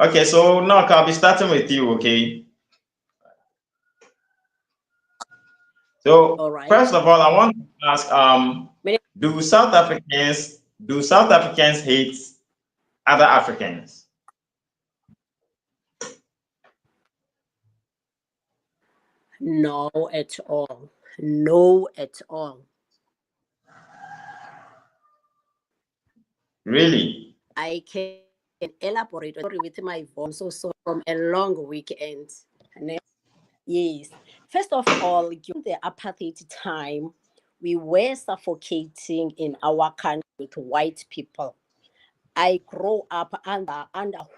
Okay, so now I'll be starting with you, okay? So All right. first of all, I want to ask, do South Africans hate other Africans? No, at all. No, at all. Really? I can elaborate with my voice. So from a long weekend. Yes. First of all, during the apartheid time, we were suffocating in our country with white people. I grew up under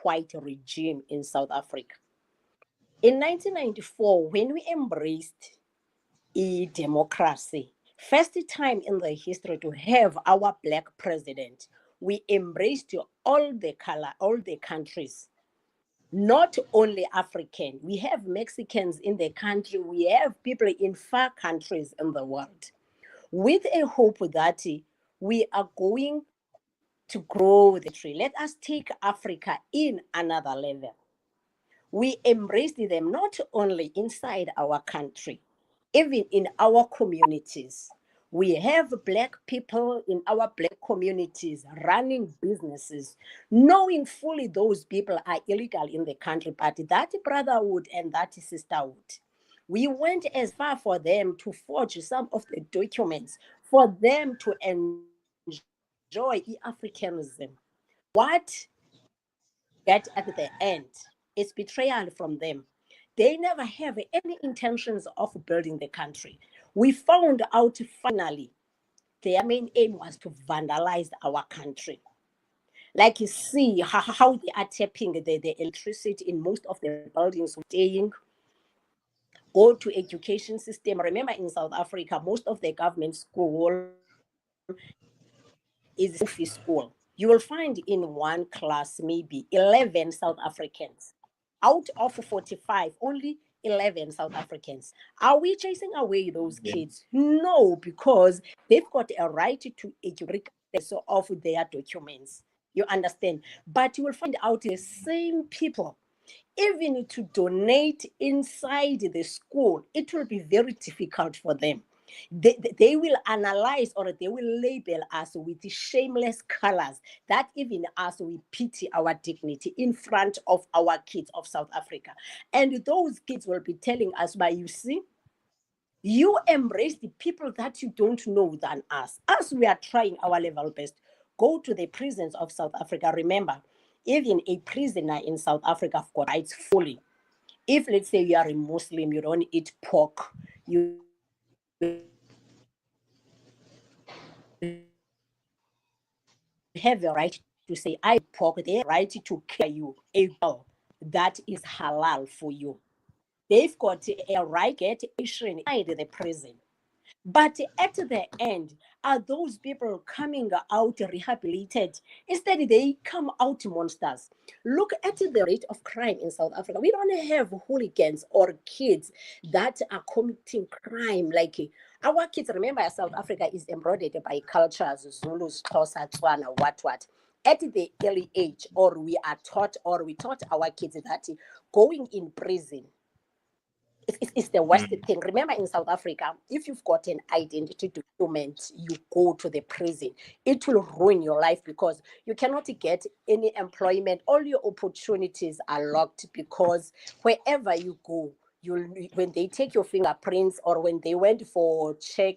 white regime in South Africa. In 1994, when we embraced democracy, first time in the history to have our black president, we embraced all the countries, not only African. We have Mexicans in the country, we have people in far countries in the world, with a hope that we are going to grow the tree. Let us take Africa in another level. We embraced them not only inside our country, even in our communities. We have black people in our black communities running businesses, knowing fully those people are illegal in the country, but that brotherhood and that sisterhood. We went as far for them to forge some of the documents for them to enjoy Africanism. What get at the end is betrayal from them. They never have any intentions of building the country. We found out finally their main aim was to vandalize our country. Like you see how they are tapping the electricity in most of the buildings we're staying. Go to education system. Remember in South Africa, most of the government school is a school. You will find in one class maybe 11 South Africans. Out of 45, only 11 South Africans. Are we chasing away those Yeah. kids? No, because they've got a right to educate of their documents. You understand? But you will find out the same people, even to donate inside the school, it will be very difficult for them. They will analyze or they will label us with shameless colors that even us we pity our dignity in front of our kids of South Africa. And those kids will be telling us, but you see, you embrace the people that you don't know than us. As we are trying our level best, go to the prisons of South Africa. Remember, even a prisoner in South Africa have got rights fully. If let's say you are a Muslim, you don't eat pork, you have a right to say, I pork, they have a right to kill you a girl that is halal for you. They've got a right to get inside the prison. But at the end, are those people coming out rehabilitated? Instead, they come out monsters. Look at the rate of crime in South Africa. We don't have hooligans or kids that are committing crime like our kids. Remember, South Africa is embroidered by cultures, Zulus, Xhosa, Tswana, what. At the early age, or we are taught, or we taught our kids that going in prison it's the worst Mm. thing. Remember, in South Africa, if you've got an identity document, you go to the prison. It will ruin your life because you cannot get any employment. All your opportunities are locked because wherever you go, you when they take your fingerprints or when they went for check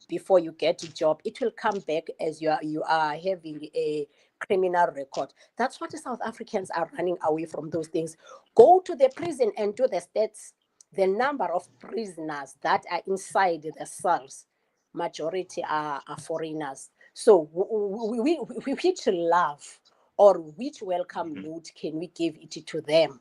before you get a job, it will come back as you are having a criminal record. That's what the South Africans are running away from those things. Go to the prison and do the stats, the number of prisoners that are inside the cells, majority are foreigners. So which love or which welcome note can we give it to them?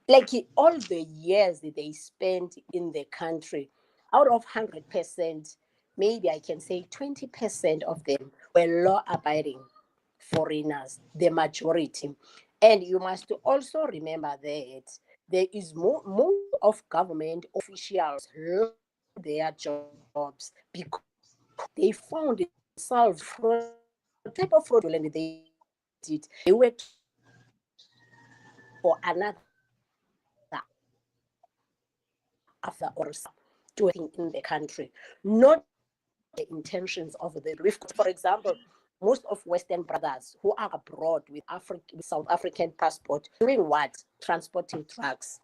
Like all the years that they spent in the country, out of 100%, maybe I can say 20% of them were law-abiding foreigners, the majority. And you must also remember that there is more of government officials love their jobs because they found themselves fraud, type of fraudulent they did. They were for another after or to in the country, not the intentions of the for example, most of Western brothers who are abroad with South African passport doing what? Transporting drugs.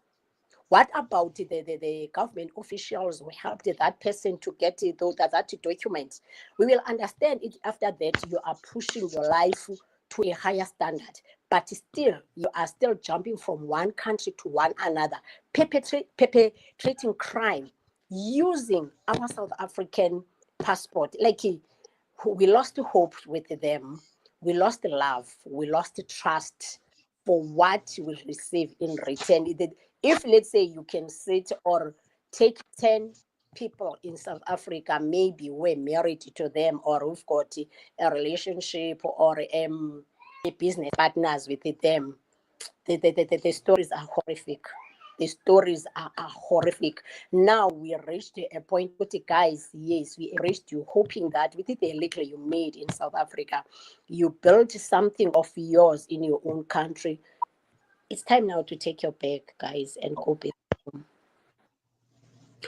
What about the government officials who helped that person to get that document? We will understand it after that you are pushing your life to a higher standard, but still you are still jumping from one country to one another, perpetrating crime using our South African passport. Like we lost hope with them, we lost love, we lost trust for what you will receive in return. If let's say you can sit or take 10 people in South Africa, maybe we're married to them or we've got a relationship or a business partners with them, the stories are horrific. The stories are horrific. Now we reached a point, guys, yes, we reached you hoping that with the little you made in South Africa, you built something of yours in your own country. It's time now to take your bag, guys, and go back home.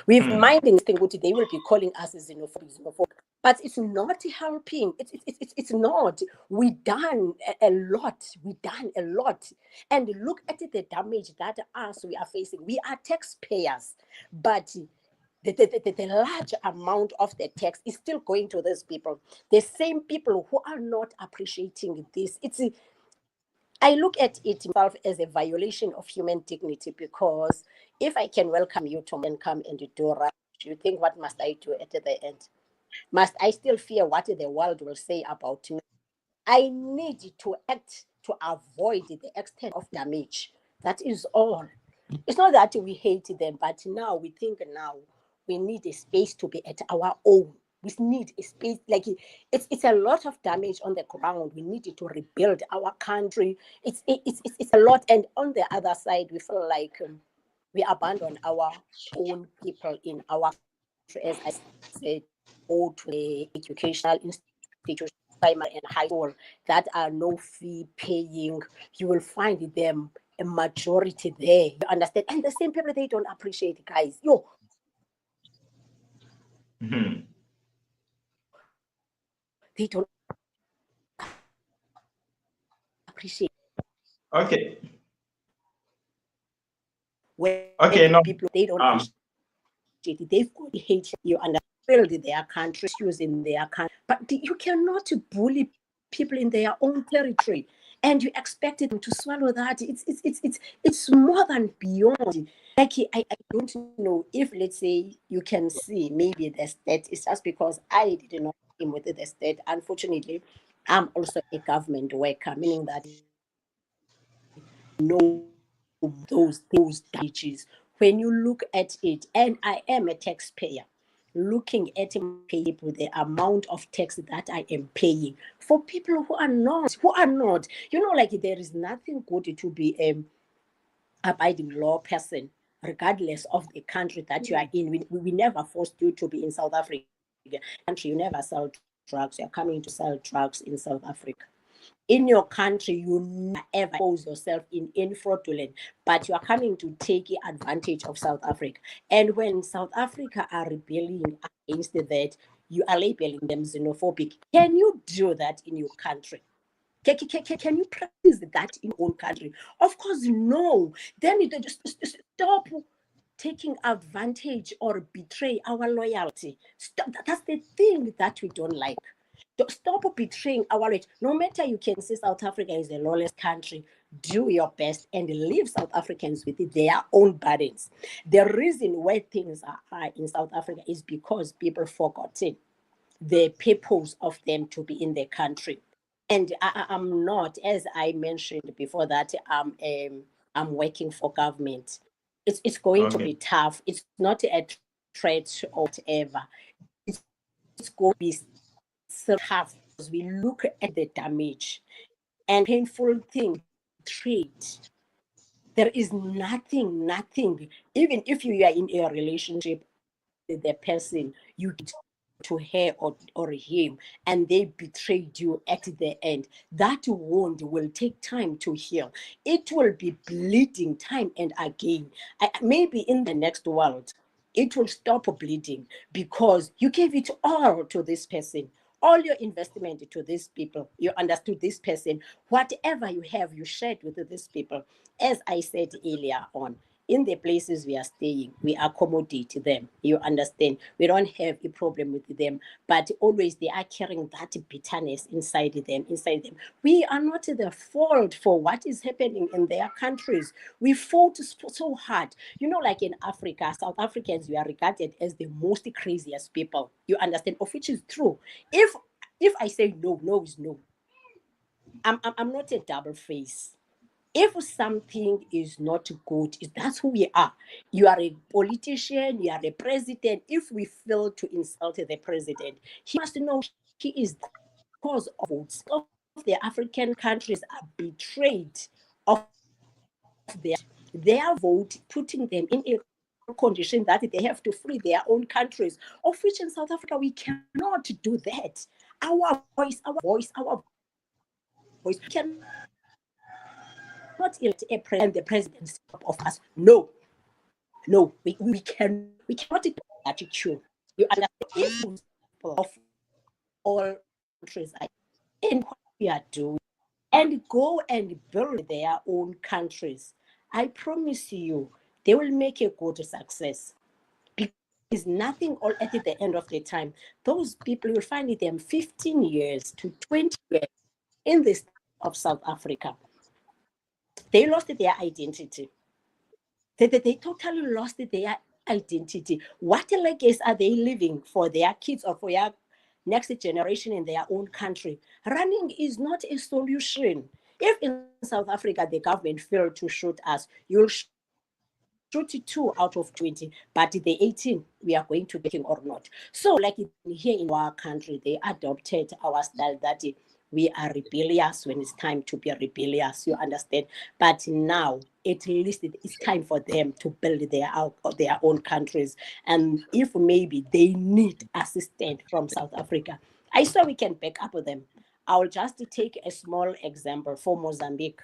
We've minding thing what they will be calling us xenophobic, but it's not helping. It's not. We done a lot. We done a lot, and look at the damage that we are facing. We are taxpayers, but the large amount of the tax is still going to these people. The same people who are not appreciating this. I look at it myself as a violation of human dignity, because if I can welcome you to come and do right, you think, what must I do at the end? Must I still fear what the world will say about me? I need to act to avoid the extent of damage. That is all. It's not that we hate them, but now we think now we need a space to be at our own. We need a space, like it's a lot of damage on the ground. We need to rebuild our country. It's a lot. And on the other side, we feel like we abandon our own people in our country. As I said, go to the educational institutions, primary and high school, that are no fee paying. You will find them a majority there. You understand? And the same people, they don't appreciate, guys. They don't appreciate. Okay. Okay, no. People, they don't appreciate it. They've got hate you and build their country, issues in their country. But you cannot bully people in their own territory and you expect them to swallow that. It's more than beyond. Like I don't know if, let's say, you can see maybe the state. It's just because I did not deal with the state. Unfortunately, I'm also a government worker, meaning that no those damages. When you look at it, and I am a taxpayer, looking at the amount of tax that I am paying for people who are not, like there is nothing good to be abiding law person, regardless of the country that you are in. We never forced you to be in South Africa. Country, you never sell drugs. You're coming to sell drugs in South Africa. In your country, you never ever expose yourself in fraudulent, but you are coming to take advantage of South Africa. And when South Africa are rebelling against that, you are labeling them xenophobic. Can you do that in your country? Can you practice that in your own country? Of course, no. Then you just stop taking advantage or betray our loyalty. Stop. That's the thing that we don't like. Stop betraying our right. No matter, you can say South Africa is the lawless country, do your best and leave South Africans with their own burdens. The reason why things are high in South Africa is because people forgotten the purpose of them to be in the country. And I'm not, as I mentioned before, that I'm working for government. It's going to be tough. It's not a threat or whatever. It's going to be so tough as we look at the damage and painful thing. Trade. There is nothing. Even if you are in a relationship with the person, you to her or him, and they betrayed you at the end, that wound will take time to heal. It will be bleeding time and again. Maybe in the next world, it will stop bleeding because you gave it all to this person, all your investment to these people. You understood this person. Whatever you have, you shared with these people. As I said earlier on, in the places we are staying, we accommodate them. You understand? We don't have a problem with them, but always they are carrying that bitterness inside them. We are not the fault for what is happening in their countries. We fought so hard. Like in Africa, South Africans, we are regarded as the most craziest people. You understand? Of which is true. If I say no, no is no. I'm not a double face. If something is not good, that's who we are. You are a politician, you are a president. If we fail to insult the president, he must know he is the cause of votes. Of the African countries are betrayed of their vote, putting them in a condition that they have to flee their own countries, of which in South Africa we cannot do that. Our voice, we cannot elect a president and the president stop of us. No, we cannot do that. You understand? If people of all countries are in what we are doing and go and build their own countries, I promise you, they will make a good success. Because nothing all at the end of the time. Those people, will find them 15 years to 20 years in the state of South Africa. They lost their identity. They totally lost their identity. What legacy are they leaving for their kids or for their next generation in their own country? Running is not a solution. If in South Africa the government failed to shoot us, you'll shoot 2 out of 20, but the 18 we are going to get or not. So, like here in our country, they adopted our style that we are rebellious when it's time to be rebellious, you understand? But now, at least it's time for them to build their own countries. And if maybe they need assistance from South Africa, I saw we can back up them. I'll just take a small example for Mozambique.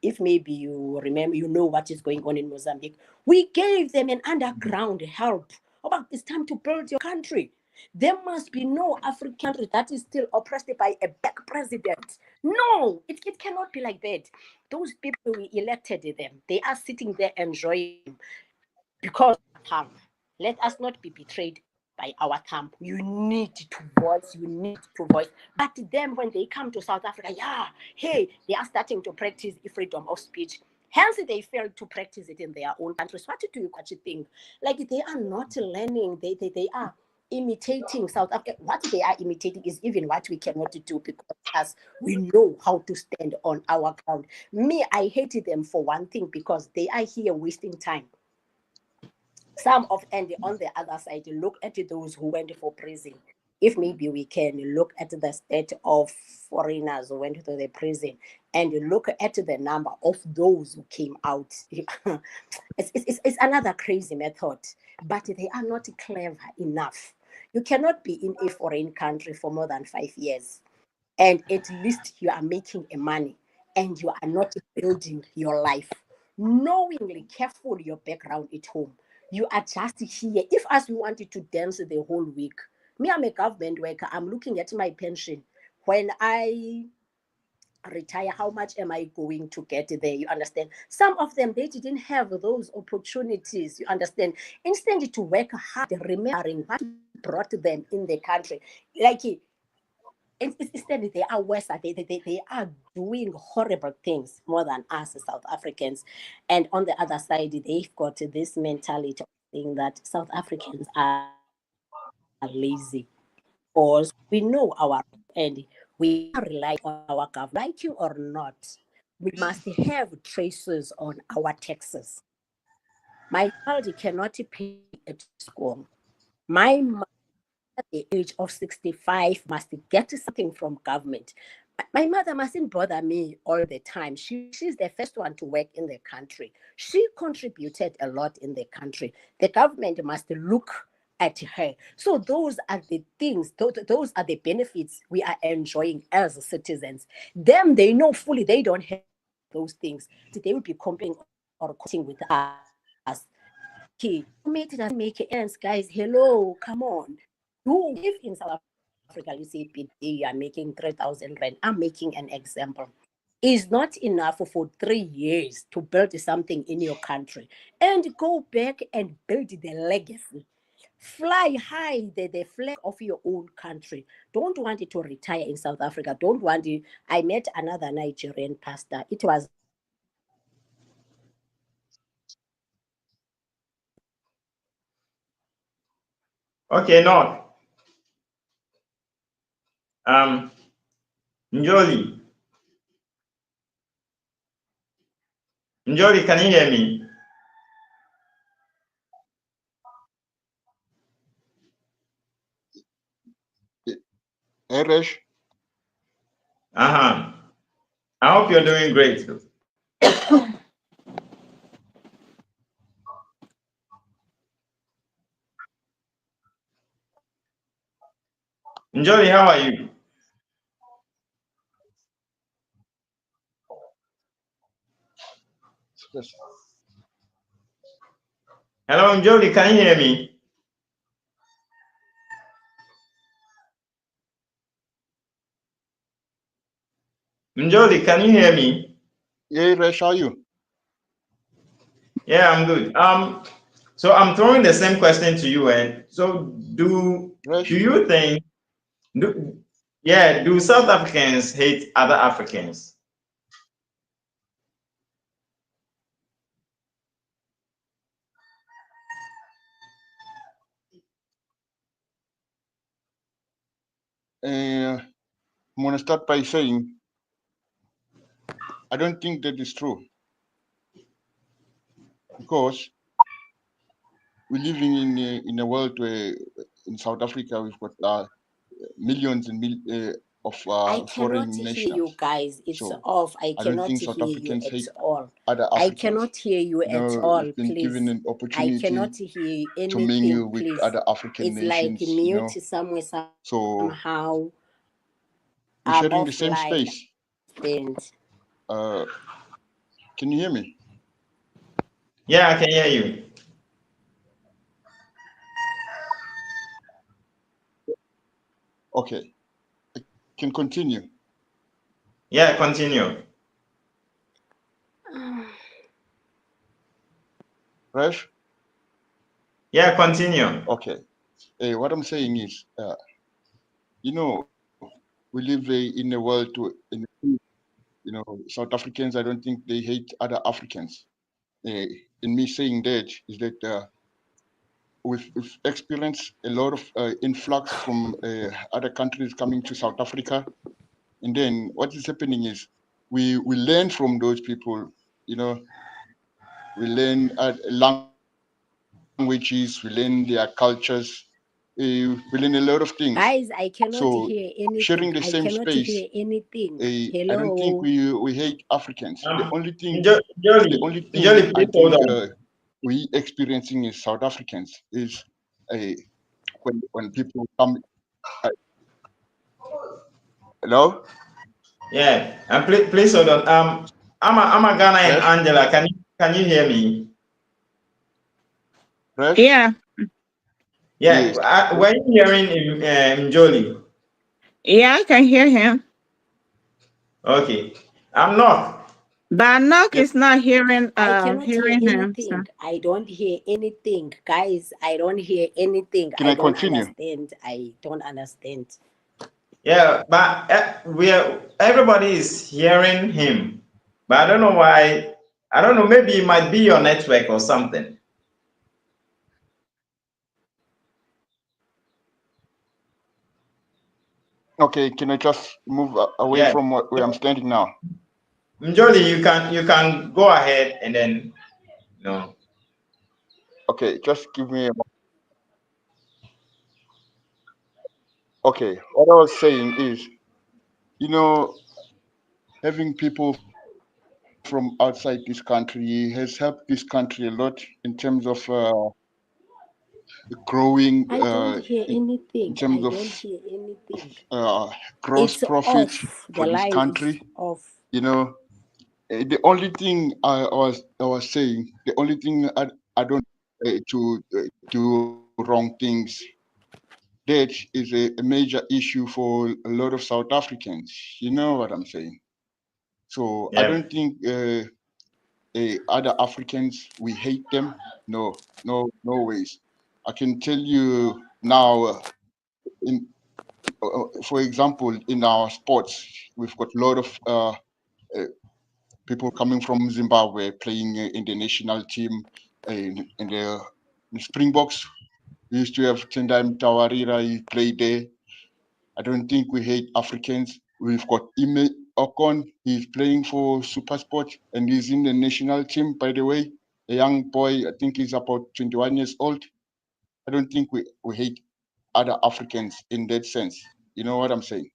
If maybe you remember, what is going on in Mozambique. We gave them an underground help. About it's time to build your country. There must be no African country that is still oppressed by a black president. No, it cannot be like that. Those people, we elected them. They are sitting there enjoying because let us not be betrayed by our thumb. You need to voice. But then when they come to South Africa, they are starting to practice freedom of speech. Hence, they fail to practice it in their own countries. What do you think? Like they are not learning. They are imitating South Africa. What they are imitating is even what we cannot do because we know how to stand on our ground. Me, I hated them for one thing because they are here wasting time. Some of, and on the other side, look at those who went for prison. If maybe we can look at the state of foreigners who went to the prison and look at the number of those who came out. It's another crazy method, but they are not clever enough. You cannot be in a foreign country for more than 5 years, and at least you are making a money and you are not building your life. Knowingly careful your background at home. You are just here. If as we wanted to dance the whole week, me, I'm a government worker. I'm looking at my pension. When I retire, how much am I going to get there? You understand? Some of them, they didn't have those opportunities. You understand? Instead to work hard, remembering what brought them in the country. Like instead, they are worse. They are doing horrible things more than us South Africans. And on the other side, they've got this mentality of saying that South Africans are lazy because we know our and we are relying on our government. Like you or not, we must have traces on our taxes. My child cannot pay at school. My mother at the age of 65 must get something from government. My mother mustn't bother me all the time. She's the first one to work in the country. She contributed a lot in the country. The government must look at her. So those are the things, those are the benefits we are enjoying as citizens. Them, they know fully they don't have those things. They will be comparing or competing with us. Okay, it doesn't make sense, guys. Hello, come on. You live in South Africa, you say you are making 3,000 rand. I'm making an example. Is not enough for 3 years to build something in your country and go back and build the legacy. Fly high the flag of your own country. Don't want it to retire in South Africa. Don't want it. I met another Nigerian pastor. It was Okay, no. Njoli. Njoli, can you hear me? Eresh? I hope you're doing great. Njoli, how are you? Yes. Hello, Njoli, can you hear me? Njoli, can you hear me? Yeah, Eresh, how are you? Yeah, I'm good. So I'm throwing the same question to you, and so do you think do South Africans hate other Africans? I'm going to start by saying I don't think that is true, because we're living in a world where in South Africa we've got millions and of I foreign cannot nationals. hear you guys. It's So off. I I don't cannot think South hear you Africans at hate all. other I Africans. cannot hear you You at know, all, we've been given please. an I opportunity cannot hear to mingle anything, with please. other African It's like nations. You know, mute somewhere so somehow. we're I'm sharing the same offline. space. And Can you hear me? Yeah, I can hear you. Okay, I can continue. Yeah, continue. Resh? Yeah, continue. Okay. What I'm saying is, you know, we live in a world South Africans, I don't think they hate other Africans. In me saying that is that we've experienced a lot of influx from other countries coming to South Africa. And then what is happening is we learn from those people, you know, we learn languages, we learn their cultures, we learn a lot of things. guys, I cannot So hear anything. sharing the I same cannot space, hear anything. I don't think Hello. we hate Africans. The only thing Njoli, I please hold think on. we experiencing as South Africans is when people come. Hello? Yeah, and please hold on. I'm a Ghanaian, Resh? Angela. Can you hear me? Resh? Yeah, Yes. Yeah. Were you hearing Njoli? yeah, I can hear him. Okay. I'm not. But Knock Yep. is not hearing I cannot hear hearing him. So. anything. I don't hear anything. Guys, I don't hear anything. Can I I don't continue? understand. I don't understand. Yeah, but everybody is hearing him, but I don't know why. I don't know. Maybe it might be your network or something. Okay, can I just move away Yeah, from where I'm standing now? Njoli, you can go ahead and then no. Okay, just give me Okay, what I was saying is, you know, having people from outside this country has helped this country a lot in terms of growing I don't hear in anything. terms I of don't hear anything. gross It's profit off. for The this line is country. off. You know, the only thing I was saying, the only thing I don't to do wrong things. That is a major issue for a lot of South Africans. You know what I'm saying? So I Yeah. don't think other Africans we hate them. No, no, no ways. I can tell you now. In For example, in our sports, we've got a lot of uh, people coming from Zimbabwe playing in the national team in the Springboks. We used to have Tendai Mtawarira, he played there. I don't think we hate Africans. We've got Ime Okon, he's playing for Supersport and he's in the national team, by the way. A young boy, I think he's about 21 years old. I don't think we hate other Africans in that sense. You know what I'm saying?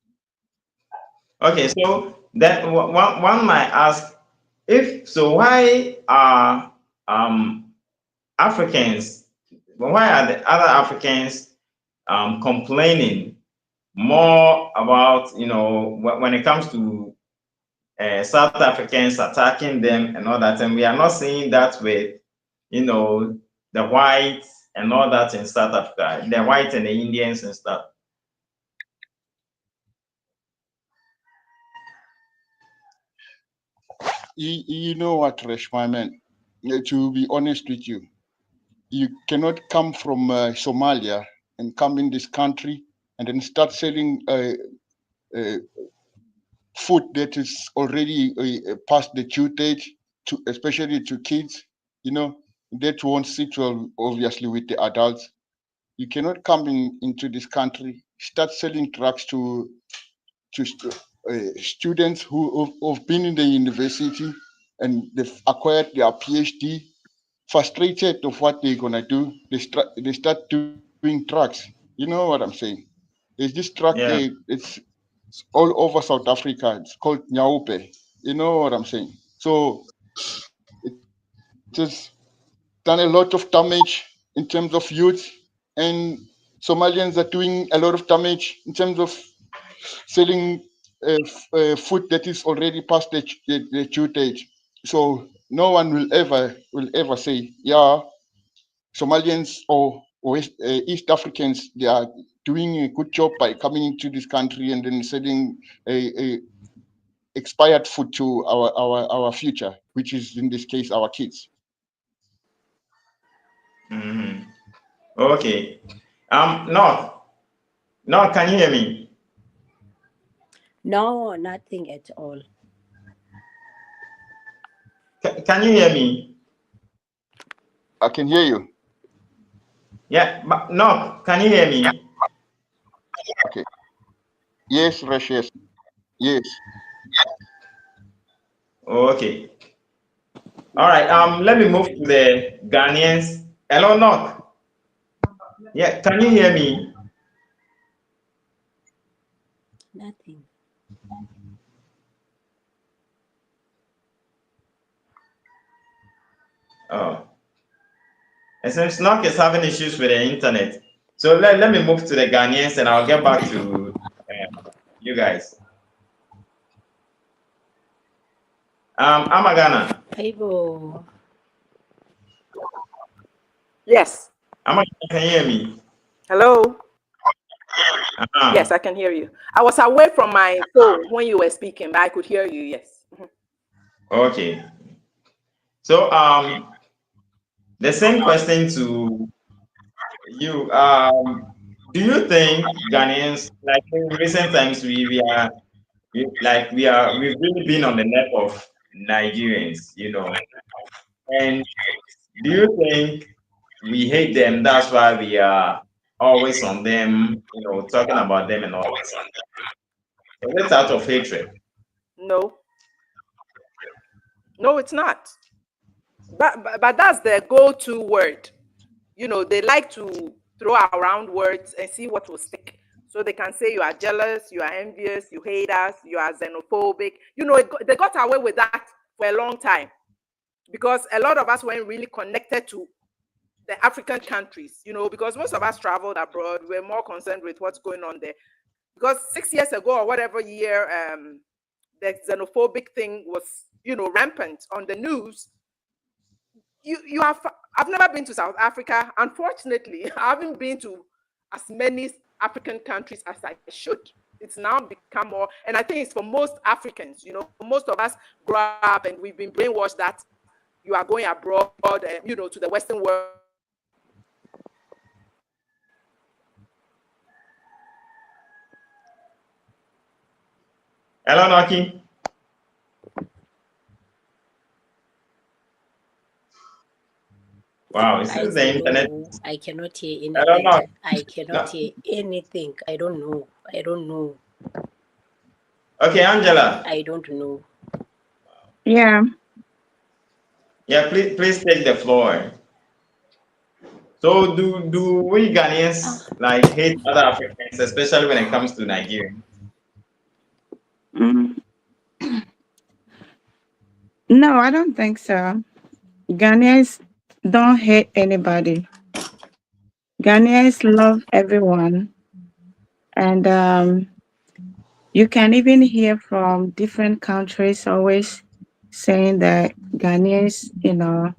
Okay, so then one might ask, if so, why are Africans, why are the other Africans complaining more about, when it comes to South Africans attacking them and all that, and we are not seeing that with, the whites and all that in South Africa, the whites and the Indians and stuff. You know what, Resh, my man? To be honest with you, you cannot come from Somalia and come in this country and then start selling uh, food that is already past the due date, to especially to kids. You know, that won't sit well, obviously, with the adults. You cannot come into this country, start selling drugs to students who've been in the university and they've acquired their PhD, frustrated of what they're gonna do. They start doing drugs. You know what I'm saying? There's this drug, Yeah. it's all over South Africa. It's called Nyaupe. You know what I'm saying? So it has done a lot of damage in terms of youth, and Somalians are doing a lot of damage in terms of selling food that is already past the due date. So no one will ever say, yeah, Somalians or East Africans, they are doing a good job by coming into this country and then selling a expired food to our future, which is in this case our kids. Hmm. Okay. No, no, can you hear me? No, nothing at all. Can you hear me? I can hear you. Yeah, but no, can you hear me? Okay. Yes, Resh, yes. Yes. Okay. All right. Let me move to the Ghanaians. Hello, Knock. Yeah, can you hear me? Nothing. Oh, it seems Knock is having issues with the internet. So let me move to the Ghanaians and I'll get back to you guys. Amagana. Aibo. Yes. Amagana, can you hear me? Hello. Yes, Uh-huh. I can hear you. I was away from my phone when you were speaking, but I could hear you. Yes. Okay. So the same question to you. Do you think Ghanaians, like in recent times, we've really been on the neck of Nigerians, and do you think we hate them? That's why we are always on them, talking about them and all that. So that's out of hatred. No. No, it's not. But that's their go-to word. They like to throw around words and see what will stick. So they can say you are jealous, you are envious, you hate us, you are xenophobic. They got away with that for a long time because a lot of us weren't really connected to the African countries, you know, because most of us traveled abroad, we're more concerned with what's going on there. Because 6 years ago or whatever year, the xenophobic thing was, you know, rampant on the news. I've never been to South Africa. Unfortunately, I haven't been to as many African countries as I should. It's now become more, and I think it's for most Africans, you know, most of us grow up and we've been brainwashed that you are going abroad, you know, to the Western world. Hello, Noki. Wow, it says the internet. No, I cannot hear I don't know. anything. I cannot No. hear anything. I don't know. I don't know. Okay, Angela. I don't know. Yeah. Yeah, please take the floor. So do we Ghanaians like hate other Africans, especially when it comes to Nigeria? Mm. No, I don't think so. Ghanaians don't hate anybody. Ghanaians love everyone. And you can even hear from different countries always saying that Ghanaians, you know,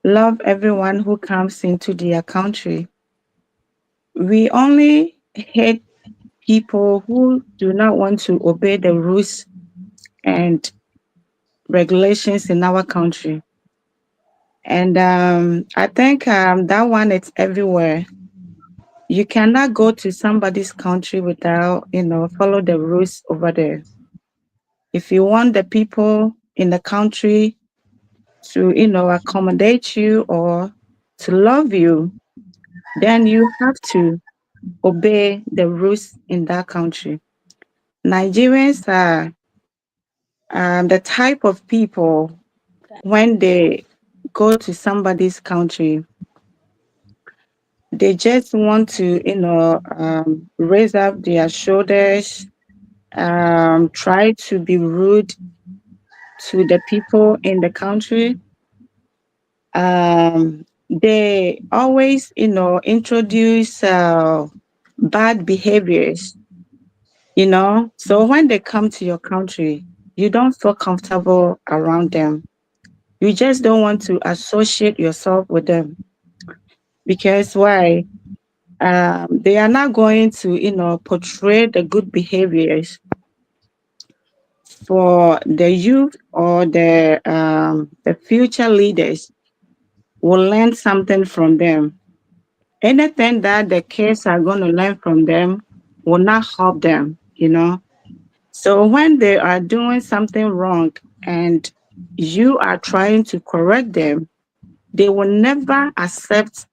love everyone who comes into their country. We only hate people who do not want to obey the rules and regulations in our country. And I think that one is everywhere. You cannot go to somebody's country without, you know, follow the rules over there. If you want the people in the country to, you know, accommodate you or to love you, then you have to obey the rules in that country. Nigerians are the type of people when they go to somebody's country, they just want to, you know, raise up their shoulders, try to be rude to the people in the country. They always, you know, introduce bad behaviors, you know. So when they come to your country, you don't feel comfortable around them. You just don't want to associate yourself with them because why? They are not going to, you know, portray the good behaviors for the youth or the future leaders will learn something from them. Anything that the kids are going to learn from them will not help them, you know. So when they are doing something wrong and you are trying to correct them, they will never accept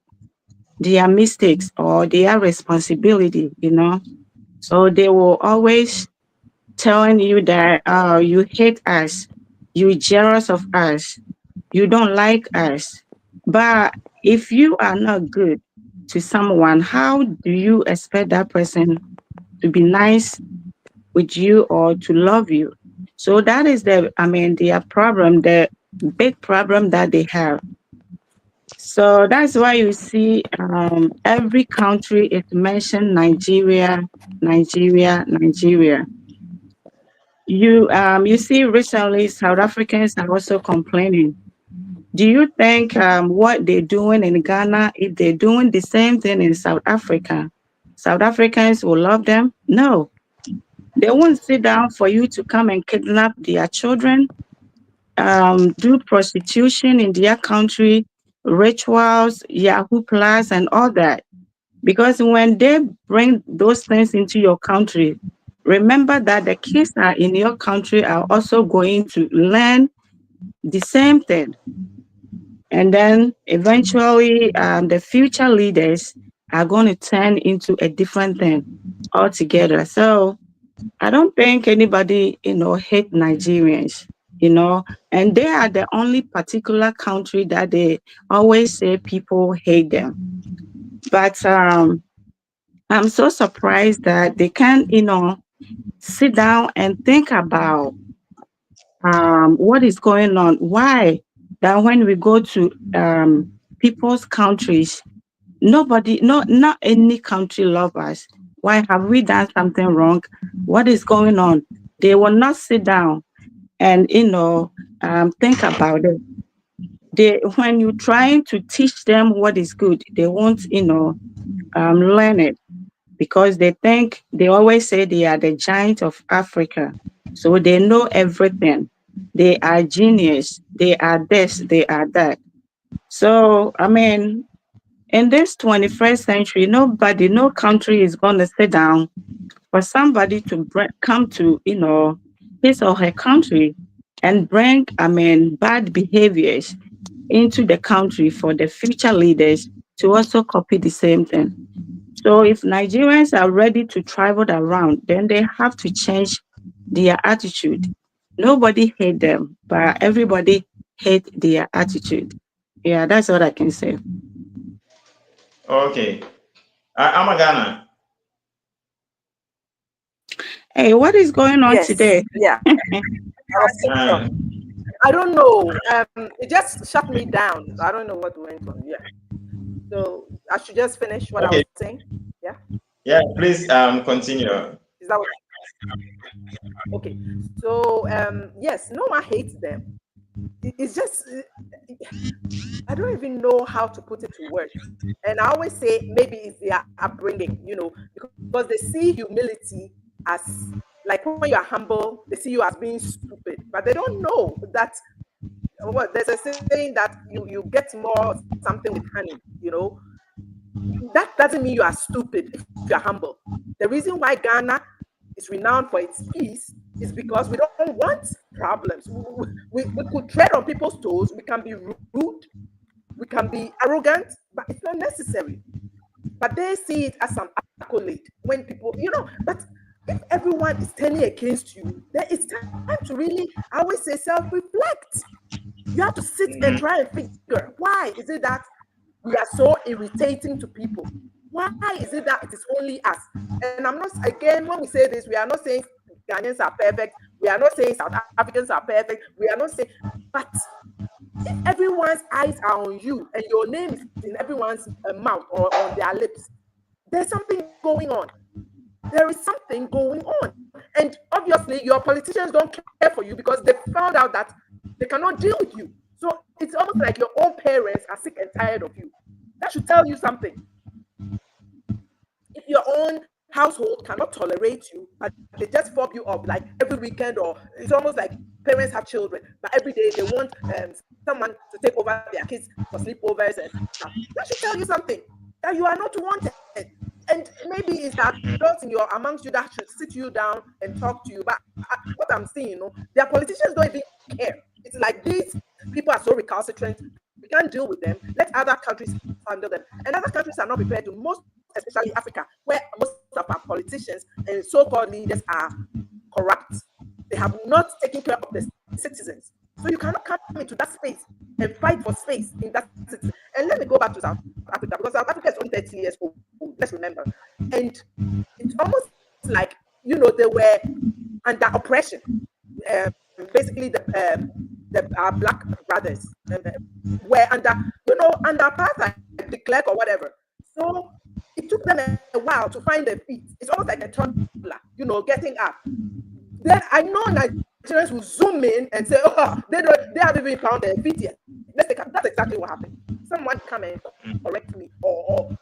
their mistakes or their responsibility, you know. So they will always telling you that you hate us, you're jealous of us, you don't like us. But if you are not good to someone, how do you expect that person to be nice with you or to love you? So that is their problem, the big problem that they have. So that's why you see every country is mentioned Nigeria, Nigeria, Nigeria. You see recently South Africans are also complaining. Do you think what they're doing in Ghana, if they're doing the same thing in South Africa, South Africans will love them? No. They won't sit down for you to come and kidnap their children, do prostitution in their country, rituals, Yahoo Plus, and all that. Because when they bring those things into your country, remember that the kids are in your country are also going to learn the same thing. And then eventually, the future leaders are going to turn into a different thing altogether. So I don't think anybody, you know, hate Nigerians, you know, and they are the only particular country that they always say people hate them. But I'm so surprised that they can't, you know, sit down and think about what is going on. Why that when we go to people's countries. Nobody, not any country love us. Why have we done something wrong? What is going on? They will not sit down and think about it. When you're trying to teach them what is good, they won't learn it, because they always say they are the giant of Africa, so they know everything. They are genius. They are this. They are that. So I mean, in this 21st century, no country is going to sit down for somebody to come to, his or her country and bring, bad behaviors into the country for the future leaders to also copy the same thing. So if Nigerians are ready to travel around, then they have to change their attitude. Nobody hate them, but everybody hate their attitude. Yeah, that's what I can say. Okay. I'm a Ghana. Hey, what is going on today? Yeah. I was thinking, I don't know. It just shut me down. I don't know what went on. Yeah. So I should just finish what I was saying. Yeah. Yeah, please continue. Is that what? Okay. So yes, no one hates them. It's just I don't even know how to put it to words. And I always say maybe it's their upbringing, because they see humility as like when you are humble, they see you as being stupid, but they don't know that there's a saying that you get more something with honey, That doesn't mean you are stupid if you are humble. The reason why Ghana is renowned for its peace is because we don't want problems. We could tread on people's toes, we can be rude, we can be arrogant, but it's not necessary. But they see it as some accolade when people, but if everyone is turning against you, then it's time to really, I always say, self-reflect. You have to sit and try and figure, why is it that we are so irritating to people? Why is it that it is only us? And I'm not, again, when we say this, we are not saying Ghanaians are perfect. We are not saying South Africans are perfect. We are not saying, but if everyone's eyes are on you and your name is in everyone's mouth or on their lips, there's something going on. There is something going on. And obviously, your politicians don't care for you because they found out that they cannot deal with you. So it's almost like your own parents are sick and tired of you. That should tell you something. If your own household cannot tolerate you, but they just fob you up like every weekend, or it's almost like parents have children, but every day they want someone to take over their kids for sleepovers and stuff. That should tell you something, that you are not wanted. And maybe it's that adults amongst you that should sit you down and talk to you. But what I'm seeing, their politicians don't even care. It's like these people are so recalcitrant. We can't deal with them. Let other countries handle them. And other countries are not prepared to, especially Africa, where most of our politicians and so-called leaders are corrupt. They have not taken care of the citizens. So you cannot come into that space and fight for space in that city. And let me go back to South Africa, because South Africa is only 30 years old. Let's remember. And it's almost like, they were under oppression. Basically, the black brothers were under apartheid, the clerk or whatever. So it took them a while to find their feet. It's almost like a toddler, getting up. Then I know Nigerians will zoom in and say, "Oh, they haven't even found their feet yet." That's exactly what happened. Someone come and correct me, or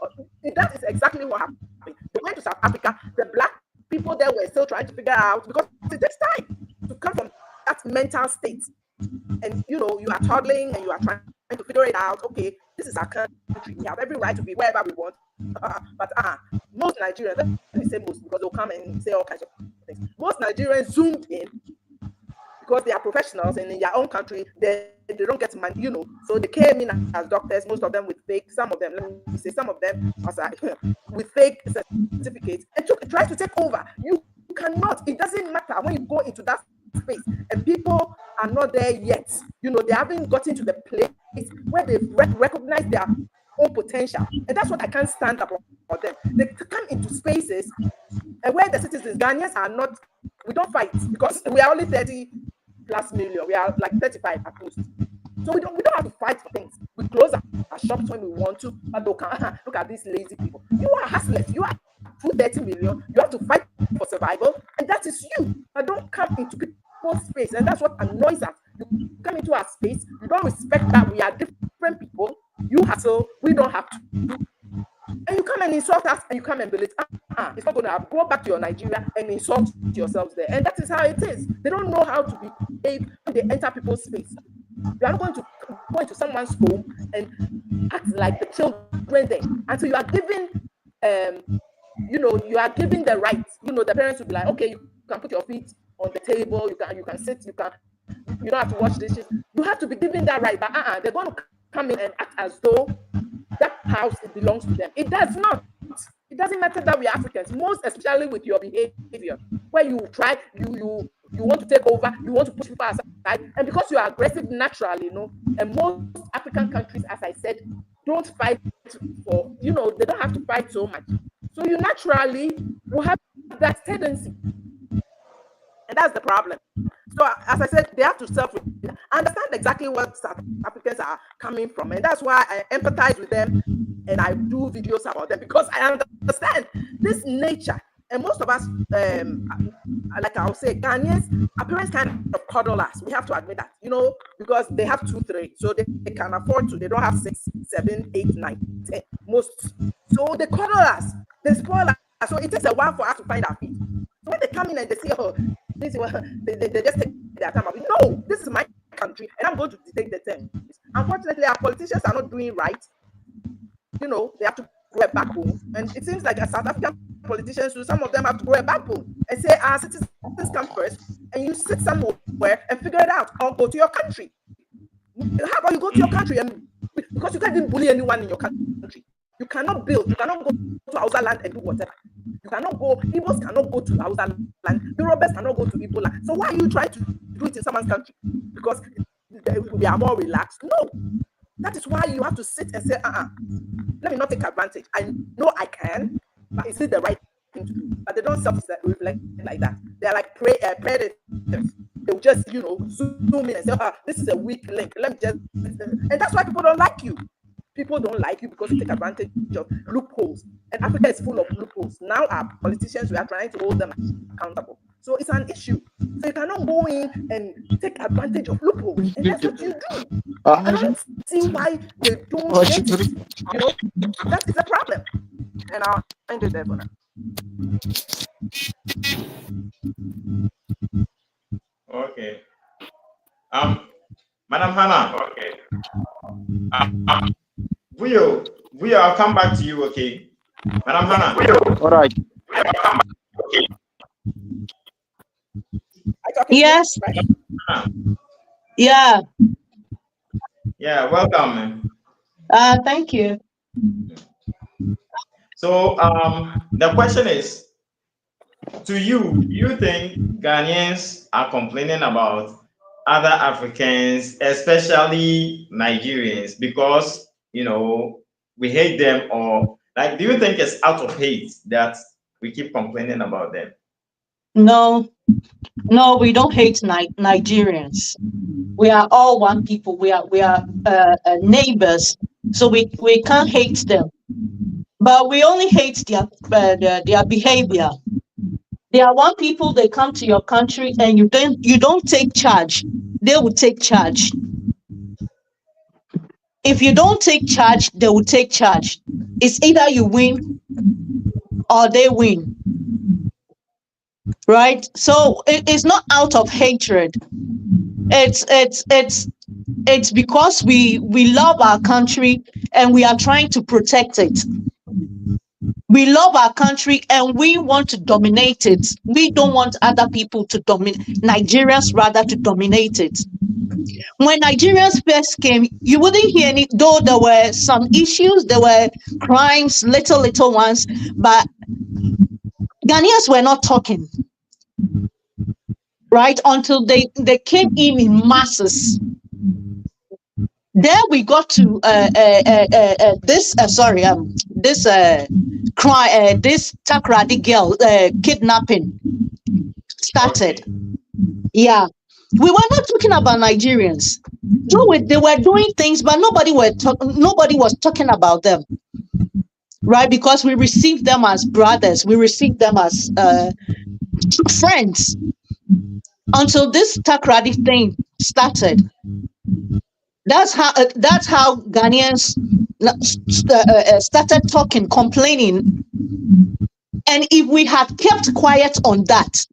that is exactly what happened. They went to South Africa. The black people there were still trying to figure out, because it takes time to come from that mental state. And you are toddling and you are trying to figure it out. Okay, this is our country. We have every right to be wherever we want. But most Nigerians, let me say most, because they'll come and say all kinds of things. Most Nigerians zoomed in because they are professionals, and in their own country they don't get money, So they came in as doctors, most of them with fake, some of them, let me say, some of them with fake certificates, and try to take over. You cannot. It doesn't matter when you go into that space and people are not there yet. They haven't gotten to the place where they recognize their own potential, and that's what I can't stand up for them. They come into spaces where the citizens, Ghanaians, are not. We don't fight because we are only 30+ million. We are like 35 at most. So we don't have to fight for things. We close our shops when we want to, but look at these lazy people. You are hustlers. You are 230 million. You have to fight for survival, and that is you. But don't come into people's space, and that's what annoys us. You come into our space, you don't respect that we are different people. You hustle, we don't have to. And you come and insult us, and you come and belittle. It's not going to happen. Go back to your Nigeria and insult yourselves there. And that is how it is. They don't know how to behave when they enter people's space. You are not going to go into someone's home and act like the children there until you are given, you are given the right. The parents will be like, okay, you can put your feet on the table, you can sit, you don't have to wash dishes. You have to be given that right. But they're going to come in and act as though that house, it belongs to them. It does not. It doesn't matter that we are Africans, most especially with your behavior, where you try, you want to take over, you want to push people aside, and because you are aggressive naturally, and most African countries, as I said, don't fight for, they don't have to fight so much. So you naturally will have that tendency. And that's the problem. So as I said, they have to understand exactly what South Africans are coming from. And that's why I empathize with them and I do videos about them, because I understand this nature. And most of us, like I'll say, Ghanaians, our parents kind of coddle us. We have to admit that, because they have 2, 3. So they can afford to. They don't have 6, 7, 8, 9, 10, most. So they coddle us. They spoil us. So it takes a while for us to find our feet. So when they come in and they say, oh, they just take their time. No, this is my country, and I'm going to take the terms. Unfortunately, our politicians are not doing right. They have to go back home. And it seems like South African politicians, some of them have to go back home and say, our citizens come first, and you sit somewhere and figure it out, or go to your country. How about you go to your country? And because you can't even bully anyone in your country. You cannot build, you cannot go to Hausa land and do whatever. You cannot go, Igbos cannot go to Hausa land, Yorubas cannot go to Igbo land. So why are you trying to do it in someone's country? Because they are more relaxed? No. That is why you have to sit and say, let me not take advantage. I know I can, but is it the right thing to do? But they don't self-reflect like that. They're like predators. They'll just, zoom in and say, this is a weak link. Let me just, and that's why people don't like you. People don't like you because you take advantage of loopholes. And Africa is full of loopholes. Now our politicians, we are trying to hold them accountable. So it's an issue. So you cannot go in and take advantage of loopholes. And that's what you do. I don't see why they don't get it. That is a problem. And I'll end it there for now. Okay. Madam Hannah. Okay. I'll come back to you, okay? Madam Hannah. All right. Yes. Yeah. Yeah, welcome. Thank you. So the question is, to you, do you think Ghanaians are complaining about other Africans, especially Nigerians, because we hate them, or do you think it's out of hate that we keep complaining about them? No, we don't hate Nigerians. We are all one people. We are neighbors, so we can't hate them. But we only hate their behavior. They are one people. They come to your country and you don't take charge. They will take charge. If you don't take charge, they will take charge. It's either you win or they win. Right? So it's not out of hatred. It's because we love our country and we are trying to protect it. We love our country and we want to dominate it. We don't want other people to dominate, Nigerians rather, to dominate it. When Nigerians first came, you wouldn't hear any, though there were some issues, there were crimes, little ones, but Ghanaians were not talking, right? Until they came in masses. Then we got to this crime, this Takrady girl kidnapping started. Yeah. We were not talking about Nigerians. They were doing things, but nobody was talking about them, right? Because we received them as brothers, we received them as friends, until this Takrady thing started. That's how Ghanaians started talking, complaining. And if we had kept quiet on that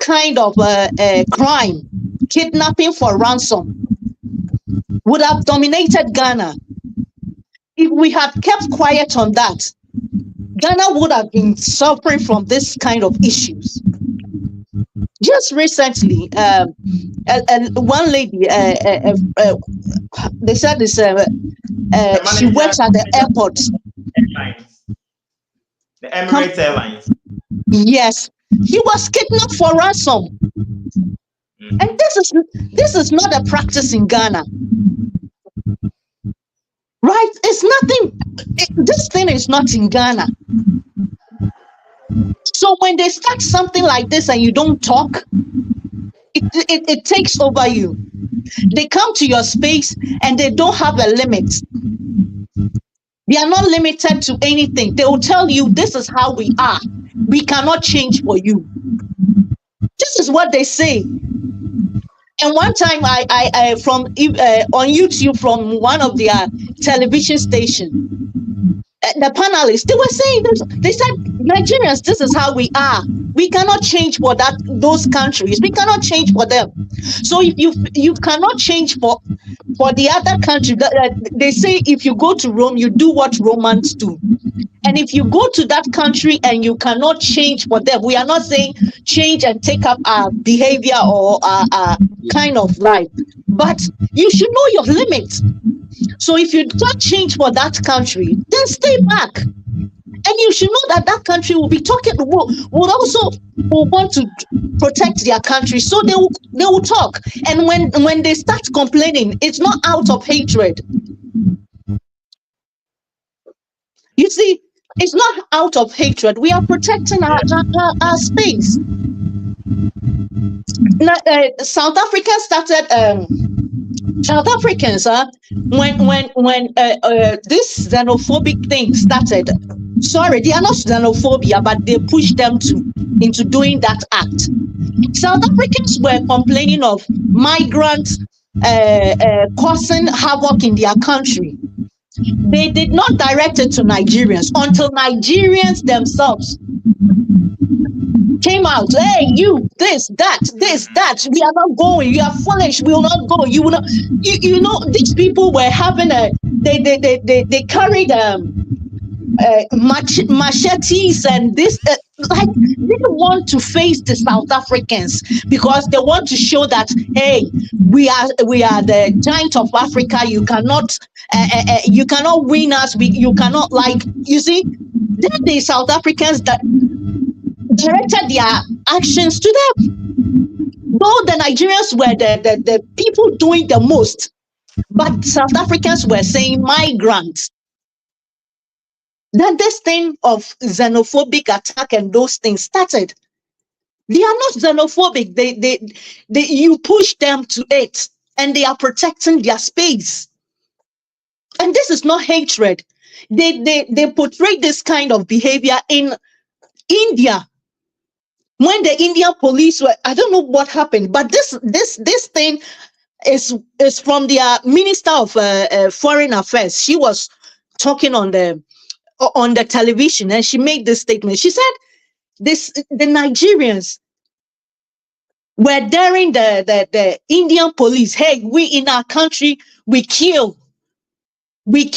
kind of crime, kidnapping for ransom, would have dominated Ghana. If we had kept quiet on that, Ghana would have been suffering from this kind of issues. Just recently, one lady, they said this, she works at the airport. The Emirates Airlines. Yes, he was kidnapped for ransom. And this is not a practice in Ghana. Right? It's nothing. This thing is not in Ghana. So when they start something like this and you don't talk, it takes over you. They come to your space and they don't have a limit. They are not limited to anything. They will tell you, this is how we are. We cannot change for you. This is what they say. And one time I from on YouTube, from one of their television stations, the panelists, they were saying this. They said, Nigerians, this is how we are. We cannot change for those countries. We cannot change for them. So if you cannot change for the other country, they say if you go to Rome, you do what Romans do. And if you go to that country and you cannot change for them, we are not saying change and take up our behavior or our kind of life, but you should know your limits. So if you don't change for that country, then stay back. And you should know that that country will be will also want to protect their country. So they will talk. And when they start complaining, it's not out of hatred. You see, it's not out of hatred. We are protecting our space. Now, South Africa started. South Africans, when this xenophobic thing started, sorry, they are not xenophobia, but they pushed them into doing that act. South Africans were complaining of migrants causing havoc in their country. They did not direct it to Nigerians until Nigerians themselves came out. Hey, you, this, that, we are not going. You are foolish. We will not go. You will not. You know, these people were having they carried machetes and this. Like, they want to face the South Africans because they want to show that, hey, we are the giant of Africa. You cannot win us. You cannot, like, you see. Then the South Africans that directed their actions to them. Though the Nigerians were the people doing the most, but South Africans were saying migrants. Then this thing of xenophobic attack and those things started. They are not xenophobic. They you push them to it, and they are protecting their space. And this is not hatred. They portray this kind of behavior in India. When the Indian police were, I don't know what happened, but this thing is from their Minister of Foreign Affairs. She was talking on the television, and she made this statement. She said the Nigerians were daring the Indian police. Hey, we in our country, we kill, we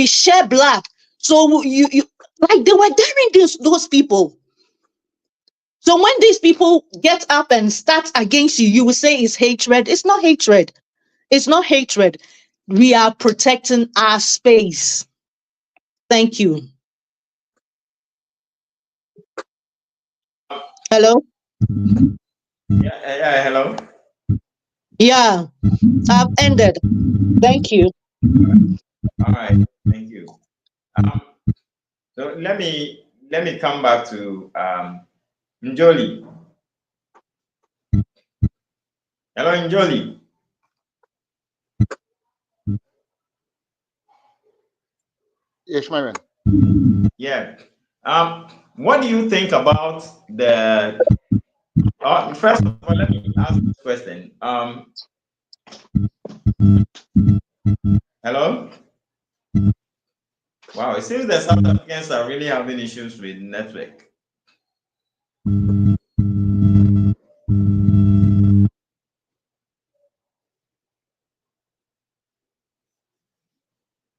share blood. So you like, they were daring those people. So when these people get up and start against you, you will say it's hatred. It's not hatred. It's not hatred. We are protecting our space. Thank you. Hello? Yeah, hello. Yeah, I've ended. Thank you. All right, thank you. So let me come back to Njoli. Hello, Njoli. Yes, my man. Yeah. What do you think about the? First of all, let me ask this question. Hello. Wow, it seems the South Africans are really having issues with network.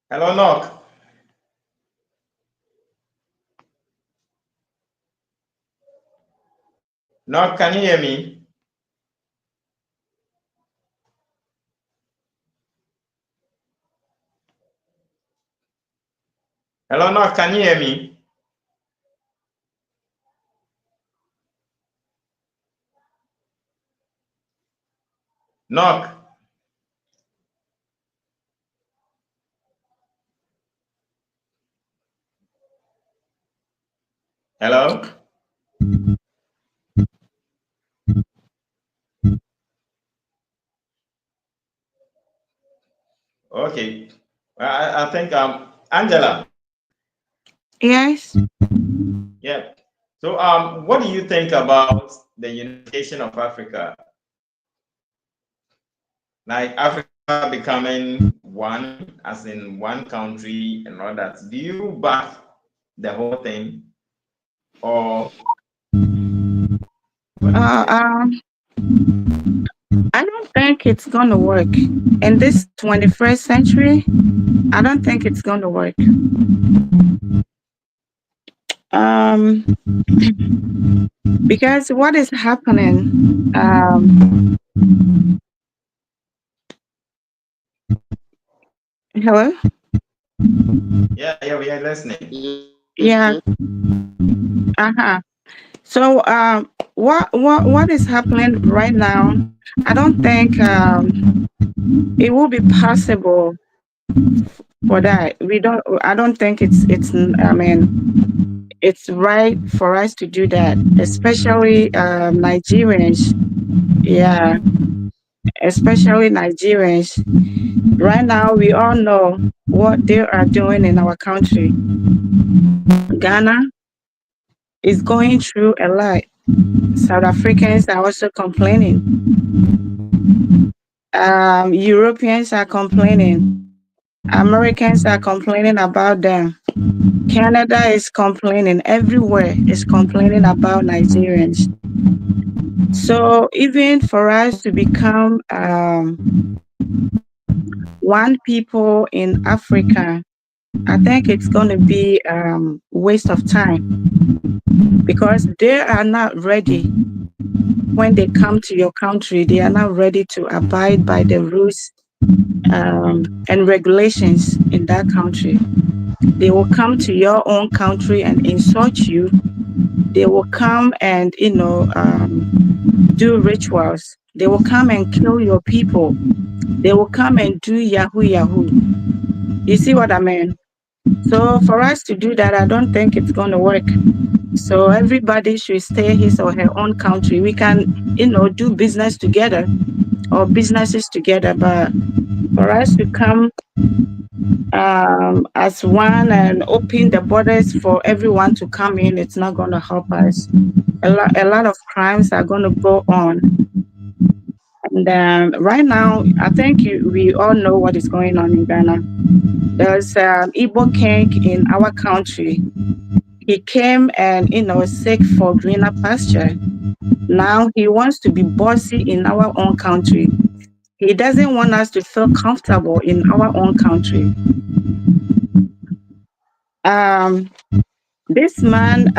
Hello, Knock. Knock, can you hear me? Hello, Knock, can you hear me? Knock. Hello? Okay. I think Angela. Yes. Yeah. So what do you think about the unification of Africa? Like Africa becoming one, as in one country and all that. Do you back the whole thing? Or I don't think it's gonna work in this 21st century. I don't think it's gonna work. Because what is happening? Hello. Yeah, we are listening. Yeah. So what is happening right now? I don't think it will be possible for that. I don't think it's. I mean, it's right for us to do that, especially Nigerians. Yeah, especially Nigerians. Right now, we all know what they are doing in our country. Ghana is going through a lot. South Africans are also complaining. Europeans are complaining. Americans are complaining about them. Canada is complaining. Everywhere is complaining about Nigerians. So even for us to become one people in Africa, I think it's going to be waste of time because they are not ready. When they come to your country, they are not ready to abide by the rules and regulations in that country. They will come to your own country and insult you. They will come and, do rituals. They will come and kill your people. They will come and do yahoo yahoo. You see what I mean? So for us to do that, I don't think it's going to work. So everybody should stay his or her own country. We can, do business together or businesses together, but for us to come as one and open the borders for everyone to come in, it's not going to help us. A lot of crimes are going to go on. And right now, I think we all know what is going on in Ghana. There's Igbo king in our country. He came and, seek for greener pasture. Now he wants to be bossy in our own country. He doesn't want us to feel comfortable in our own country. This man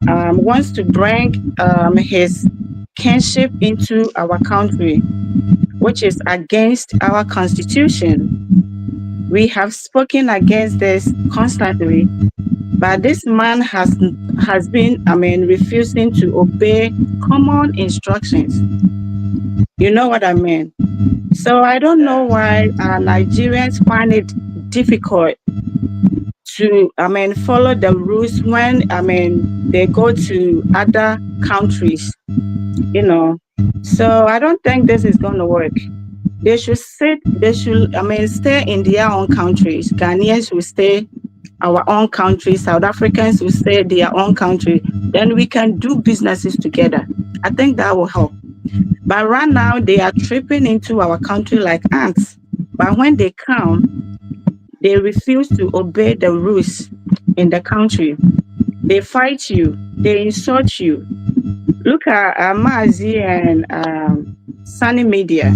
wants to bring his kinship into our country, which is against our constitution. We have spoken against this constantly, but this man has been, refusing to obey common instructions. You know what I mean? So I don't know why Nigerians find it difficult to, follow the rules when, they go to other countries. So I don't think this is going to work. They should stay in their own countries. Ghanaians will stay our own country, South Africans will stay their own country. Then we can do businesses together. I think that will help. But right now, they are tripping into our country like ants. But when they come, they refuse to obey the rules in the country. They fight you, they insult you. Look at Mazi and Sunny Media.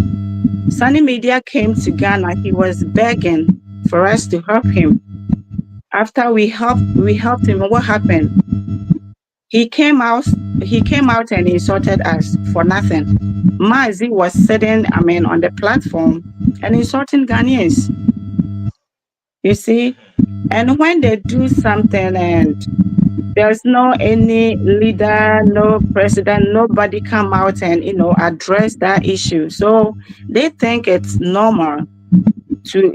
Sunny Media came to Ghana. He was begging for us to help him. After we helped him. What happened? He came out and insulted us for nothing. Mazi was sitting, on the platform and insulting Ghanaians. You see? And when they do something and there's no any leader, no president, nobody come out and address that issue. So they think it's normal to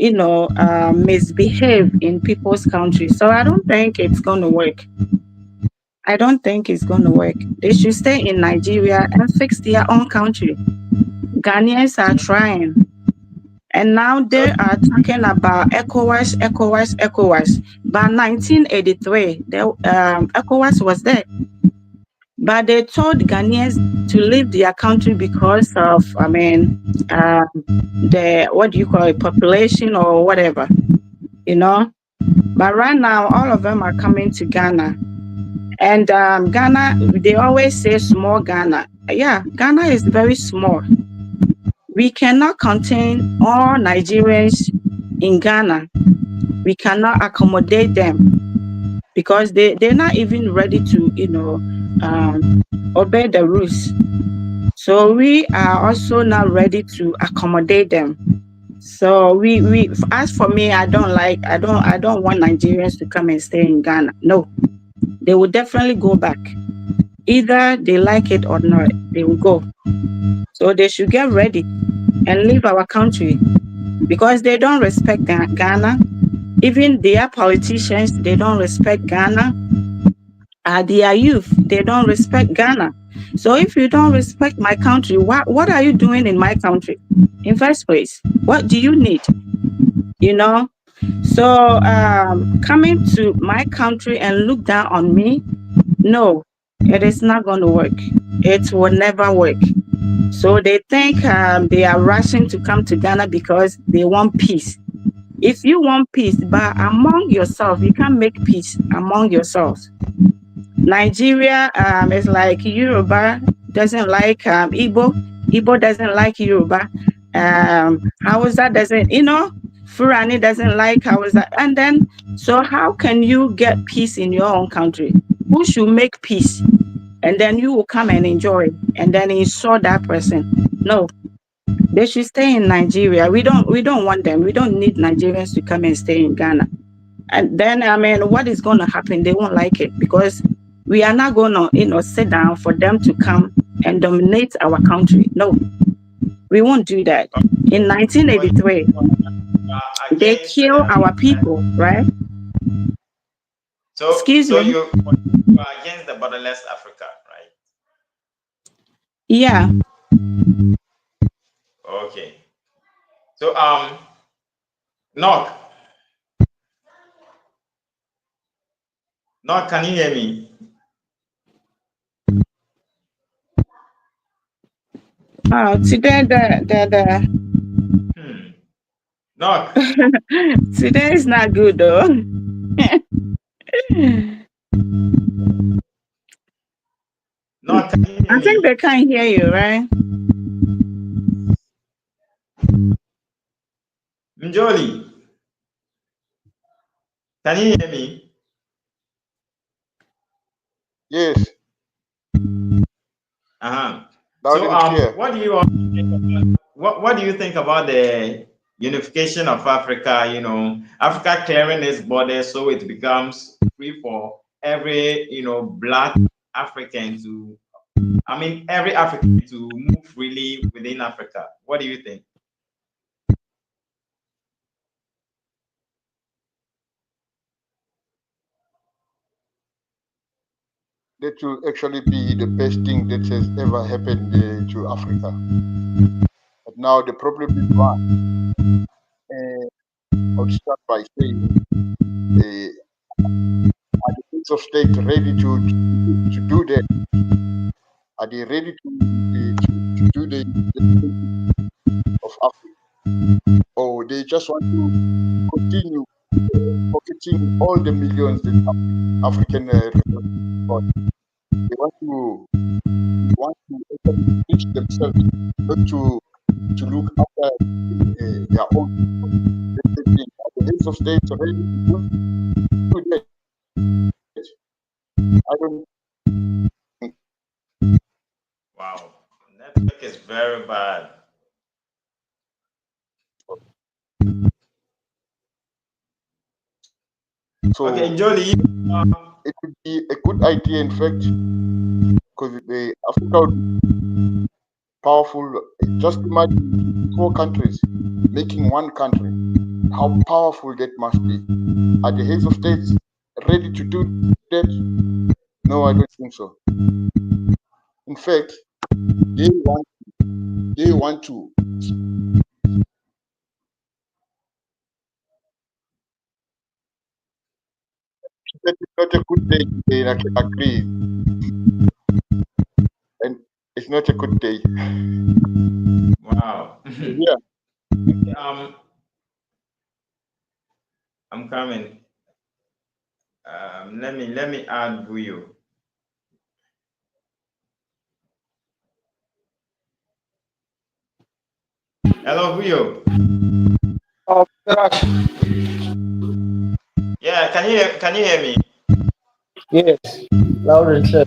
misbehave in people's country. So I don't think it's going to work. I don't think it's going to work. They should stay in Nigeria and fix their own country. Ghanaians are trying. And now they are talking about ECOWAS. By 1983, ECOWAS was there. But they told Ghanaians to leave their country because of, the, what do you call it, population or whatever, But right now, all of them are coming to Ghana. And Ghana, they always say small Ghana. Yeah, Ghana is very small. We cannot contain all Nigerians in Ghana. We cannot accommodate them because they're not even ready to, obey the rules. So we are also not ready to accommodate them. So we as for me, I don't want Nigerians to come and stay in Ghana. No, they will definitely go back. Either they like it or not, they will go. So they should get ready and leave our country because they don't respect Ghana. Even their politicians, they don't respect Ghana. Their youth, they don't respect Ghana. So if you don't respect my country, what are you doing in my country in first place? What do you need? So coming to my country and look down on me, no, it is not going to work. It will never work. So they think they are rushing to come to Ghana because they want peace. If you want peace, but among yourself, you can't make peace among yourselves. Nigeria is like Yoruba doesn't like Igbo. Igbo doesn't like Yoruba. Hausa doesn't, Fulani doesn't like Hausa. And then, so how can you get peace in your own country? Who should make peace? And then you will come and enjoy and then insult that person. No, they should stay in Nigeria. We don't want them. We don't need Nigerians to come and stay in Ghana. And then, what is going to happen? They won't like it because we are not going to, sit down for them to come and dominate our country. No, we won't do that. In 1983, they kill our people, right? So, Excuse me? You are against the borderless Africa, right? Yeah. Okay. So, Knock, can you hear me? Today Knock. Today is not good though. Knock, can you hear I think they can't hear you, right? Njoli, can you hear me? Yes. So, what do you think about the unification of Africa? Africa clearing its borders so it becomes free for every black African to, every African to move freely within Africa. What do you think? that will actually be the best thing that has ever happened to Africa. But now the problem is one. I'll start by saying, are the heads of state ready to do that? Are they ready to do the of Africa? Or they just want to continue pocketing all the millions that African resources got? They want to actually reach themselves, not to look after their own people. The heads of state are ready to do that. I don't think. Wow, network is very bad. So Okay, Jolie. it would be a good idea, in fact, because Africa would be powerful. Just imagine 4 countries making one country. How powerful that must be. Are the heads of states ready to do that? No, I don't think so. In fact, they want to. That is not a good day. I can agree, and it's not a good day. Wow. Yeah. I'm coming. Let me add Buyo. Hello, Buyo. Yeah, can you hear me? Yes, loud and clear.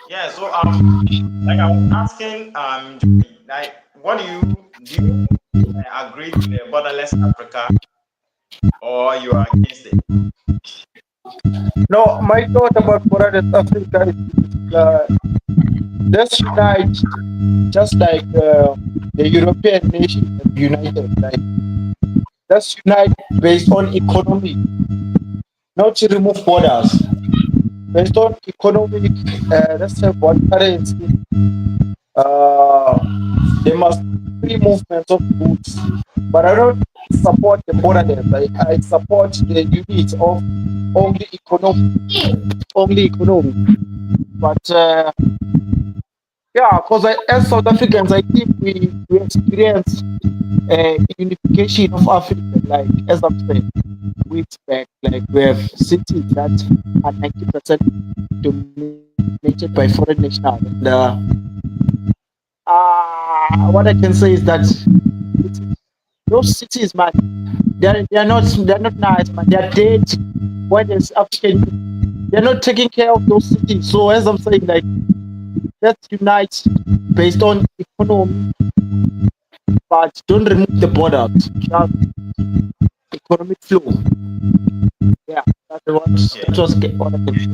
Yeah, so like I was asking like what do you agree to the borderless Africa or you are against it? No, my thought about Borderless Africa is let's unite just like the European nations have united. Like let's unite based on economy, not to remove borders. Based on economic, let's say one currency. There must be free movement of goods, but I don't support the borderless. I support the unit of only economy. But yeah, because as South Africans, I think we experience unification of Africa. Like as I'm saying, weeks back, like we have cities that are 90% dominated by foreign nationals. And, what I can say is that those cities, man, they're not nice, man. They're dead. When there's African, they're not taking care of those cities. So as I'm saying, like let's unite based on economy, but don't remove the borders. Just economic flow. Yeah, that's what what I can say.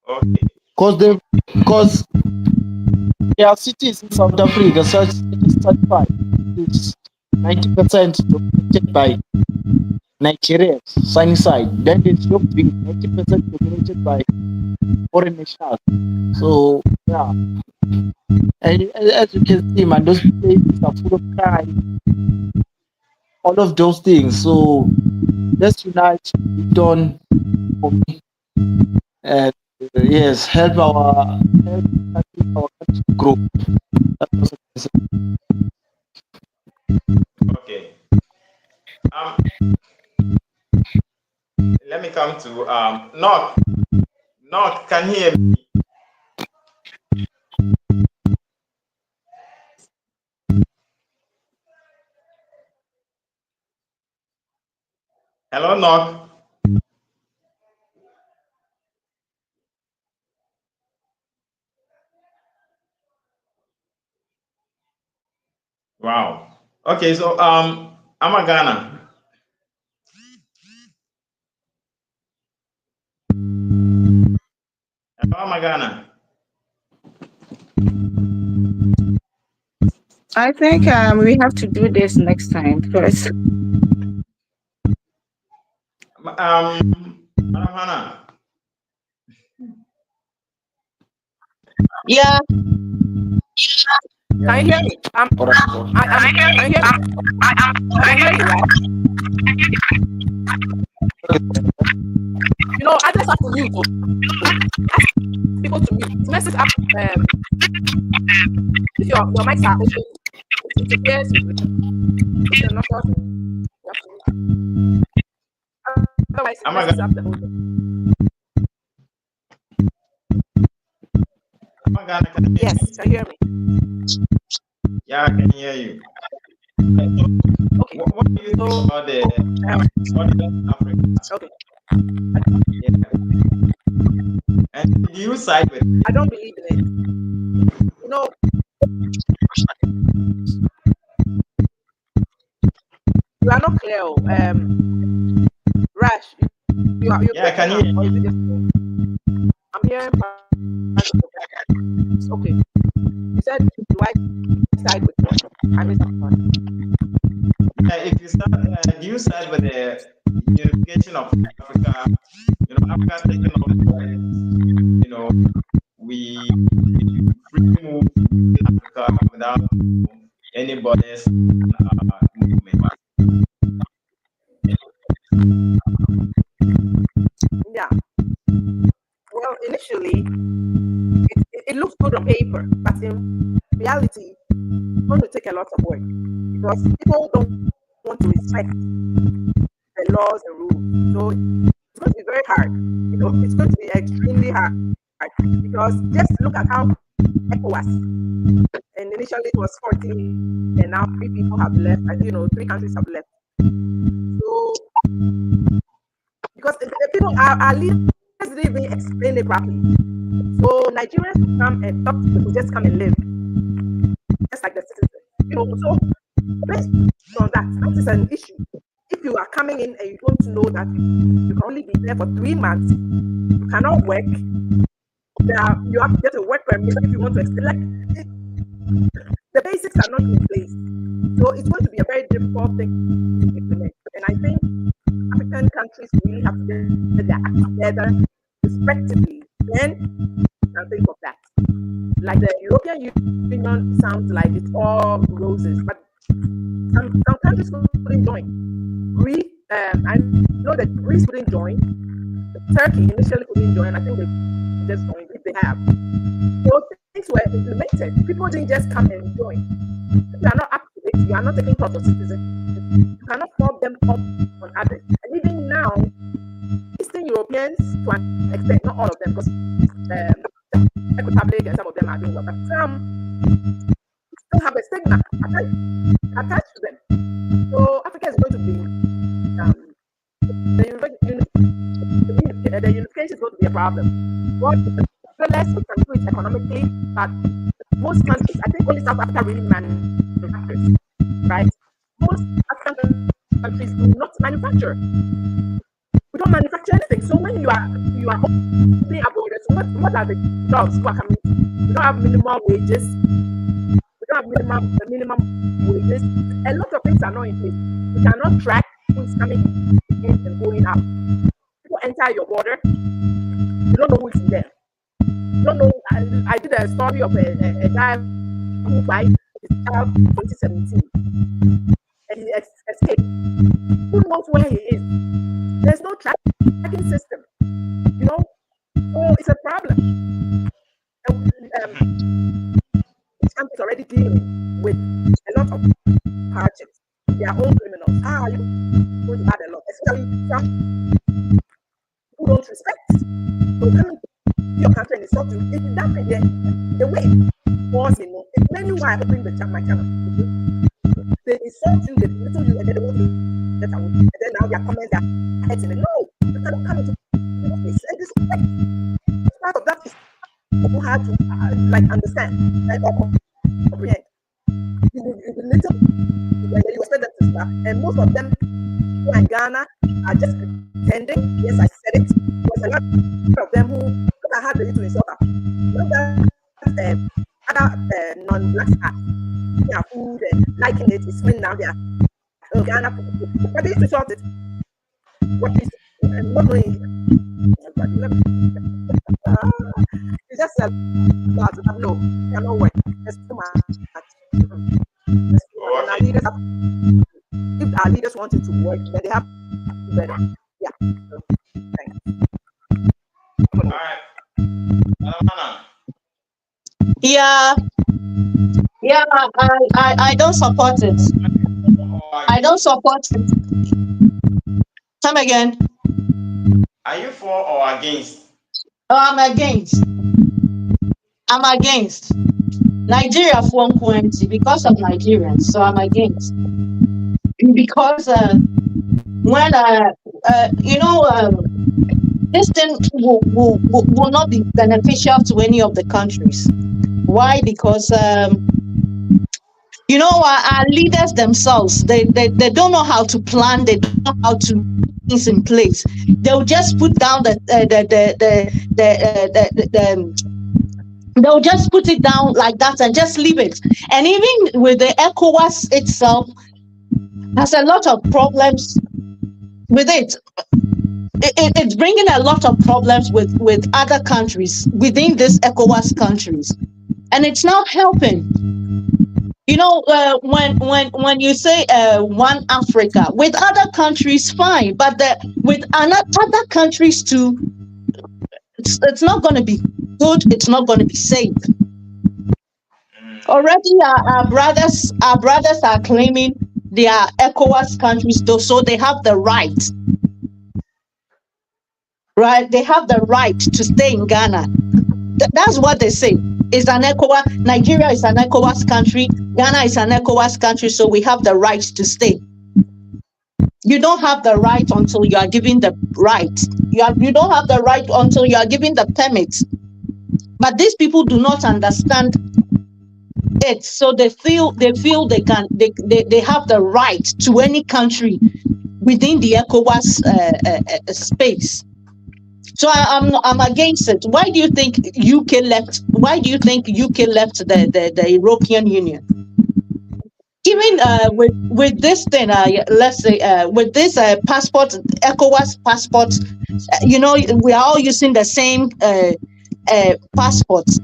Okay. Because there are cities in South Africa, such as 35, it's 90% dominated by Nigerians, sunny side. Then there's being 90% dominated by foreign nationals. So yeah. And as you can see, man, those places are full of crime, all of those things. So let's unite, done for me, and yes, help our country grow. That's what I say. Okay. Let me come to Knock. Knock, can you hear me? Hello, Knock. Wow. Okay, so I'm a Ghana. Hello, I'm a Ghana. I think we have to do this next time first. Madam Hannah. Yeah. Can you hear me? Can you hear me? I'm hearing you, right? You know, I just have to mute. Ask people to mute. It messes up. If your mics are open, it appears if you're not sure. Otherwise, it messes up the whole thing. Yes, can you hear me? Yeah, I can hear you. Okay. What do you think about the Africa? Okay. Yeah. And do you side with it? I don't believe in it. You know, you are not clear. Rash, you Yeah, can you? or is it just me? I'm hearing part of the okay. You said, do I side with what? I missed that part. If you start, do you side with the unification of Africa? You know, Africa taking off, you know, we free move in Africa without anybody's movement. Yeah. Well, initially, it looks good on paper, but in reality, it's going to take a lot of work because people don't want to respect the laws and rules. So it's going to be very hard. You know, it's going to be extremely hard because just look at how ECOWAS, and initially it was 14, and now 3 people have left, and you know, 3 countries have left. So because the people are leaders didn't even explain it properly. So Nigerians will come and talk to people, just come and live, just like the citizens. You know, so based on that is an issue. If you are coming in and you don't know that you can only be there for 3 months, you cannot work. You have to get a work permit if you want to extend. Like the basics are not in place, so it's going to be a very difficult thing to implement. And I think African countries really have to get their act together respectively. Then you can think of that. Like the European Union sounds like it's all roses, but some countries couldn't join. I know that Greece couldn't join. Turkey initially couldn't join. I think they just joined if they have. So things were implemented. People didn't just come and join. If you are not up to it, you are not taking part of citizens. You cannot form them up on others. And even now, Eastern Europeans, to an extent, not all of them, because Czech Republic and some of them are doing well, but some still have a stigma attached to them. So Africa is going to be the unification is going to be a problem. What less we can do it economically, but most countries, I think only South Africa really manufactures, right? Most African countries do not manufacture. We don't manufacture anything. So when you are opening up borders, what are the jobs who are coming? We don't have minimum wages. We don't have minimum wages. A lot of things are not in place. We cannot track who is coming in and going out. People enter your border. You don't know who is in there. You don't know. I did a story of a guy who died his child in 2017, and he escaped. Who knows where he is? There's no tracking system. You know, so it's a problem. Each country is already dealing with a lot of hardships. Their own criminals. You going to add a lot, especially some who don't respect. So coming to your country and insult you, it's that the way was, you know, it's many why I opened my channel. They insult you, they belittle you, and then they want to get away. And then now their comments are hurting. No, you cannot come into this. And this part of that is people have to understand or comprehend. You belittle, you expect them to start, and most of them who are in Ghana are just pretending. Yes, I said it. Because a lot of them who look at how they used to insult us. Look at other non-blacks are eating our food and liking it. It's when now they are Ghana food. But they used to insult it. What is not knowing Africa. It's just a lot. No, it cannot work. There's too much. There's too much. And our leaders have, if our leaders want it to work, then they have to do better. Yeah. So, thanks. All right. Anna. Yeah, yeah, I don't support it. I don't support it. Come again. Are you for or against? Oh, I'm against. I'm against. Nigeria for 20 because of Nigerians, so I'm against. Because when this thing will not be beneficial to any of the countries. Why? Because our leaders themselves, they don't know how to plan. They don't know how to put things in place. They'll just put down they'll just put it down like that and just leave it. And even with the ECOWAS itself, has a lot of problems with it. It's bringing a lot of problems with other countries within this ECOWAS countries, and it's not helping. When you say one Africa with other countries, fine, but with other countries too, it's not going to be good. It's not going to be safe. Already, our brothers are claiming they are ECOWAS countries, though, so they have the right. Right? They have the right to stay in Ghana. That's what they say. It's an ECOWAS. Nigeria is an ECOWAS country. Ghana is an ECOWAS country, so we have the right to stay. You don't have the right until you are given the right. You don't have the right until you are given the permit. But these people do not understand it, so they feel they have the right to any country within the ECOWAS space. So I'm against it. Why do you think UK left? Why do you think UK left the European Union? Even with this thing, let's say with this passport, ECOWAS passport, we are all using the same passports,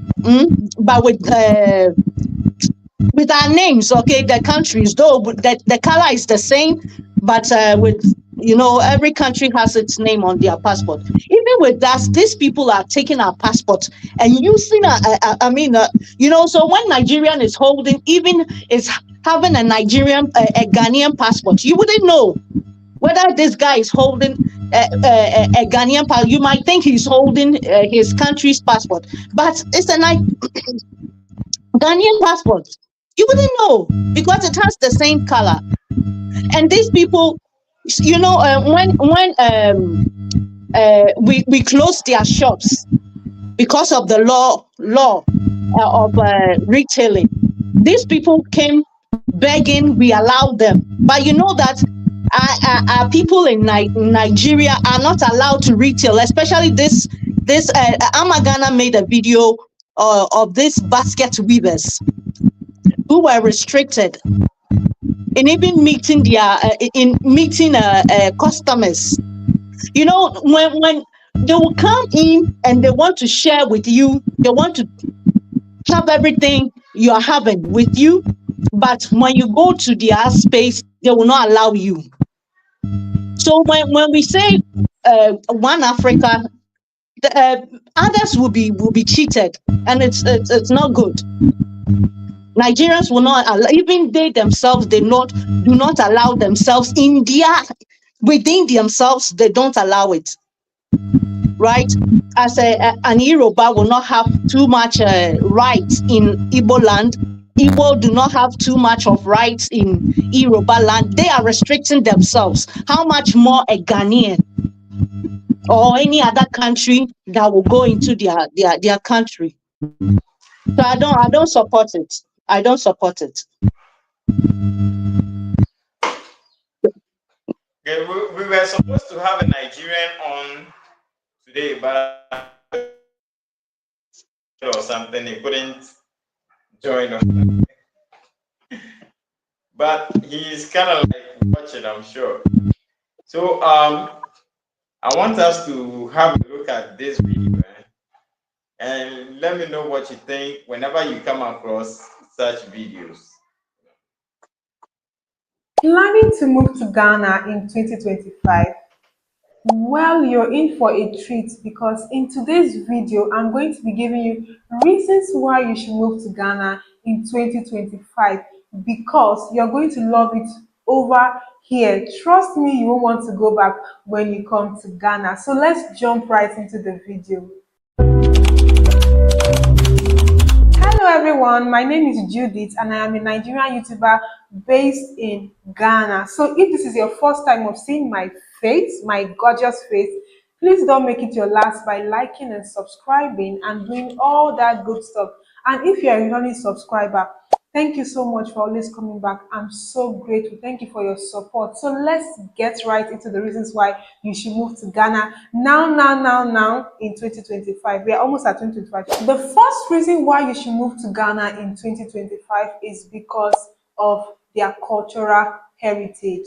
but with our names, okay, the countries, though the color is the same, but with every country has its name on their passport. Even with that, these people are taking our passport and using so when Nigerian is holding, even is having a Nigerian, a Ghanaian passport, you wouldn't know whether this guy is holding a Ghanaian passport. You might think he's holding his country's passport, but it's a Ghanaian passport. You wouldn't know because it has the same color. And these people, when we closed their shops because of the law of retailing, these people came begging we allowed them. But you know that our people in Nigeria are not allowed to retail, especially this Amagana made a video of these basket weavers who were restricted in even meeting their customers. When they will come in and they want to share with you, they want to have everything you are having with you, but when you go to their space, they will not allow you. So when we say one Africa, others will be cheated, and it's not good. Nigerians will not allow, even they themselves, do not allow themselves within themselves, they don't allow it. Right? As an Yoruba will not have too much rights in Igbo land. Igbo do not have too much of rights in Yoruba land. They are restricting themselves. How much more a Ghanaian or any other country that will go into their country? So I don't support it. I don't support it. Okay, we were supposed to have a Nigerian on today, but or something, he couldn't join us. But he's kind of like watching, I'm sure. So I want us to have a look look at this video and let me know what you think whenever you come across such videos. Planning to move to Ghana in 2025? Well, you're in for a treat because in today's video, I'm going to be giving you reasons why you should move to Ghana in 2025 because you're going to love it over here. Trust me, you won't want to go back when you come to Ghana. So let's jump right into the video. Hello everyone, my name is Judith and I am a Nigerian YouTuber based in Ghana. So if this is your first time of seeing my face, my gorgeous face, please don't make it your last by liking and subscribing and doing all that good stuff. And if you're a returning subscriber, thank you so much for always coming back. I'm so grateful. Thank you for your support. So let's get right into the reasons why you should move to Ghana now in 2025. We are almost at 2025. The first reason why you should move to Ghana in 2025 is because of their cultural heritage.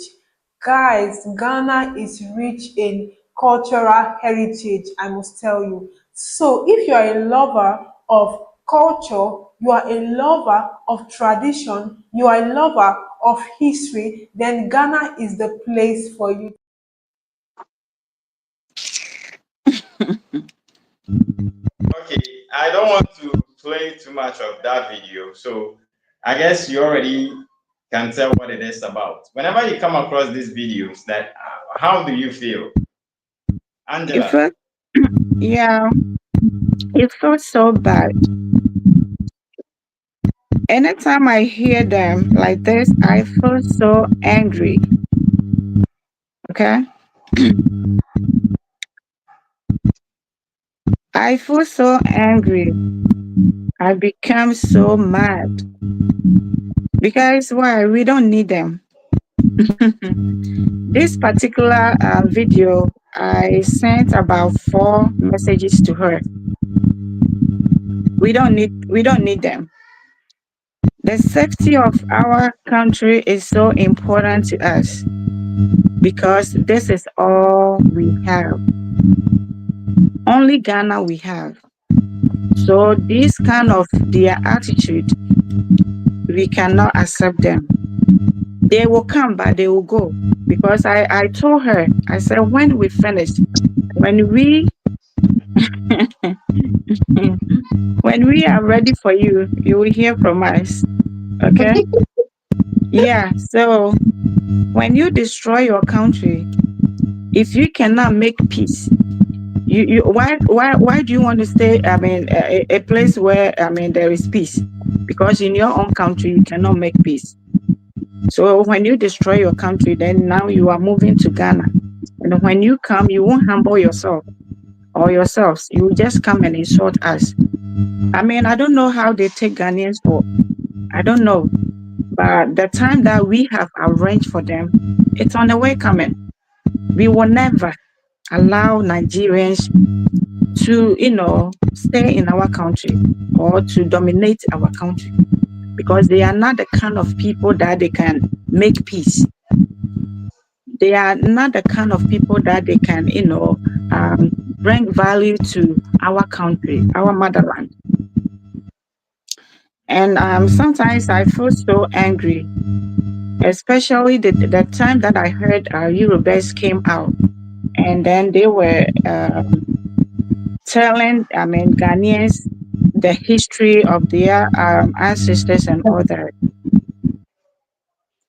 Guys, Ghana is rich in cultural heritage, I must tell you. So if you are a lover of culture, you are a lover of tradition, you are a lover of history, then Ghana is the place for you. Okay, I don't want to play too much of that video, so I guess you already can tell what it is about. Whenever you come across these videos, that how do you feel, Angela? Yeah, it feels so bad. Anytime I hear them like this, I feel so angry. Okay? I feel so angry. I become so mad. Because why? We don't need them. This particular video, I sent about 4 messages to her. We don't need them. The safety of our country is so important to us because this is all we have. Only Ghana we have. So this kind of their attitude, we cannot accept them. They will come, but they will go. Because I told her, I said, when we finish, when we are ready for you, you will hear from us. Okay? Yeah, so when you destroy your country, if you cannot make peace, why do you want to stay, I mean, a place where, I mean, there is peace? Because in your own country, you cannot make peace. So when you destroy your country, then now you are moving to Ghana. And when you come, you won't humble yourself or yourselves. You will just come and insult us. I mean, I don't know how they take Ghanaians for. I don't know. But the time that we have arranged for them, it's on the way coming. We will never allow Nigerians to, stay in our country or to dominate our country because they are not the kind of people that they can make peace. They are not the kind of people that they can, bring value to our country, our motherland. And sometimes I feel so angry, especially the time that I heard Yorubas came out and then they were telling, I mean, Ghanaians the history of their ancestors and all that.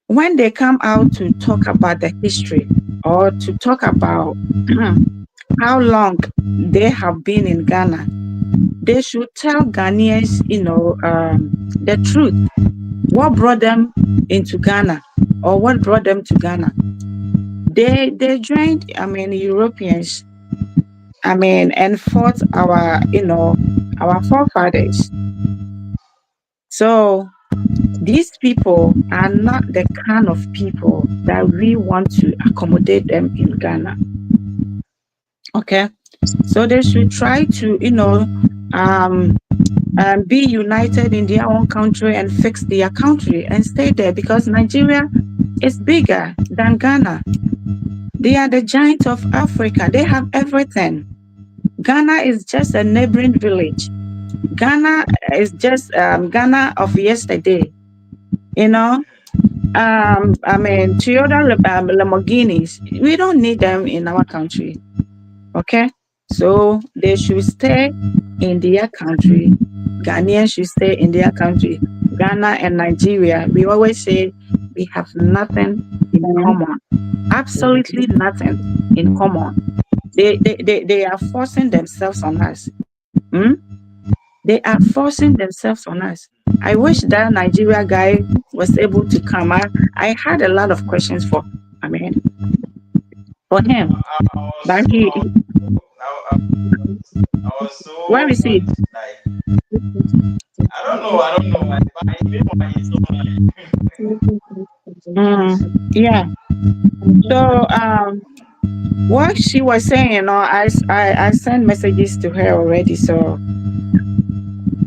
When they come out to talk about the history or to talk about how long they have been in Ghana, they should tell Ghanaians, the truth. What brought them into Ghana or what brought them to Ghana? They joined, I mean, Europeans, I mean, and fought our forefathers. So these people are not the kind of people that we want to accommodate them in Ghana. Okay, so they should try to, be united in their own country and fix their country and stay there because Nigeria is bigger than Ghana. They are the giant of Africa. They have everything. Ghana is just a neighboring village. Ghana is just Ghana of yesterday. You know, I mean, Toyota Lamborghinis, we don't need them in our country. Okay, so they should stay in their country. Ghanaians should stay in their country. Ghana and Nigeria, we always say we have nothing in common. Absolutely nothing in common. They are forcing themselves on us. They are forcing themselves on us. I wish that Nigeria guy was able to come. I had a lot of questions for him. But he I was so where is he? like, I don't know, but he Yeah. So what she was saying, you know, I sent messages to her already, so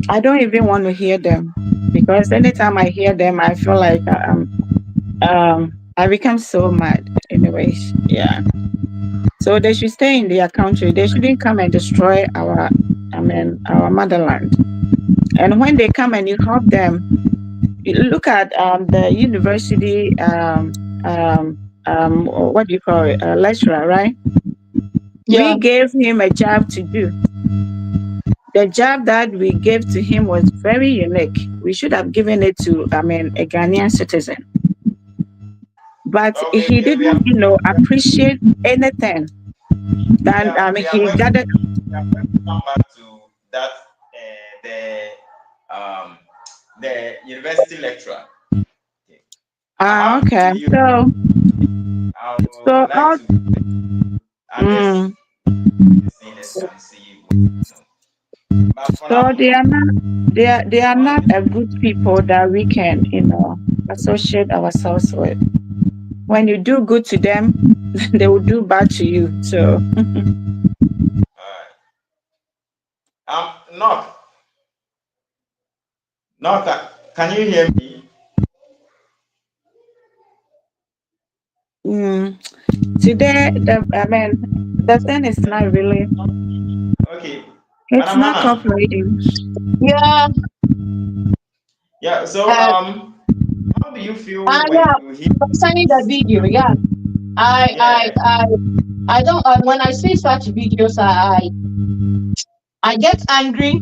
I don't even want to hear them, because anytime I hear them, I feel like I become so mad. Anyways, yeah. So they should stay in their country. They shouldn't come and destroy our motherland. And when they come and you help them, you look at the university what do you call it, lecturer, right? Yeah. We gave him a job to do. The job that we gave to him was very unique. We should have given it to a Ghanaian citizen. But he didn't, appreciate anything. Then he gathered. Come back to that the university lecturer. Okay. So all. So they are not a good people that we can, associate ourselves with. When you do good to them, they will do bad to you. So Knock, can you hear me? Today, the thing is not really. Okay. It's not cooperating. Yeah. Yeah. So how do you feel when you hear concerning the video? Yeah. I don't. When I see such videos, I get angry.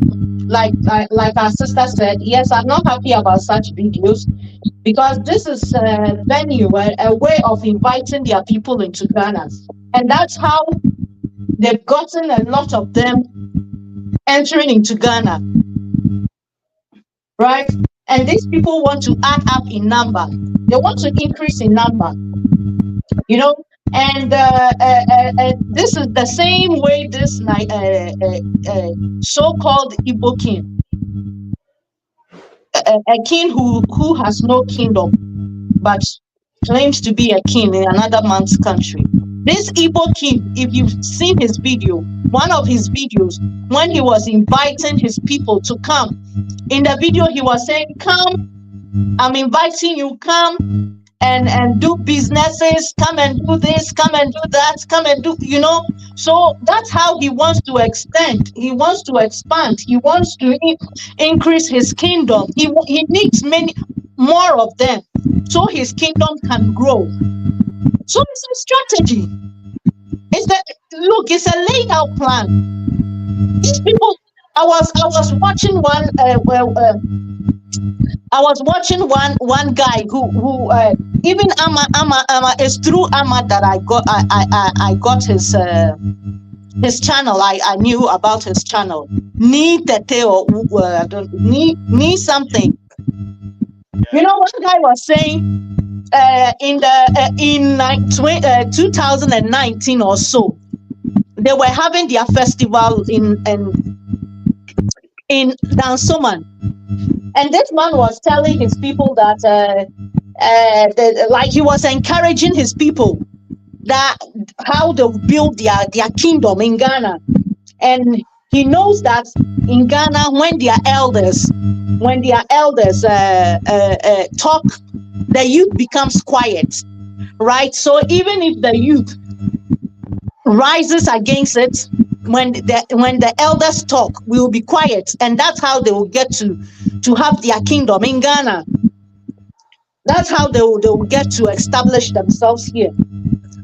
Like our sister said, yes, I'm not happy about such videos, because this is a venue, a way of inviting their people into Ghana, and that's how they've gotten a lot of them entering into Ghana, right? And these people want to add up in number. They want to increase in number, And this is the same way this so-called Igbo king, a king who has no kingdom, but claims to be a king in another man's country. This Igbo king, if you've seen his video, one of his videos, when he was inviting his people to come, in the video he was saying, come, I'm inviting you, come and do businesses, come and do this, come and do that, come and do, So that's how he wants to extend, he wants to expand, he wants to increase his kingdom. He needs many more of them so his kingdom can grow. So it's a strategy. It's a laid out plan. These people, I was watching one one guy who even Ama it's through Ama that I got his channel. I knew about his channel. Need something. One guy was saying in 2019 or so, they were having their festival in Dansoman. And this man was telling his people that, he was encouraging his people that how they build their kingdom in Ghana. And he knows that in Ghana, when their elders talk, the youth becomes quiet, right? So even if the youth rises against it, the elders talk, we will be quiet, and that's how they will get to have their kingdom in Ghana. That's how they will get to establish themselves here.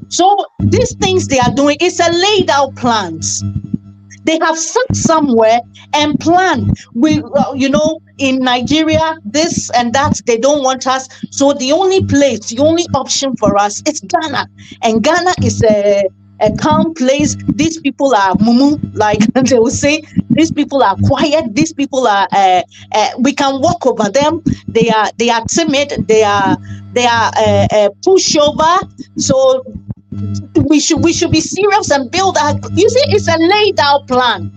So these things they are doing is a laid out plans. They have sat somewhere and planned. We, in Nigeria, this and that, they don't want us. So the only option for us is Ghana. And Ghana is a calm place. These people are mumu, like they will say. These people are quiet. These people are, we can walk over them. They are timid. They are pushover. So we should be serious and build our. You see, it's a laid out plan.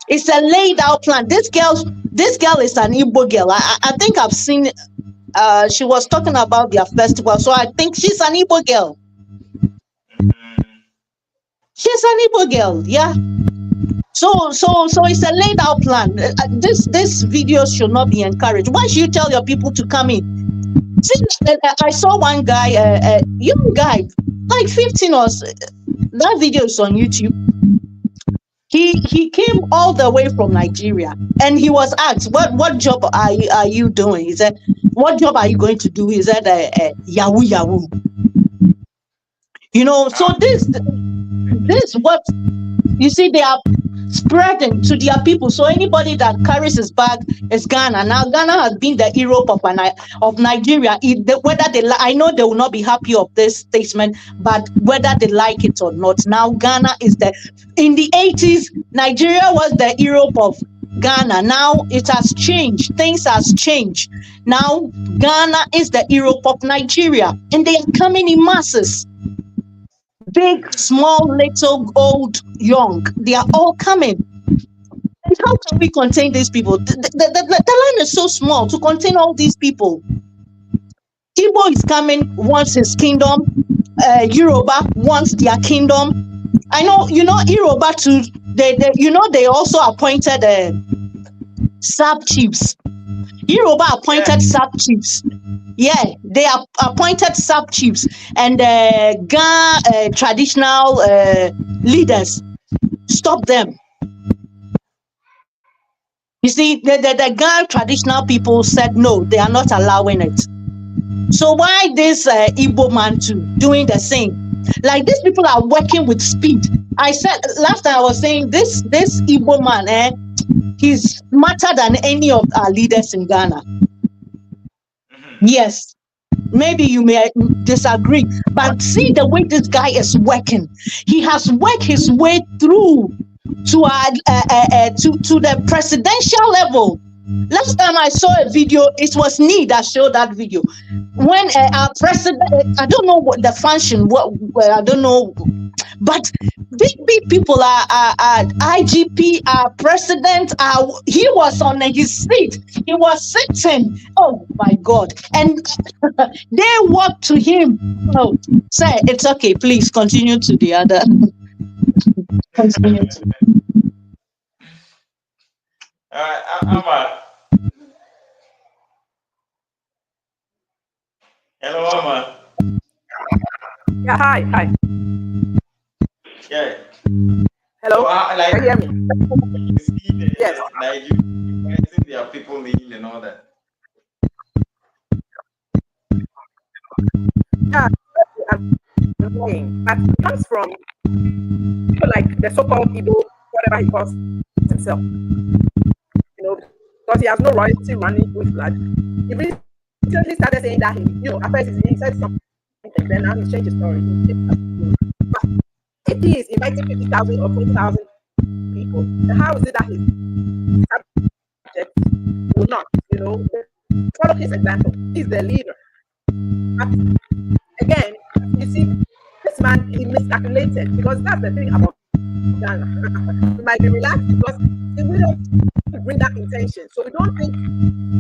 It's a laid out plan. This girl is an Igbo girl. I think I've seen. She was talking about their festival, so I think she's an Igbo girl. She's an Igbo girl, yeah. So it's a laid out plan. This video should not be encouraged. Why should you tell your people to come in? See, I saw one guy, a young guy, like 15 or so. That video is on YouTube. He came all the way from Nigeria, and he was asked, "What job are you doing?" He said, "What job are you going to do?" He said, "Yahoo." So this what you see, they are spreading to their people. So anybody that carries his bag is Ghana. Now Ghana has been the Europe of Nigeria. Whether I know they will not be happy of this statement, but whether they like it or not, now Ghana is in the 80s, Nigeria was the Europe of Ghana. Now it has changed. Things has changed. Now Ghana is the Europe of Nigeria, and they are coming in masses. Big, small, little, old, young, they are all coming. And how can we contain these people? The land is so small to contain all these people. Igbo is coming, wants his kingdom. Yoruba wants their kingdom. I know, Yoruba too, they also appointed sub-chiefs. Yoruba appointed sub-chiefs. Yeah, they are appointed sub-chiefs and Ghana traditional leaders. Stop them. You see, the Ghana traditional people said no, they are not allowing it. So why this Igbo man too doing the same? Like, these people are working with speed. I said last time, I was saying this Igbo man, he's smarter than any of our leaders in Ghana. Yes, maybe you may disagree, but see the way this guy is working. He has worked his way through to the presidential level. Last time I saw a video, it was me that showed that video. When our president, I don't know what the function, I don't know, but big people are IGP, our president, he was on his seat. He was sitting. Oh my God. And they walked to him. Oh, sir, it's okay. Please continue to the other. Continue to. Amma. Hello, Amma. Yeah, hi. Yeah. Hello. So, like, can you hear me? you see Yes. Nigeria, there are people living and all that. Yeah, I'm annoying. But it comes from people like the so-called Igbo, whatever he calls himself. Because he has no royalty running with blood. He recently started saying that at first he said something, then now he's changed his story. But if he is inviting 50,000 or 20,000 people, then how is it that his subjects will not, follow his example? He's the leader. But again, you see, this man, he miscalculated, because that's the thing about Ghana. We might be relaxed because we don't bring that intention. So we don't think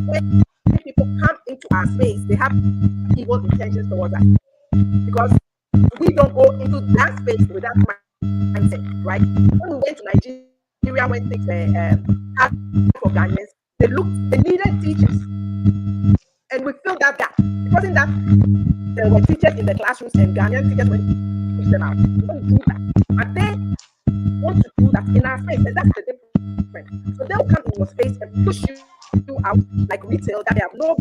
when people come into our space, they have evil intentions towards us. Because we don't go into that space with that mindset, right? When we went to Nigeria, when things hard for Ghanaians, they needed teachers. And we filled that gap. It wasn't that there were teachers in the classrooms and Ghanaian teachers went to teach them out. We don't do that. But then, want to do that in our face, and that's the difference. So they'll come in your face and push you out like retail that they have no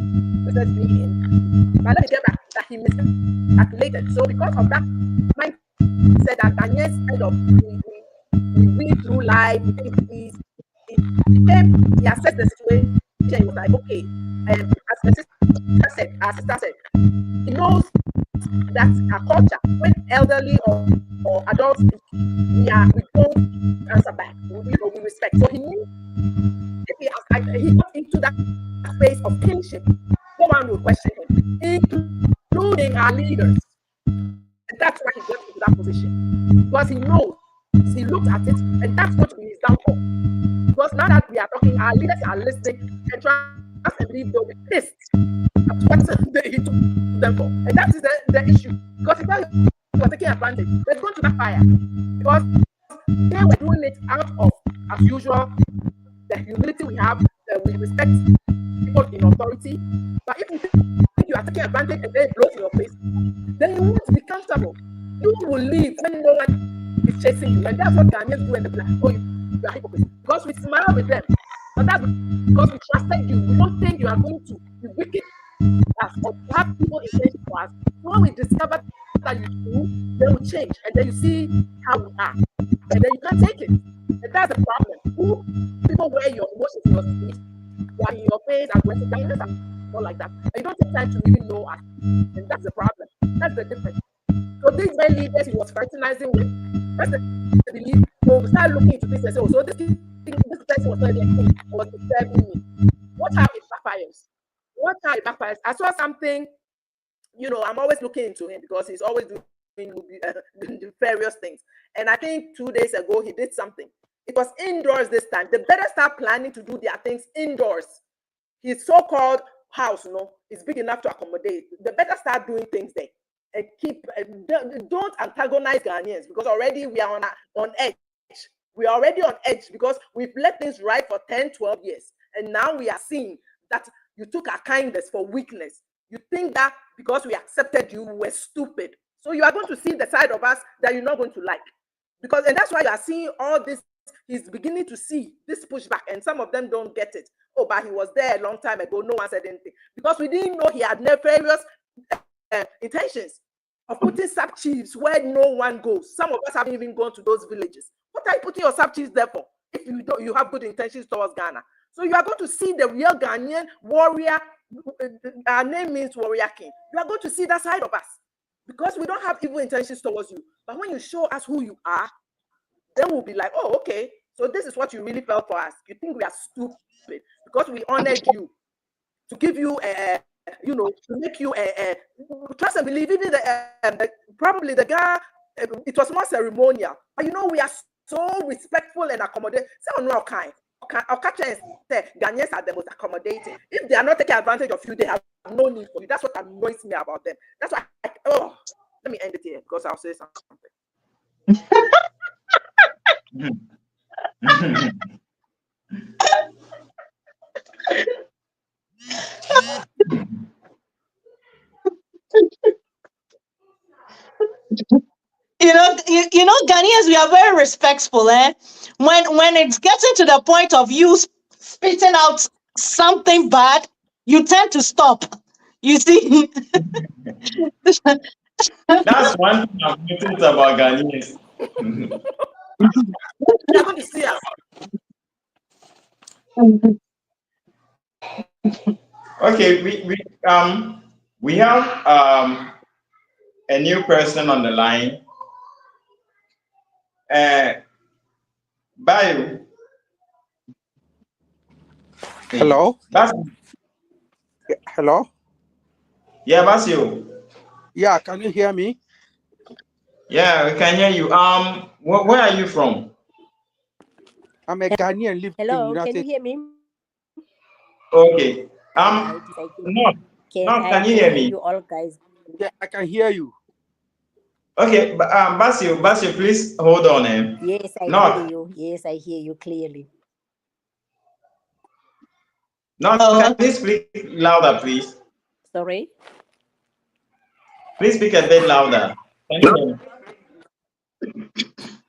business being in. But let me get back that he miscalculated. So because of that mindset that Ghanaians kind of we win through life, we think it is, he assessed the situation. He was like, okay, as the sister said, our sister said, he knows that our culture, when elderly or adults speak, we don't answer back. We respect. So he knew if he got into that space of kinship, no one will question him, including our leaders. And that's why he got into that position. Because he knows, he looked at it, and that's going to be his downfall. Because now that we are talking, our leaders are listening and trying to believe they'll be pissed at what he took them for. And that is the issue. Because if you are taking advantage, they're going to backfire. Because they were doing it out of, as usual, the humility we have, we respect people in authority. But if you think you are taking advantage and then it blows in your face, then you won't be comfortable. You will leave when no one is chasing you. And that's what Ghanaians do in the plan. Oh, you are hypocrites. Because we smile with them. But that's because we trusted you. We don't think you are going to be wicked as or have people intention for us. When we discover that you do, then we change. And then you see how we are. And then you can't take it. And that's the problem. People wear your emotions in your sleeve. You are in your face and aggressive. Ghanaians are not like that. And you don't take time to really know us. And that's the problem. That's the difference. So these very leaders he was fraternizing with, that's the belief. So we start looking into this and say, oh, so this person was not anything, was disturbing me. Watch how it backfires. Watch how it backfires. I saw something, I'm always looking into him because he's always doing various things. And I think 2 days ago he did something. It was indoors this time. They better start planning to do their things indoors. His so-called house, is big enough to accommodate. They better start doing things there. And don't antagonize Ghanaians because already we are on edge. We are already on edge because we've let things ride for 10, 12 years. And now we are seeing that you took our kindness for weakness. You think that because we accepted you, we're stupid. So you are going to see the side of us that you're not going to like. And that's why you are seeing all this. He's beginning to see this pushback, and some of them don't get it. Oh, but he was there a long time ago. No one said anything because we didn't know he had nefarious intentions of putting sub-chiefs where no one goes. Some of us haven't even gone to those villages. What are you putting your sub-chiefs there for if you have good intentions towards Ghana? So you are going to see the real Ghanaian warrior. Our name means warrior king. You are going to see that side of us because we don't have evil intentions towards you. But when you show us who you are, then we'll be like, oh, okay. So this is what you really felt for us. You think we are stupid because we honored you to give you to make you trust and believe. Even probably the guy, it was more ceremonial. But we are so respectful and accommodating. Some are not kind. I'll catch and say Ghanaians are the most accommodating. If they are not taking advantage of you, they have no need for you. That's what annoys me about them. That's why let me end it here because I'll say something. Ghanaians, we are very respectful. When it's getting to the point of you spitting out something bad, you tend to stop. You see. That's one thing I've noticed about Ghanaians. You're going to see us. Okay, we have a new person on the line. Bayo. Hello. Hello. Yeah, that's you. Yeah, can you hear me? Yeah, we can hear you. Where are you from? I'm a Ghanaian living Hello, in United. can you hear me? Okay. No, can you hear me? You all guys. Yeah, I can hear you. Okay, Basio, please hold on. Yes, I hear you. Yes, I hear you clearly. No, can you speak louder, please? Sorry? Please speak a bit louder. Can you hear me?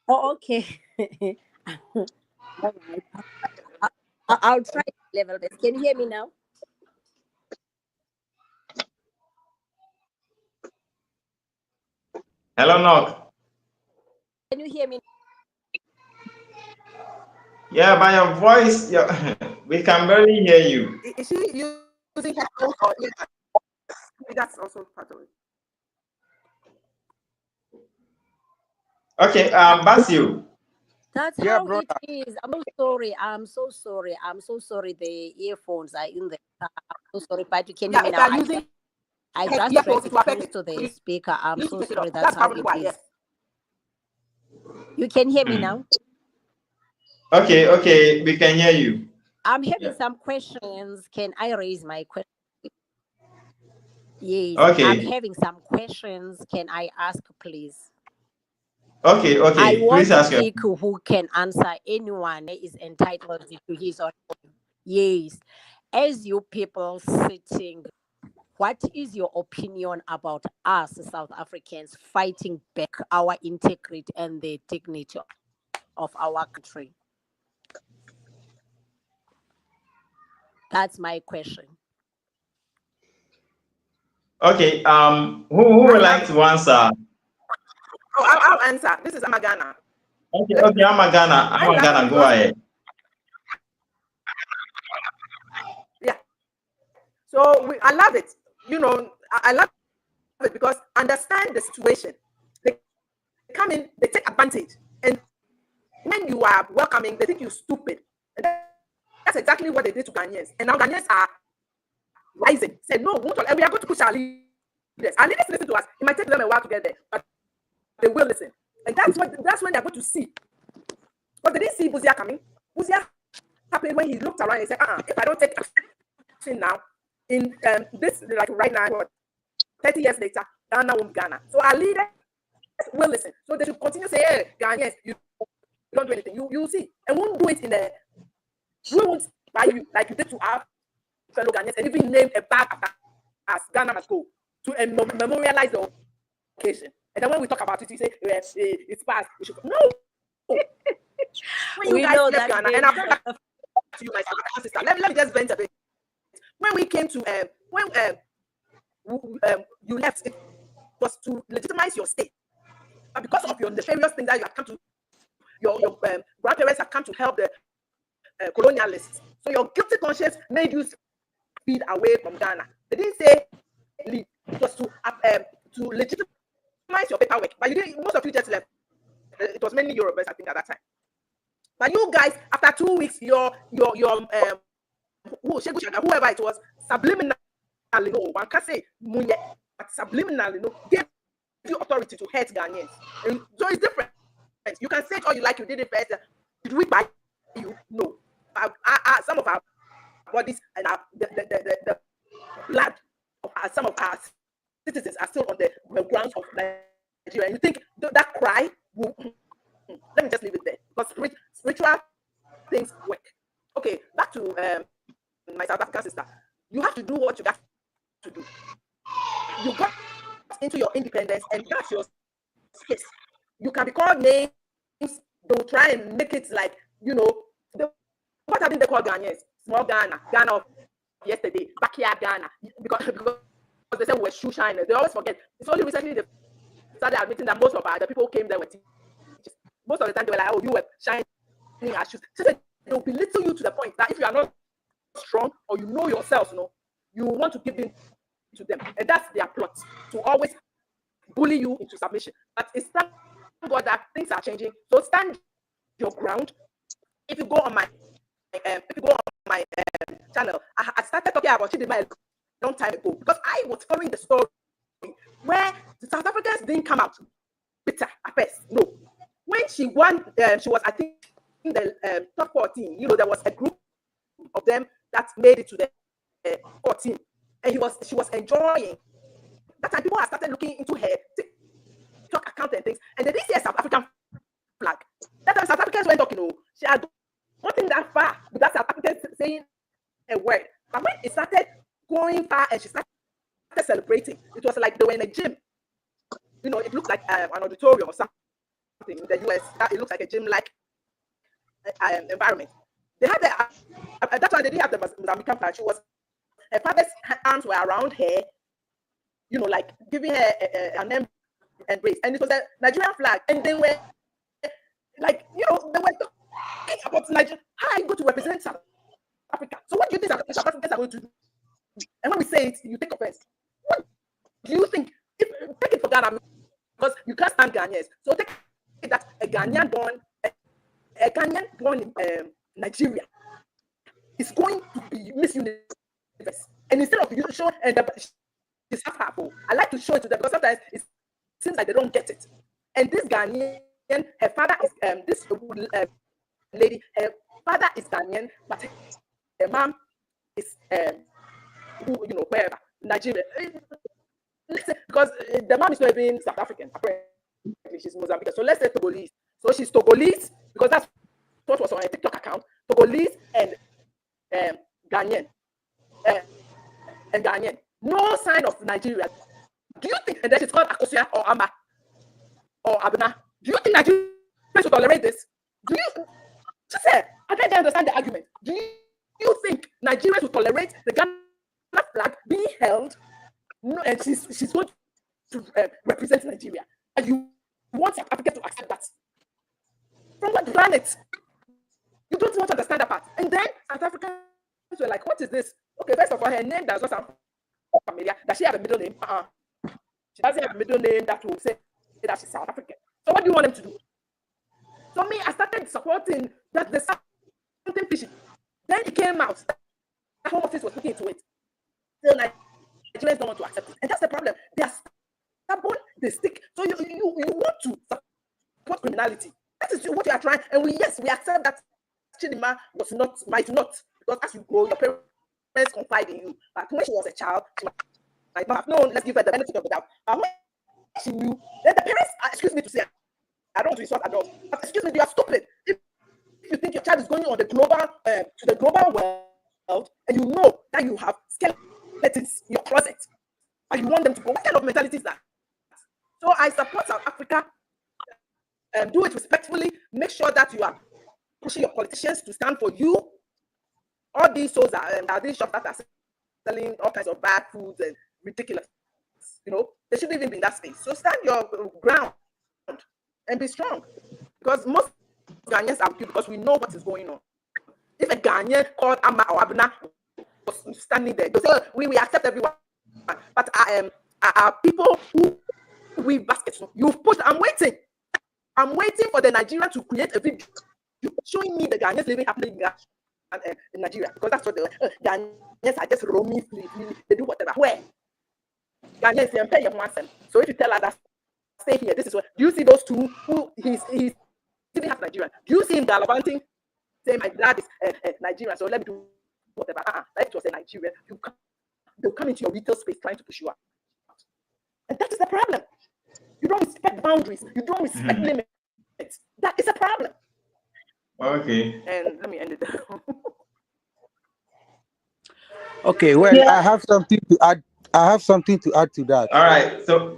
Oh, okay. All right. I'll try level best. Can you hear me now? Hello, Knock. Can you hear me? Yeah, by your voice, we can barely hear you. Is she using headphones or earbuds? That's also part of it. Okay, Basil. That's Yeah, how brother. it is. I'm so sorry. I'm so sorry. I'm so sorry. The earphones are in the car. I'm so sorry, but you can hear Yeah, me if now. you're using I just earphones, pressed it it will affect close it. to the You speaker. I'm need to so take it sorry. off. That's That's how probably it why, is. yes. You can hear me now. Okay, we can hear you. I'm having Yeah. some questions. Can I raise my question? Yes, I'm Okay, having some questions. Can I ask, please? okay, I okay. want Please to ask your. pick who can answer. Anyone is entitled to his or her. Yes. As you people sitting, what is your opinion about us, South Africans, fighting back our integrity and the dignity of our country? That's my question. Okay, who I would love like it. to answer? Oh, I'll answer. This is Amagana. Okay, I'm a Ghana. I I'm a love it Ghana. Go because, ahead. yeah. So I love it. I love it because understand the situation. They come in, they take advantage. And when you are welcoming, they think you're stupid. And that's exactly what they did to Ghanaians. And now Ghanaians are rising. Said, no, and we are going to push our leaders. Our leaders listen to us. It might take them a while to get there, but they will listen. And that's when they're going to see. But they didn't see Buzia coming. Buzia happened when he looked around and said, if I don't take action now, in this, like right now, 30 years later, Ghana won't be Ghana. So our leaders will listen. So they should continue to say, hey, Ghanaians, you don't do anything. You'll see. And won't do it we won't buy you like you did to our fellow Ghanaians and even name a bag as Ghana must go to memorialize the occasion. And then when we talk about it, we say, it's past. We should no. When you guys left Ghana, and I'll come back to you, my sister. Let me just vent a bit. When we came to you left, it was to legitimize your state. But because of your nefarious things that you have come to, your grandparents have come to help the colonialists. So your guilty conscience made you speed away from Ghana. They didn't say leave. It was to legitimize your paperwork. But you didn't. Most of you just left. It was mainly Yorubas, I think, at that time. But you guys, after 2 weeks, whoever it was, subliminally, no, one can say, but subliminally, no, gave you authority to hurt Ghanaians. And so it's different. You can say it all you like, you did it first. Did we buy you? No. Some of our bodies and the blood of some of our citizens are still on the grounds of Nigeria. And you think that cry will. Let me just leave it there because spiritual things work. Okay, back to my South African sister. You have to do what you got to do. You got into your independence, and that's your space. You can be called names. Don't try and make it like what have they called Ghanaians? Small Ghana, Ghana of yesterday, backyard Ghana, because they said we're shoe shiners. They always forget. It's only recently they started admitting that most of the people came there with teachers. Most of the time they were like, oh, you were shining our shoes. So they will belittle you to the point that if you are not strong or you know yourself, you want to give in to them. And that's their plot, to always bully you into submission. But it's thank God that things are changing. So stand your ground. If you go on my channel, I started talking about Chidinma a long time ago because I was following the story where the South Africans didn't come out bitter at first. No. When she won, she was, I think, in the top 14. There was a group of them that made it to the 14. And she was enjoying. That time people had started looking into her TikTok account and things, and they didn't see a South African flag. That time South Africans went talking, she had gotten that far without South Africans saying a word. But when it started going far and she started celebrating, it was like they were in a gym. It looked like an auditorium or something in the US. It looks like a gym like environment. They had that's why they didn't have the Mozambican flag. She was her father's arms were around her, like giving her an embrace, and it was a Nigerian flag, and they were like, they were talking about Nigeria. How are you going to represent South Africa? So what do you think South Africans are going to do? And when we say it, you take offense. What do you think? Take it for Ghana, because you can't stand Ghanaians. So take it that a Ghanaian born in Nigeria is going to be Miss Universe. And instead of you show she's half. I like to show it to them because sometimes it seems like they don't get it. And this Ghanaian, her father is this lady, her father is Ghanaian, but her mom is wherever, Nigeria. Listen, because the mom is not even South African, apparently she's Mozambican. So let's say Togolese. So she's Togolese because that's what was on her TikTok account. Togolese and Ghanaian. And Ghanaian. No sign of Nigeria. Do you think, and then she's called Akosia or Ama or Abuna? Do you think Nigeria should tolerate this? Do you? She said, I can't understand the argument. Do you think Nigeria should tolerate the Ghana flag being held? No, and she's going to represent Nigeria. And you want South Africa to accept that? From what planet? You don't want to understand that part. And then South Africans were like, what is this? Okay, first of all, her name does not sound familiar. Does she have a middle name? She doesn't have a middle name that will say that she's South African. So what do you want them to do? So me, I started supporting that there's something fishy. Then it came out that Home Office was looking into it. So Nigerians don't want to accept it. And that's the problem. They are stubborn, they stick. So you want to support criminality. That is what you are trying. And we accept that Chidima might not. Because as you grow, your parents confide in you. But when she was a child, she might not have known. Let's give her the benefit of the doubt. But when she knew, then the parents, excuse me to say, I don't want to insult adults, but excuse me, you are stupid. If you think your child is going on the global to the global world, and you know that you have skeletons in your closet, and you want them to go, what kind of mentality is that? So I support South Africa. Do it respectfully. Make sure that you are pushing your politicians to stand for you. All these shows are these shops that are selling all kinds of bad foods and ridiculous. They shouldn't even be in that space. So stand your ground and be strong. Because most Ghanaians are cute because we know what is going on. If a Ghanaian called Ama or Abuna was standing there, they say, we accept everyone. But are people who weave baskets. You've pushed. I'm waiting for the Nigerian to create a video showing me the Ghanaians living happily in Nigeria, because that's what the Ghanaians are just roaming free. They do whatever. Where? Ghanaians, they pay your ransom. So if you tell us that stay here, this is what. Do you see those two who he's living half Nigerian? Do you see him gallivanting, saying my dad is Nigerian, so let me do whatever? Like it was a Nigerian. They'll come into your retail space trying to push you out. And that is the problem. You don't respect boundaries. You don't respect limits. That is a problem. Okay. And let me end it there. Okay, well, Yeah. I have something to add. I have something to add to that. All right. So,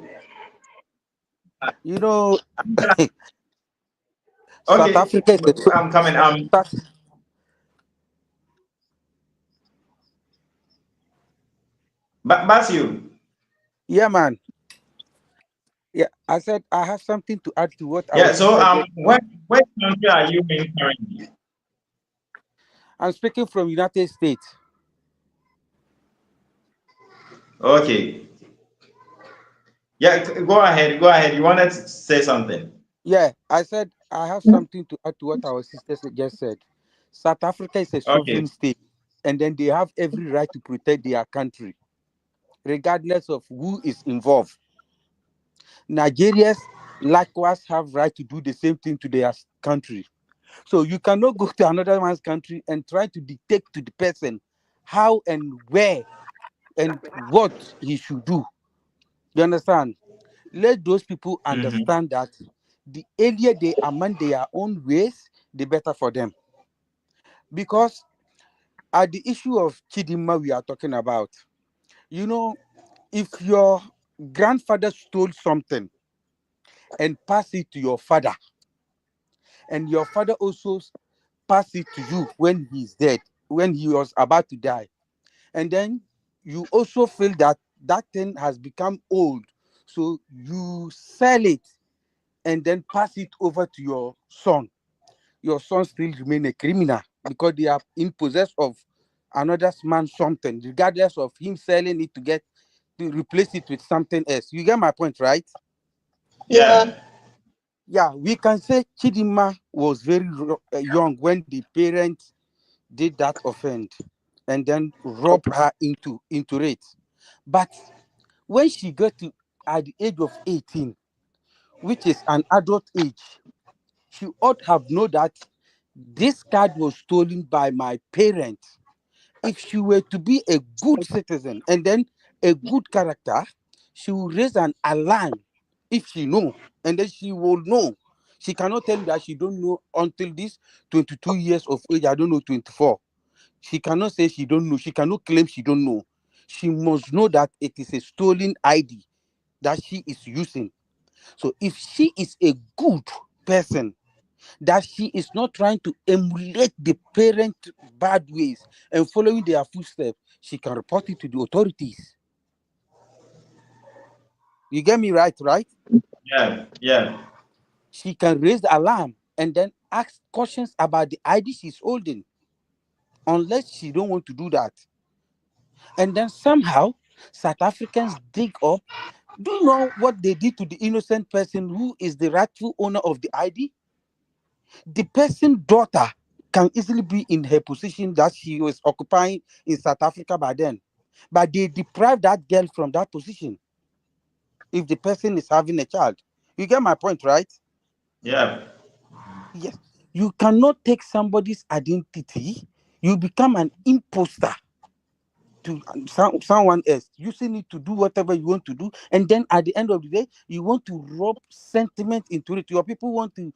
South okay, Africa is I'm coming. Basu. Yeah, man. Yeah, I said I have something to add to what I Yeah. was So, saying. what country are you in currently? I'm speaking from United States. Okay. Yeah. Go ahead. Go ahead. You wanted to say something? Yeah, I said I have something to add to what our sister just said. South Africa is a sovereign Okay. state, and then they have every right to protect their country, regardless of who is involved. Nigerians likewise have right to do the same thing to their country. So you cannot go to another man's country and try to dictate to the person how and where and what he should do. You understand? Let those people understand that the earlier they amend their own ways, the better for them. Because at the issue of Chidima we are talking about, if your grandfather stole something and passed it to your father, and your father also pass it to you when he's dead, when he was about to die. And then you also feel that that thing has become old. So you sell it and then pass it over to your son. Your son still remain a criminal because they are in possession of another man's something, regardless of him selling it to replace it with something else. You get my point, right? Yeah. Yeah, we can say Chidima was very young when the parents did that offense and then robbed her into it. But when she got to at the age of 18, which is an adult age, she ought have known that this card was stolen by my parents. If she were to be a good citizen and then a good character, she will raise an alarm if she know, and then she will know. She cannot tell you that she don't know until this 22 years of age. I don't know, 24. She cannot say she don't know. She cannot claim she don't know. She must know that it is a stolen ID that she is using. So if she is a good person, that she is not trying to emulate the parent bad ways and following their footsteps, she can report it to the authorities. You get me right, right? Yeah. She can raise the alarm and then ask questions about the ID she's holding, unless she don't want to do that. And then somehow, South Africans dig up. Do you know what they did to the innocent person who is the rightful owner of the ID? The person's daughter can easily be in her position that she was occupying in South Africa by then. But they deprive that girl from that position if the person is having a child. You get my point, right? Yeah. Yes. You cannot take somebody's identity. You become an imposter to someone else, using it to do whatever you want to do, and then at the end of the day you want to rub sentiment into it. Your people want to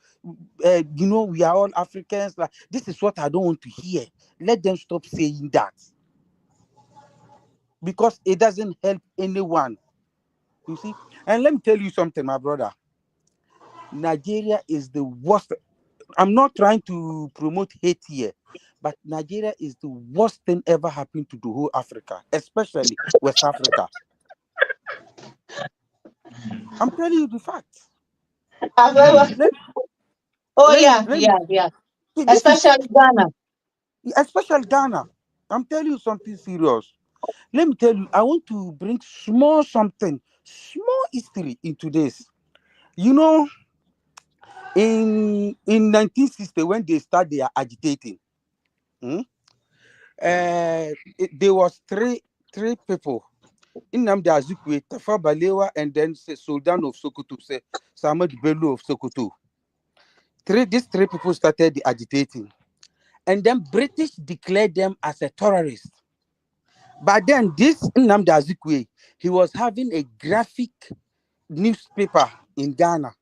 we are all Africans. Like, this is what I don't want to hear. Let them stop saying that, because it doesn't help anyone, you see. And let me tell you something, my brother. Nigeria is the worst. I'm not trying to promote hate here, but Nigeria is the worst thing ever happened to the whole Africa, especially West Africa. I'm telling you the facts. I've Hmm. ever- Oh Let me yeah, let me yeah, yeah. this is Especially Ghana. especially Ghana. I'm telling you something serious. Let me tell you, I want to bring small history into this. You know, in 1960, when they start their agitating, hmm, there was three people. Nnamdi Azikiwe, Tafa Balewa, and then Sultan of Sokoto, Samad Bello of Sokoto. These three people started the agitating, and then British declared them as a terrorist. But then this Nnamdi Azikiwe, he was having a graphic newspaper in Ghana.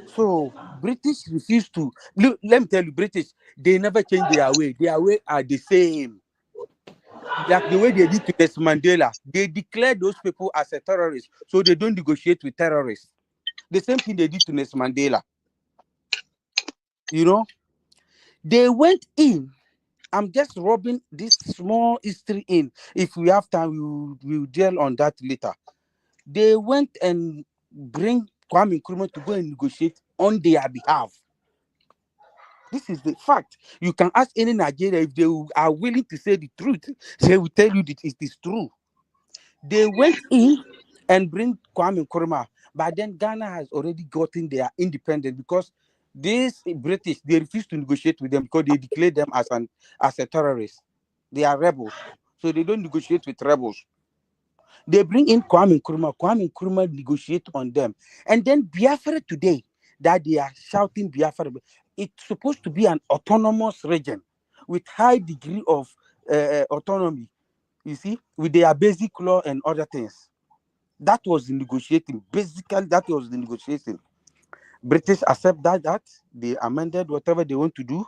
So British refused to. Look, let me tell you, British, they never change their way. Their way are the same. Like the way they did to Nelson Mandela, they declared those people as a terrorist, so they don't negotiate with terrorists. The same thing they did to Nelson Mandela. You know, they went in. I'm just rubbing this small history in. If we have time, we'll deal on that later. They went and bring Kwame Nkrumah to go and negotiate on their behalf. This is the fact. You can ask any Nigeria if they are willing to say the truth. They will tell you that it is true. They went in and bring Kwame Nkrumah, but then Ghana has already gotten their independence because these British, they refused to negotiate with them because they declared them as a terrorist. They are rebels, so they don't negotiate with rebels. They bring in Kwame Nkrumah. Kwame Nkrumah negotiate on them, and then Biafra today that they are shouting Biafra. It's supposed to be an autonomous region with high degree of autonomy. You see, with their basic law and other things. That was the negotiating. Basically, that was the negotiating. British accept that they amended whatever they want to do.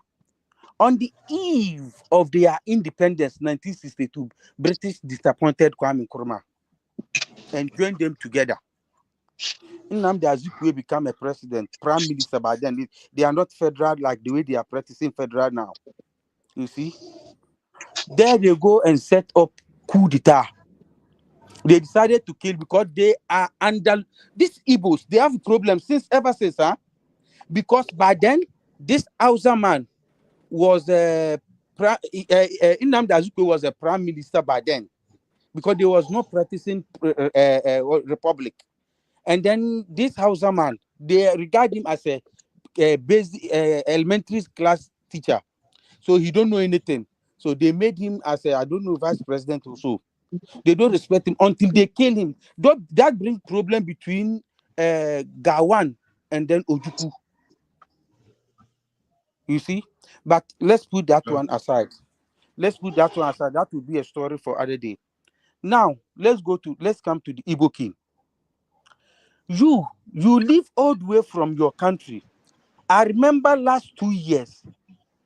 On the eve of their independence, 1962, British disappointed Kwame Nkrumah and joined them together. Nnamdi Azikiwe become a president, prime minister by then. They are not federal like the way they are practicing federal now. You see? There they go and set up coup d'etat. They decided to kill because they are under these Igbos. They have problems ever since, because by then this Hausa man was Nnamdi Azikiwe was a prime minister by then, because they was not practicing republic. And then this Hausa man, they regard him as a basic elementary class teacher, so he don't know anything. So they made him as I don't know, vice president or so. They don't respect him until they kill him. That brings problem between Gawan and then Ojukwu. You see? But let's put that one aside. Let's put that one aside. That will be a story for other day. Now, let's come to the Igbo king. You live all the way from your country. I remember last 2 years,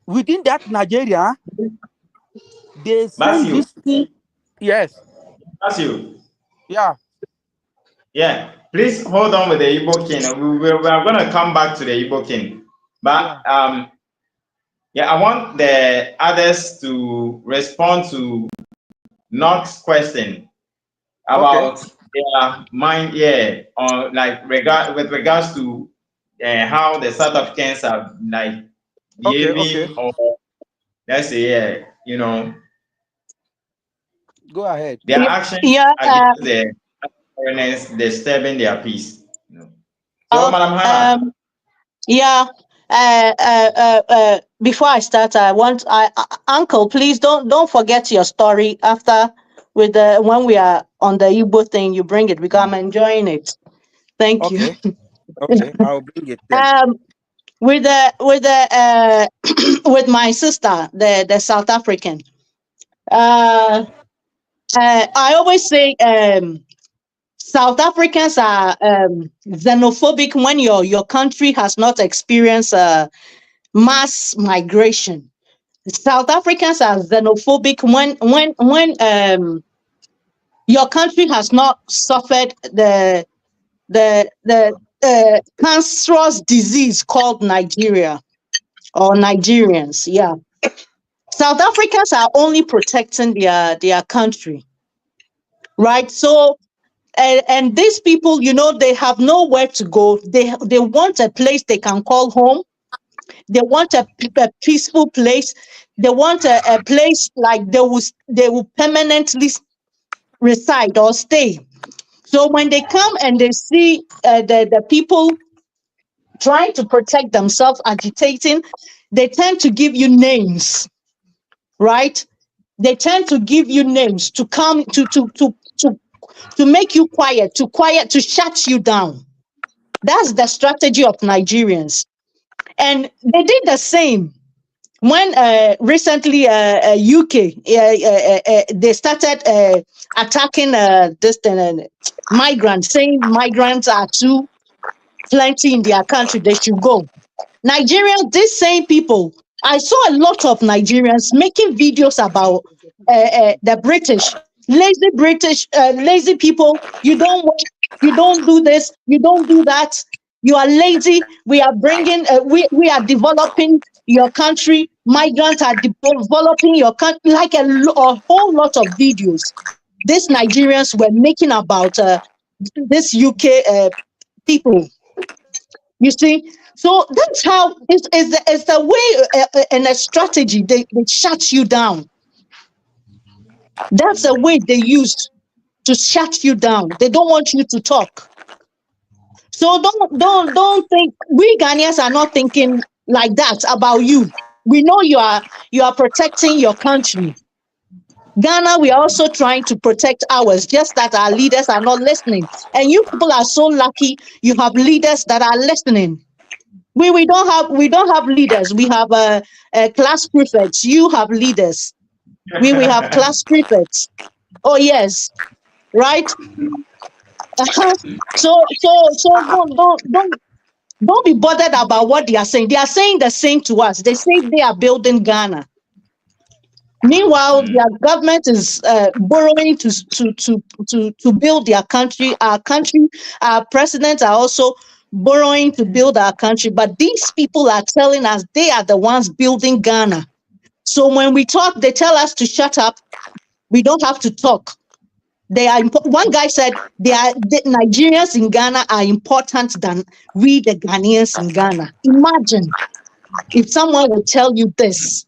within that Nigeria, they sent this thing. Yes. That's you. Yeah. Yeah. Please hold on with the Igbo king. We are going to come back to the Igbo king. But I want the others to respond to Knox's question about their mind, on with regards to how the South Africans are like behaving, or let's say, go ahead. Their actions against the foreigners disturbing their peace. So, Madam Hannah. Before I start, Uncle, please don't forget your story after when we are on the Igbo thing. You bring it because I'm enjoying it. Thank you. Okay, I'll bring it then. With my sister, the South African. I always say South Africans are xenophobic when your country has not experienced mass migration. South Africans are xenophobic when your country has not suffered the cancerous disease called Nigeria or Nigerians. Yeah, South Africans are only protecting their country, right? So. And these people, they have nowhere to go. They want a place they can call home. They want a peaceful place. They want a place like they will permanently reside or stay. So when they come and they see the people trying to protect themselves, agitating, they tend to give you names, right? They tend to give you names to come to make you quiet, to shut you down. That's the strategy of Nigerians. And they did the same when recently UK, they started attacking migrants, saying migrants are too plenty in their country, they should go. Nigerians, these same people, I saw a lot of Nigerians making videos about the British, lazy people. You don't work, you don't do this, you don't do that. You are lazy. We are bringing, we are developing your country. Migrants are developing your country. Like a whole lot of videos these Nigerians were making about this UK people. You see, so that's how it's the way and a strategy they shut you down. That's the way they use to shut you down. They don't want you to talk. So don't think we Ghanaians are not thinking like that about you. We know you are protecting your country. Ghana, we are also trying to protect ours, just that our leaders are not listening. And you people are so lucky you have leaders that are listening. We don't have leaders. We have class prefects. You have leaders. We have class prefects. Oh yes, right. So don't be bothered about what they are saying. They are saying the same to us. They say they are building Ghana. Meanwhile, their government is borrowing to build their country. Our presidents are also borrowing to build our country. But these people are telling us they are the ones building Ghana. So when we talk, they tell us to shut up. We don't have to talk. They are one guy said the Nigerians in Ghana are important than we, the Ghanaians in Ghana. Imagine if someone would tell you this.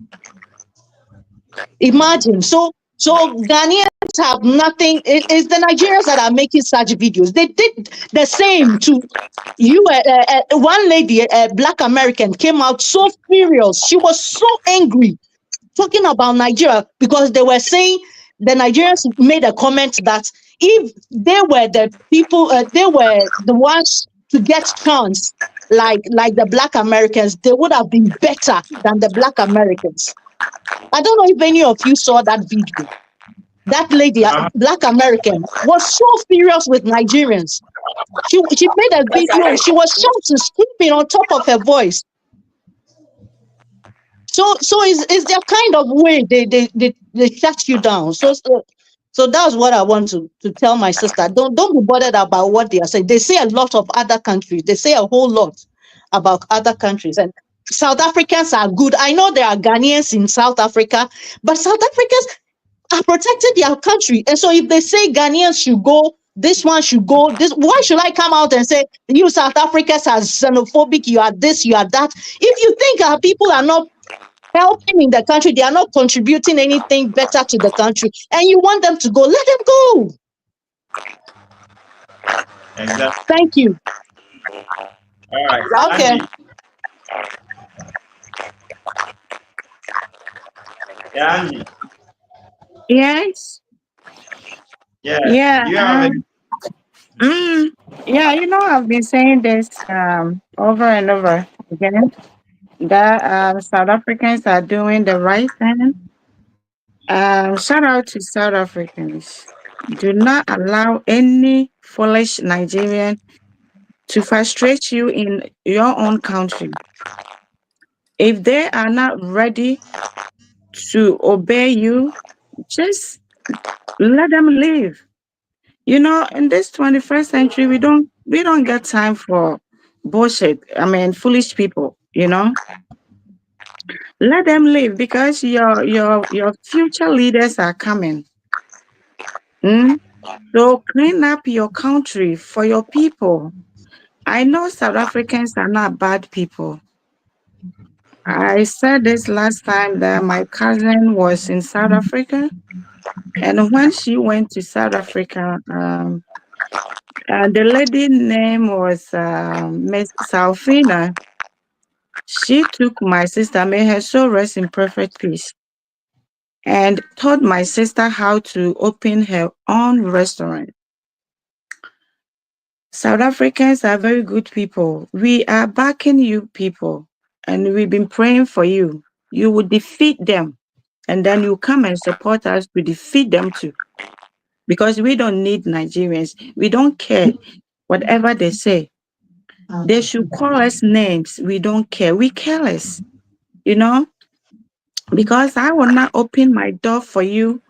Imagine. So Ghanaians have nothing. It's the Nigerians that are making such videos. They did the same to you. One lady, a Black American, came out so furious. She was so angry talking about Nigeria because they were saying the Nigerians made a comment that if they were the people, they were the ones to get chance like the Black Americans, they would have been better than the Black Americans. I don't know if any of you saw that video. That lady, Black American, was so furious with Nigerians. She made a video and she was shouting, screaming on top of her voice. So it's their kind of way they shut you down. So that's what I want to tell my sister. Don't be bothered about what they are saying. They say a lot of other countries. They say a whole lot about other countries. And South Africans are good. I know there are Ghanaians in South Africa, but South Africans are protecting their country. And so if they say Ghanaians should go, this one should go, why should I come out and say you South Africans are xenophobic, you are this, you are that? If you think our people are not helping in the country, they are not contributing anything better to the country, and you want them to go, let them go. Exactly. Thank you. All right. Okay. Angie. Yeah, Angie. Yes. Yeah. Yeah. Do you have Yeah, I've been saying this over and over again that South Africans are doing the right thing. Shout out to South Africans. Do not allow any foolish Nigerian to frustrate you in your own country. If they are not ready to obey you, just let them live. In this 21st century, we don't get time for bullshit. I mean, foolish people. Let them live because your future leaders are coming. So clean up your country for your people. I know South Africans are not bad people. I said this last time that my cousin was in South Africa, and when she went to South Africa, the lady name was Miss Salfina. She took my sister, may her soul rest in perfect peace, and taught my sister how to open her own restaurant. South Africans are very good people. We are backing you people, and we've been praying for you. You will defeat them, and then you come and support us to defeat them too. Because we don't need Nigerians. We don't care whatever they say. They should call us names. We don't care. We careless, because I will not open my door for you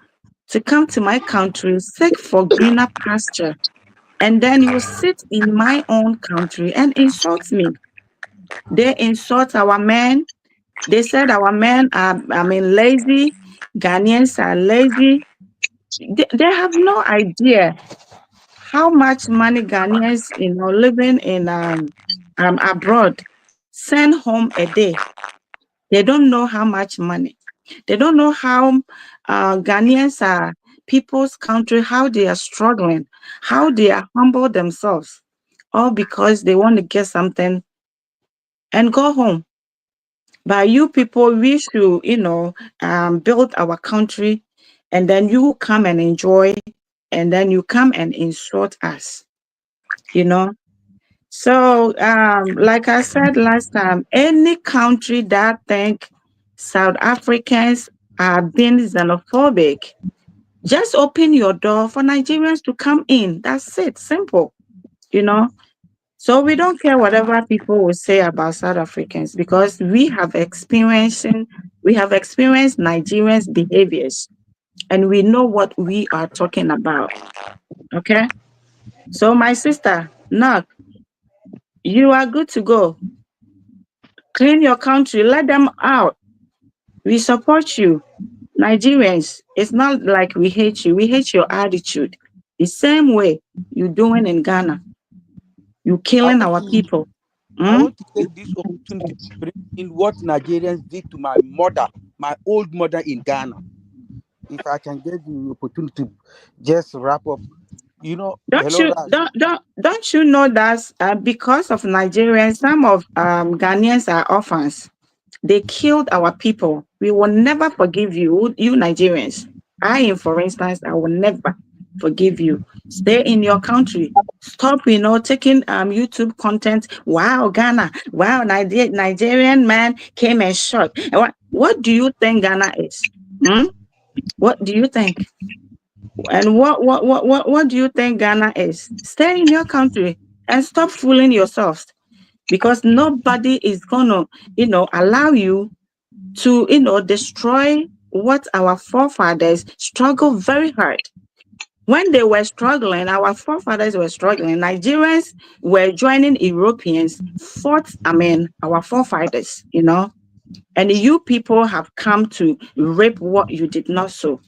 to come to my country, seek for greener pasture, and then you sit in my own country and insult me. They insult our men. They said our men are, lazy. Ghanaians are lazy. They have no idea how much money Ghanaians, living in abroad send home a day. They don't know how much money. They don't know how Ghanaians are, people's country, how they are struggling, how they are humble themselves, all because they want to get something and go home. But you people, we should, build our country, and then you come and enjoy, and then you come and insult us, So, like I said last time, any country that think South Africans are being xenophobic, just open your door for Nigerians to come in. That's it. Simple. So we don't care whatever people will say about South Africans because we have experiencing We have experienced Nigerians' behaviors, and we know what we are talking about. Okay? So, my sister, Nak, you are good to go. Clean your country, let them out. We support you. Nigerians, it's not like we hate you. We hate your attitude. The same way you're doing in Ghana. You're I killing want our to, people. I want to take this opportunity to bring in what Nigerians did to my mother, my old mother in Ghana. If I can get the opportunity to just wrap up, you know, Don't hello, you Raj. don't you know that because of Nigerians, some of Ghanaians are orphans. They killed our people. We will never forgive you, you Nigerians. For instance, I will never forgive you. Stay in your country. Stop, taking YouTube content. Wow, Ghana. Wow, Nigerian man came and shot. What do you think Ghana is? What do you think? And what do you think Ghana is? Stay in your country and stop fooling yourselves, because nobody is gonna, allow you to, destroy what our forefathers struggled very hard. When they were struggling, our forefathers were struggling. Nigerians were joining Europeans, our forefathers, and you people have come to reap what you did not sow.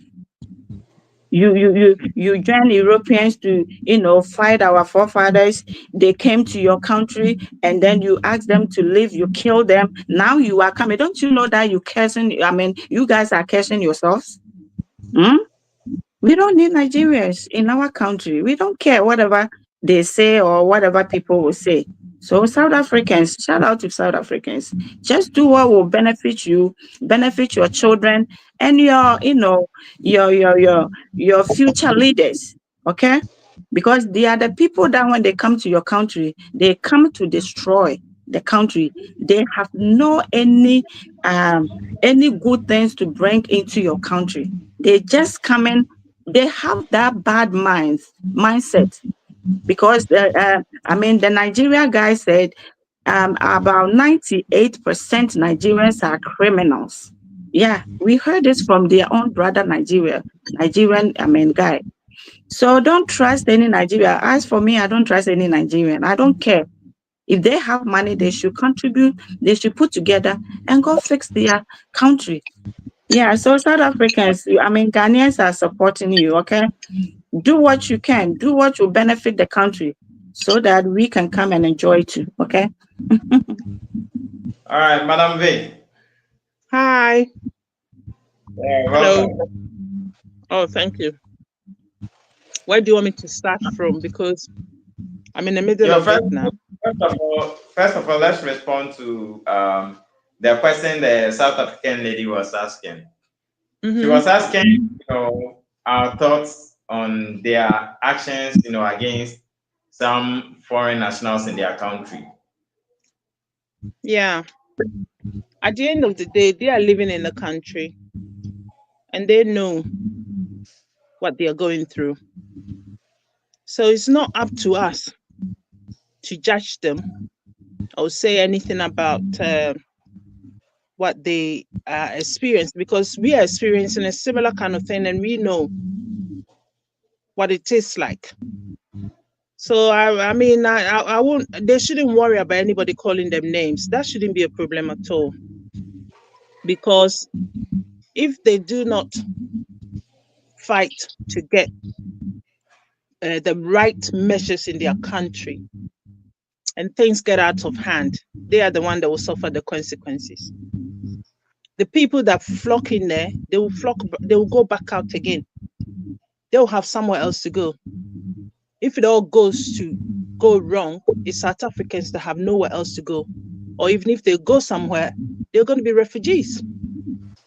You join Europeans to, fight our forefathers. They came to your country and then you ask them to leave, you kill them. Now you are coming. Don't you know that you guys are cursing yourselves? Hmm? We don't need Nigerians in our country. We don't care whatever they say or whatever people will say. So South Africans, shout out to South Africans. Just do what will benefit you, benefit your children, and your future leaders. Okay? Because they are the people that when they come to your country, they come to destroy the country. They have no any good things to bring into your country. They just come in. They have that bad mindset, because the Nigeria guy said about 98% Nigerians are criminals. Yeah, we heard this from their own brother Nigerian guy. So don't trust any Nigerian. As for me, I don't trust any Nigerian. I don't care. If they have money, they should contribute, they should put together and go fix their country. Yeah, so South Africans, Ghanaians are supporting you, okay? Do what you can, do what will benefit the country so that we can come and enjoy too, okay? All right, Madam V. Hi. Hello. Welcome. Oh, thank you. Where do you want me to start from? Because I'm in the middle Your of it now. first of all, let's respond to the question the South African lady was asking. She was asking, our thoughts on their actions, against some foreign nationals in their country. Yeah. At the end of the day, they are living in the country and they know what they are going through. So it's not up to us to judge them or say anything about what they experience, because we are experiencing a similar kind of thing and we know what it is like. So I won't. They shouldn't worry about anybody calling them names. That shouldn't be a problem at all. Because if they do not fight to get the right measures in their country and things get out of hand, they are the one that will suffer the consequences. The people that flock in there, they will go back out again. They'll have somewhere else to go. If it all goes to go wrong, it's South Africans that have nowhere else to go. Or even if they go somewhere, they're going to be refugees.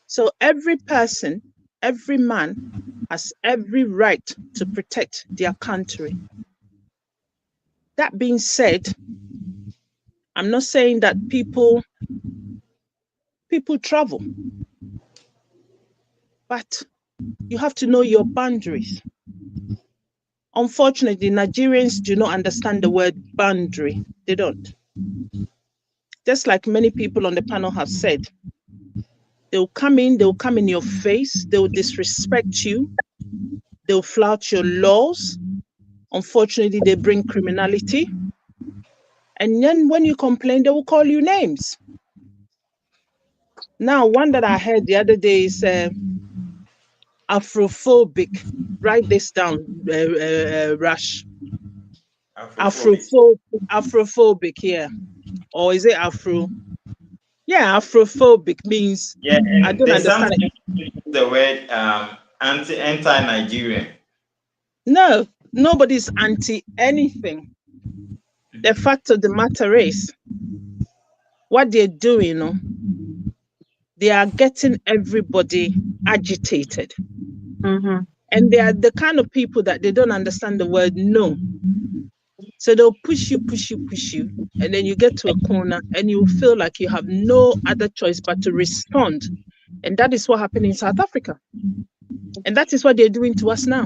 So every person, every man has every right to protect their country. That being said, I'm not saying that people travel, but you have to know your boundaries. Unfortunately, Nigerians do not understand the word boundary. They don't. Just like many people on the panel have said, They'll come in your face, they'll disrespect you, they'll flout your laws. Unfortunately, they bring criminality. And then when you complain, they will call you names. Now, one that I heard the other day is Afrophobic. Write this down, Rush. Afrophobic, yeah. Or is it Afro? Yeah, Afrophobic means I don't understand it. The word anti-Nigerian. No, nobody's anti anything. The fact of the matter is, what they're doing, they are getting everybody agitated. Mm-hmm. And they are the kind of people that they don't understand the word no. So they'll push you, and then you get to a corner and you feel like you have no other choice but to respond. And that is what happened in South Africa. And that is what they're doing to us now.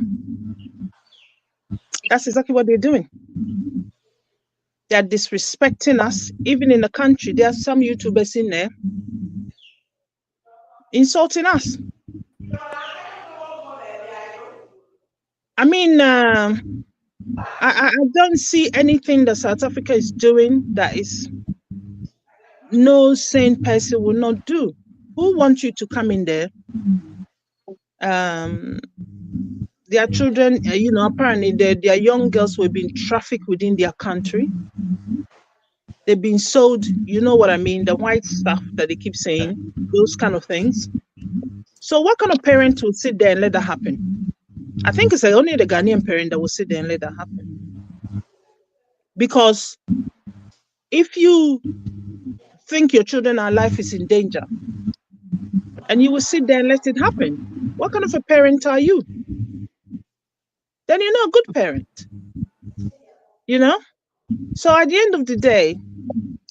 That's exactly what they're doing. They're disrespecting us. Even in the country, there are some YouTubers in there insulting us. I mean, I don't see anything that South Africa is doing that is no sane person will not do. Who wants you to come in there? Their children, apparently their young girls were being trafficked within their country. They've been sold, you know what I mean, the white stuff that they keep saying, those kind of things. So what kind of parent would sit there and let that happen? I think it's only the Ghanaian parent that will sit there and let that happen. Because if you think your children and life is in danger, and you will sit there and let it happen, what kind of a parent are you? Then you're not a good parent. So at the end of the day,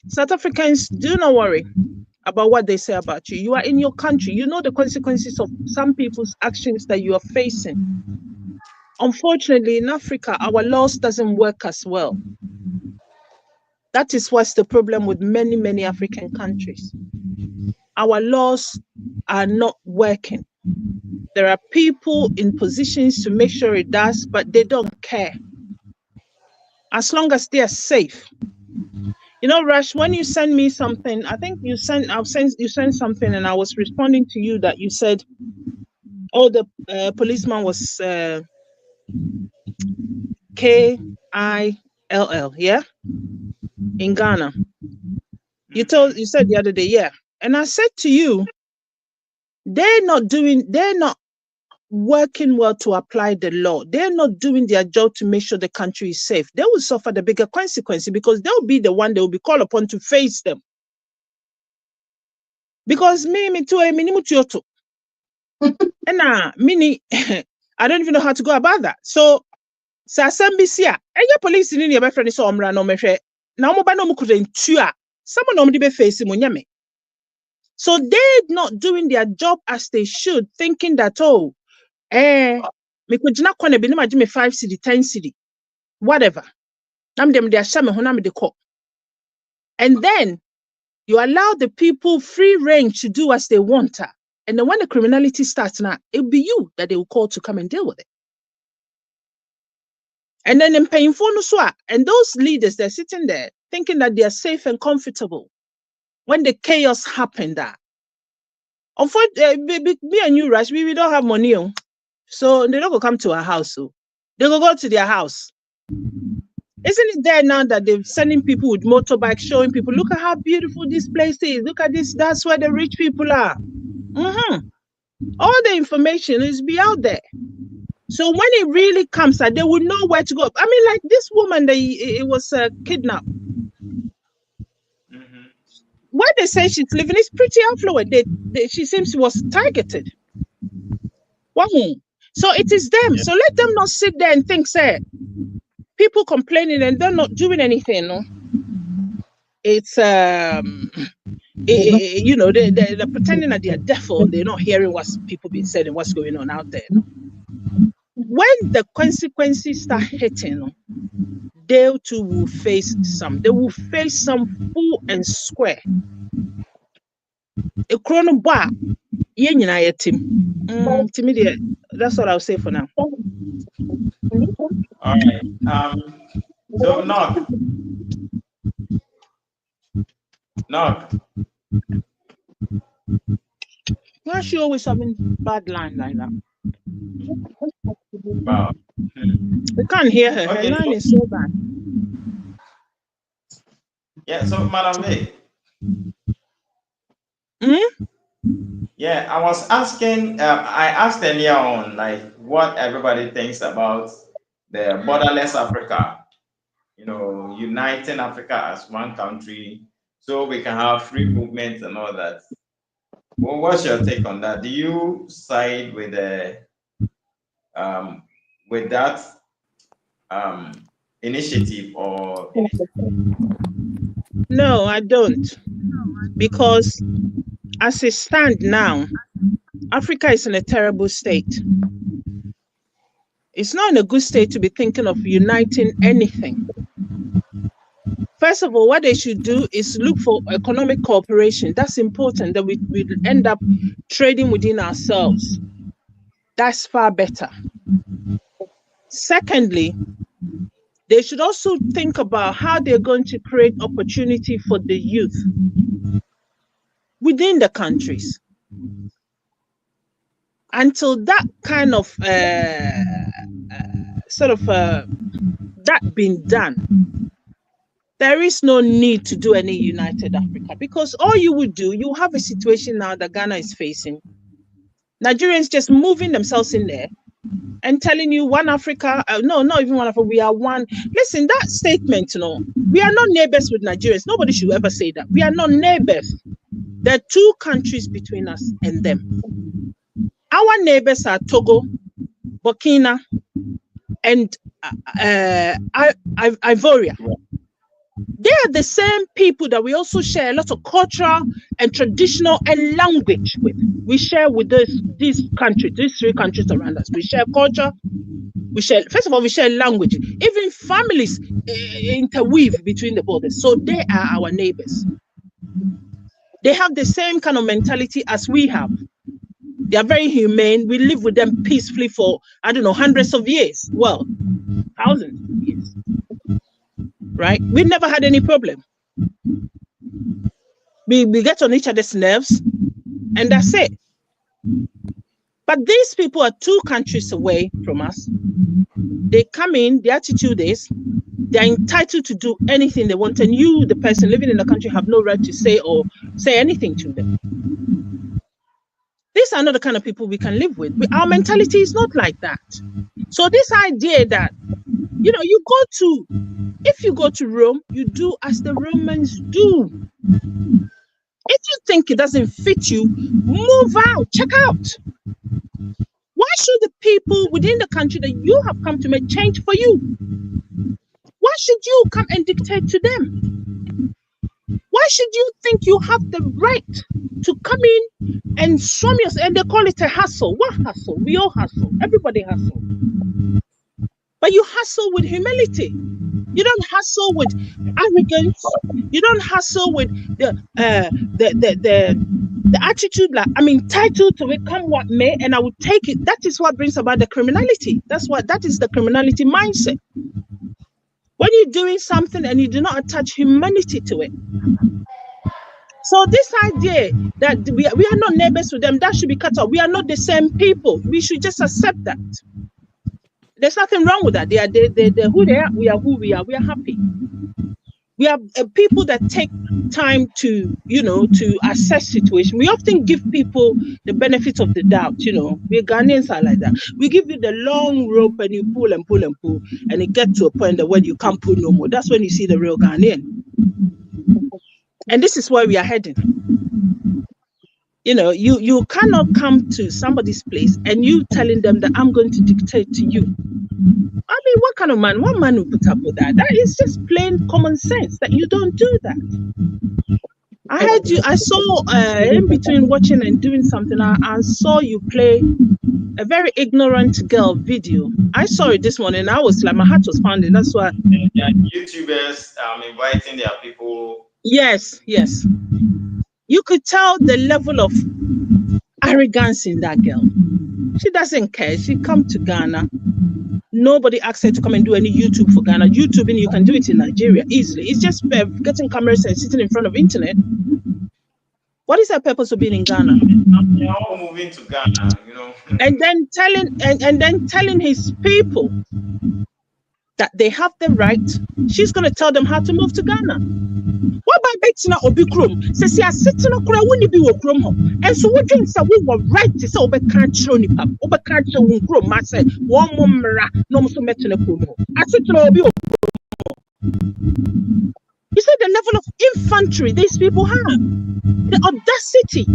South Africans, do not worry about what they say about you. You are in your country. You know the consequences of some people's actions that you are facing. Unfortunately, in Africa, our laws doesn't work as well. That is what's the problem with many, many African countries. Our laws are not working. There are people in positions to make sure it does, but they don't care. As long as they are safe. Rush, when you send me something, I think you sent something and I was responding to you that you said, oh, the policeman was K-I-L-L, yeah? In Ghana. You said the other day, yeah. And I said to you, they're not working well to apply the law. They're not doing their job to make sure the country is safe. They will suffer the bigger consequences because they'll be the one that will be called upon to face them. Because me too, and mini, I don't even know how to go about that. So, Sasambisia, and your police in your friend is omra no measure. Now, no couldn't tua. Someone normally be facing munyame. So they're not doing their job as they should, thinking that, me could not be 5 cedi, 10 cedi, whatever. And then you allow the people free range to do as they want. And then when the criminality starts now, it'll be you that they will call to come and deal with it. And then in painful and those leaders, they're sitting there thinking that they are safe and comfortable. When the chaos happened, unfortunately, me and you, Rush, we don't have money. So they don't go come to our house. So they go to their house. Isn't it there now that they're sending people with motorbikes, showing people, look at how beautiful this place is. Look at this. That's where the rich people are. All the information is be out there. So when it really comes out, they will know where to go. I mean, like this woman, it was kidnapped. Where they say she's living is pretty affluent. She seems she was targeted. Wow. So it is them. So let them not sit there and think, say, people complaining and they're not doing anything. No? It's they're pretending that they are deaf or they're not hearing what people being said and what's going on out there. No? When the consequences start hitting, they too will face some. They will face some full and square. A chrono bar, Yeah, team. That's what I'll say for now. All right. So knock. Why is she always having bad line like that? Wow. We can't hear her. Her Okay. line is so bad. Yeah. So, Madam A. Yeah, I was asking. I asked earlier on, like, what everybody thinks about the borderless Africa. You know, uniting Africa as one country, so we can have free movement and all that. Well, what's your take on that? Do you side with the with that initiative or? No, I don't. Because as it stands now, Africa is in a terrible state. It's not in a good state to be thinking of uniting anything. First of all, what they should do is look for economic cooperation. That's important, that we end up trading within ourselves. That's far better. Secondly, they should also think about how they're going to create opportunity for the youth within the countries. Until that kind of that been done, there is no need to do any united Africa, because all you would do, you have a situation now that Ghana is facing. Nigerians just moving themselves in there and telling you one Africa, no, not even one Africa, we are one. Listen, that statement, we are not neighbors with Nigerians. Nobody should ever say that. We are not neighbors. There are two countries between us and them. Our neighbors are Togo, Burkina, and Ivoria. They are the same people that we also share a lot of cultural and traditional and language with. We share with these countries, these three countries around us. We share culture. We share, first of all, we share language. Even families interweave between the borders. So they are our neighbors. They have the same kind of mentality as we have. They are very humane. We live with them peacefully for, I don't know, hundreds of years. Well, thousands of years. Right? We never had any problem. We get on each other's nerves, and that's it. But these people are two countries away from us. They come in, the attitude is they're entitled to do anything they want, and you, the person living in the country, have no right to say anything to them. These are not the kind of people we can live with. Our mentality is not like that. So this idea that, if you go to Rome, you do as the Romans do. If you think it doesn't fit you, move out, check out. Why should the people within the country that you have come to make change for you? Why should you come and dictate to them? Why should you think you have the right to come in and swim yourself? And they call it a hustle. What hustle? We all hustle. Everybody hustle. But you hustle with humility. You don't hustle with arrogance. You don't hustle with the attitude like I'm entitled to it, come what may, and I will take it. That is what brings about the criminality. That is the criminality mindset. When you're doing something and you do not attach humanity to it. So this idea that we are not neighbors with them, that should be cut off. We are not the same people. We should just accept that. There's nothing wrong with that. They're who they are. We are who we are. We are happy. We are people that take time to assess situation. We often give people the benefit of the doubt. We Ghanaians are like that. We give you the long rope and you pull and pull and pull, and it gets to a point that when you can't pull no more, that's when you see the real Ghanaian. And this is where we are heading. You cannot come to somebody's place and you telling them that I'm going to dictate to you. I mean, what kind of man? What man will put up with that? That is just plain common sense that you don't do that. I saw in between watching and doing something, I saw you play a very ignorant girl video. I saw it this morning. I was like, my heart was pounding. That's why. YouTubers inviting their people. Yes. You could tell the level of arrogance in that girl. She doesn't care. She come to Ghana. Nobody asked her to come and do any YouTube for Ghana. YouTube, you can do it in Nigeria easily. It's just getting cameras and sitting in front of internet. What is her purpose of being in Ghana? They're all moving to Ghana, you know. And then telling his people that they have the right. She's gonna tell them how to move to Ghana. What about Betina Obikrum? Says he is sitting on Kura wouldn't be Okrum. And so what drinks are we were right to say Obekancho Nipa, Obekancho Wungrum, Massa, one mumra, no Musumetina Kumo. I said to Obi. You see the level of infantry these people have, the audacity.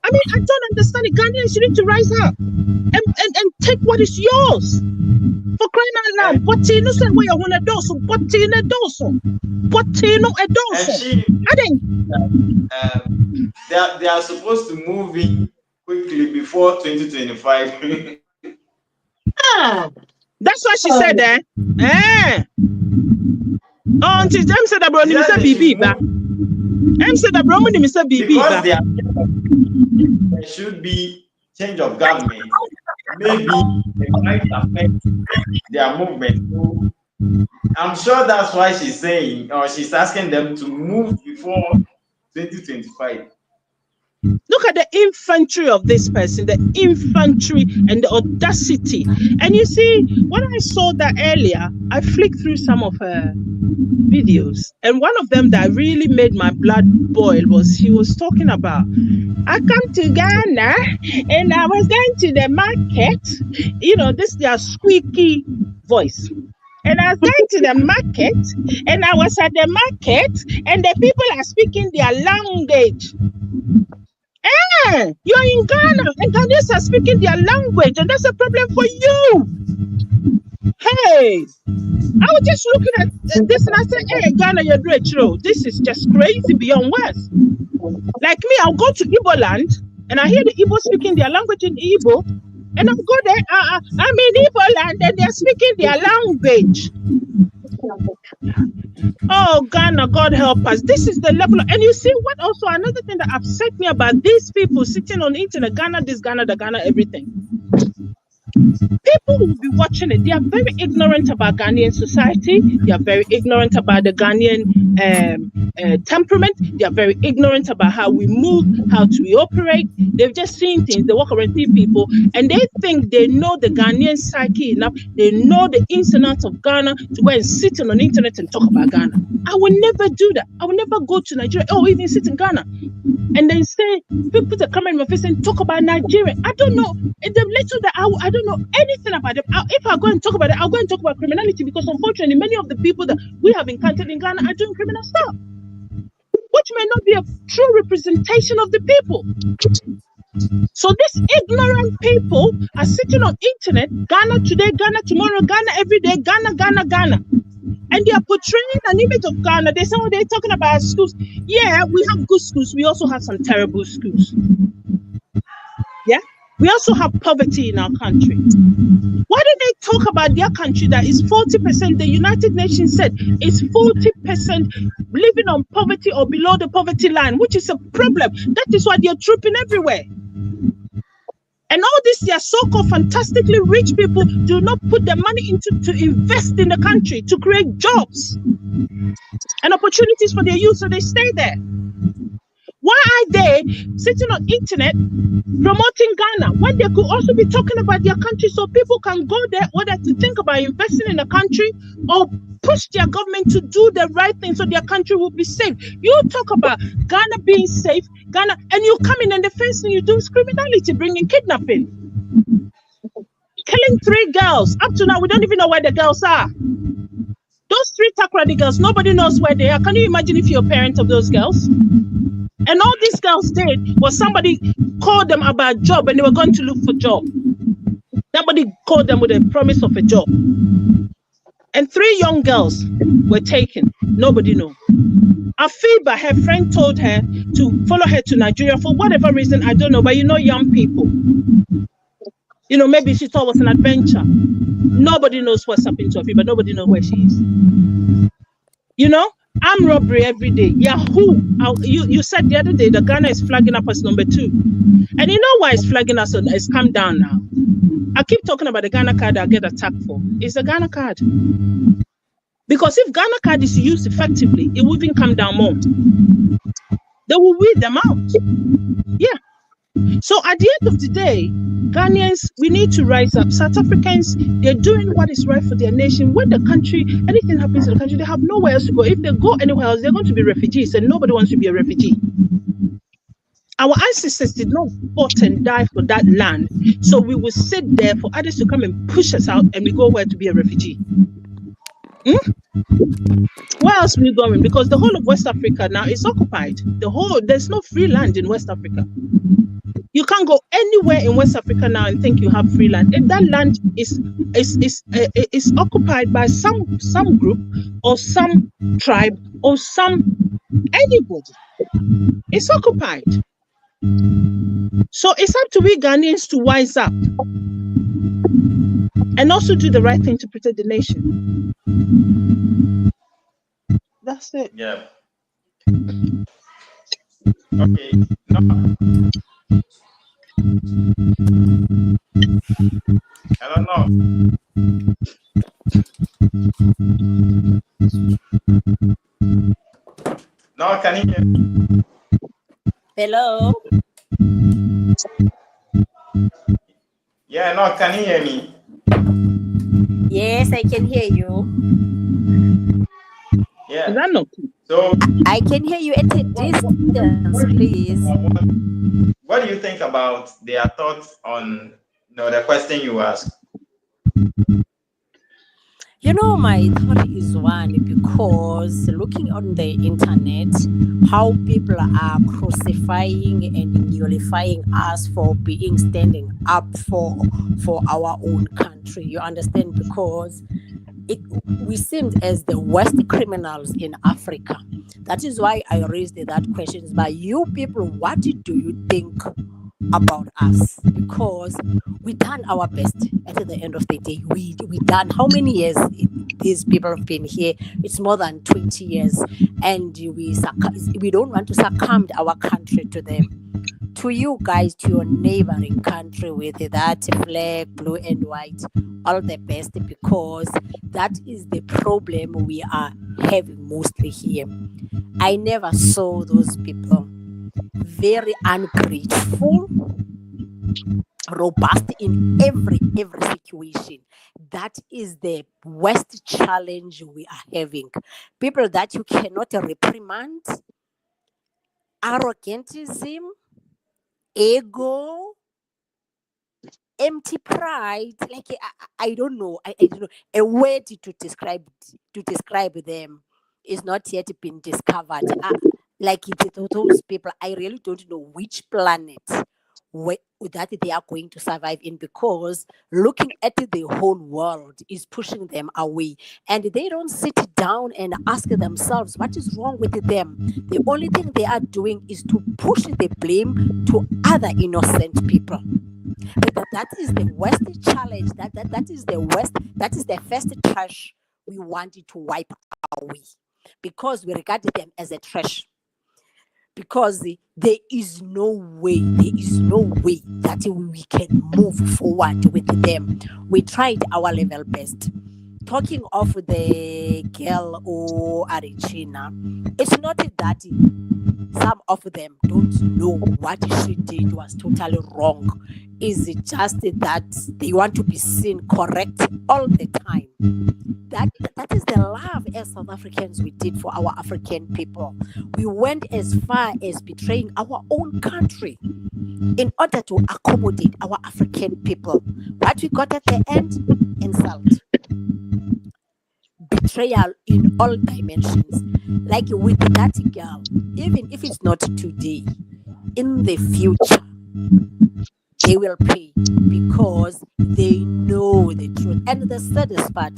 I mean, I don't understand it. Ghanaians, you need to rise up and take what is yours. For crying out loud, Botino said we are one of those, Botino a doso. I think they are supposed to move in quickly before 2025. That's what she said there. Oh, until them said that bro, Mr. BB, them said that bro, Mr. BB. Because there should be change of government. Maybe it might affect their movement. So I'm sure that's why she's saying, or she's asking them to move before 2025. Look at the infantry of this person, the infantry and the audacity. And you see, when I saw that earlier, I flicked through some of her videos. And one of them that really made my blood boil was he was talking about, I come to Ghana and I was going to the market. You know, this is their squeaky voice. And I was going to the market and I was at the market and the people are speaking their language. You're in Ghana and Ghanaians are speaking their language, and that's a problem for you. Hey, I was just looking at this and I said, hey, Ghana, you're great, true. This is just crazy beyond words. Like me, I'll go to Igbo land and I hear the Igbo speaking their language in Igbo, and I'll go there, I'm in Igbo land and they're speaking their language. Oh, Ghana, God help us. This is the level. And you see what also, another thing that upset me about these people sitting on the internet, Ghana, this, Ghana, the Ghana, everything. People will be watching it. They are very ignorant about Ghanaian society. They are very ignorant about the Ghanaian temperament. They are very ignorant about how we move, how we operate. They've just seen things. They walk around, see people, and they think they know the Ghanaian psyche enough. They know the ins and outs of Ghana to go and sit on the internet and talk about Ghana. I will never do that. I will never go to Nigeria or even sit in Ghana and then say, put a camera in my face and talk about Nigeria. I don't know. The little that I don't know anything about them. If I go and talk about it, I'll go and talk about criminality, because unfortunately many of the people that we have encountered in Ghana are doing criminal stuff, which may not be a true representation of the people. So these ignorant people are sitting on internet, Ghana today, Ghana tomorrow, Ghana every day, Ghana, Ghana, Ghana. And they are portraying an image of Ghana. They say, oh, they're talking about schools. Yeah, we have good schools. We also have some terrible schools. Yeah, we also have poverty in our country. Why do they talk about their country that is 40%? The United Nations said it's 40% living on poverty or below the poverty line, which is a problem. That is why they're trooping everywhere. And all this, they are so-called fantastically rich people do not put their money to invest in the country, to create jobs and opportunities for their youth, so they stay there. Why are they sitting on internet promoting Ghana when they could also be talking about their country, so people can go there, whether to think about investing in the country or push their government to do the right thing so their country will be safe? You talk about Ghana being safe, Ghana, and you come in and the first thing you do is criminality, bringing kidnapping, killing 3 girls. Up to now, we don't even know where the girls are. Those 3 Takrady girls, nobody knows where they are. Can you imagine if you're a parent of those girls? And all these girls did was somebody called them about a job and they were going to look for a job. Somebody called them with a promise of a job. And 3 young girls were taken. Nobody knows. Afiba, her friend, told her to follow her to Nigeria for whatever reason, I don't know, but you know young people. You know, maybe she thought it was an adventure. Nobody knows what's happened to Afiba. Nobody knows where she is. You know? Armed robbery every day. Yahoo! You said the other day that Ghana is flagging up as number 2. And you know why it's flagging us? It's come down now. I keep talking about the Ghana card I get attacked for. It's the Ghana card. Because if Ghana card is used effectively, it will even come down more. They will weed them out. Yeah. So at the end of the day, Ghanaians, we need to rise up. South Africans, they're doing what is right for their nation. When the country, anything happens in the country, they have nowhere else to go. If they go anywhere else, they're going to be refugees, and nobody wants to be a refugee. Our ancestors did not fight and die for that land, so we will sit there for others to come and push us out, and we go where to be a refugee. Where else are we going? Because the whole of West Africa now is occupied. There's no free land in West Africa. You can't go anywhere in West Africa now and think you have free land. If that land is occupied by some group or some tribe or anybody, it's occupied. So it's up to we Ghanaians to wise up and also do the right thing to protect the nation. That's it. Yeah. Okay. No. I don't know. No, can you hear me? Hello? Yeah, no, can you hear me? Yes, I can hear you. Yeah. Is that not? So I can hear you at a distance, please. what do you think about their thoughts on the question you asked? You know, my thought is one, because looking on the internet, how people are crucifying and nullifying us for standing up for our own country. You understand? Because we seemed as the worst criminals in Africa. That is why I raised that question. But you people, what do you think about us? Because we done our best. At the end of the day, we done how many years these people have been here? It's more than 20 years, and we don't want to succumb our country to them, to you guys, to your neighboring country with that flag, blue and white. All the best, because that is the problem we are having mostly here. I never saw those people very ungrateful, robust in every situation. That is the worst challenge we are having. People that you cannot reprimand, arrogantism, ego, empty pride. Like I don't know. I don't know. A word to describe them is not yet been discovered. Like those people, I really don't know which planet that they are going to survive in, because looking at the whole world is pushing them away, and they don't sit down and ask themselves what is wrong with them. The only thing they are doing is to push the blame to other innocent people. That is the worst challenge. That is the worst. That is the first trash we wanted to wipe away, because we regard them as a trash. Because there is no way that we can move forward with them. We tried our level best. Talking of the girl or Argentina, it's not that some of them don't know what she did was totally wrong. Is it just that they want to be seen correct all the time? That is the love as South Africans we did for our African people. We went as far as betraying our own country in order to accommodate our African people. What we got at the end? Insult. Betrayal in all dimensions. Like with that girl, even if it's not today, in the future, they will pay, because they know the truth. And the saddest part,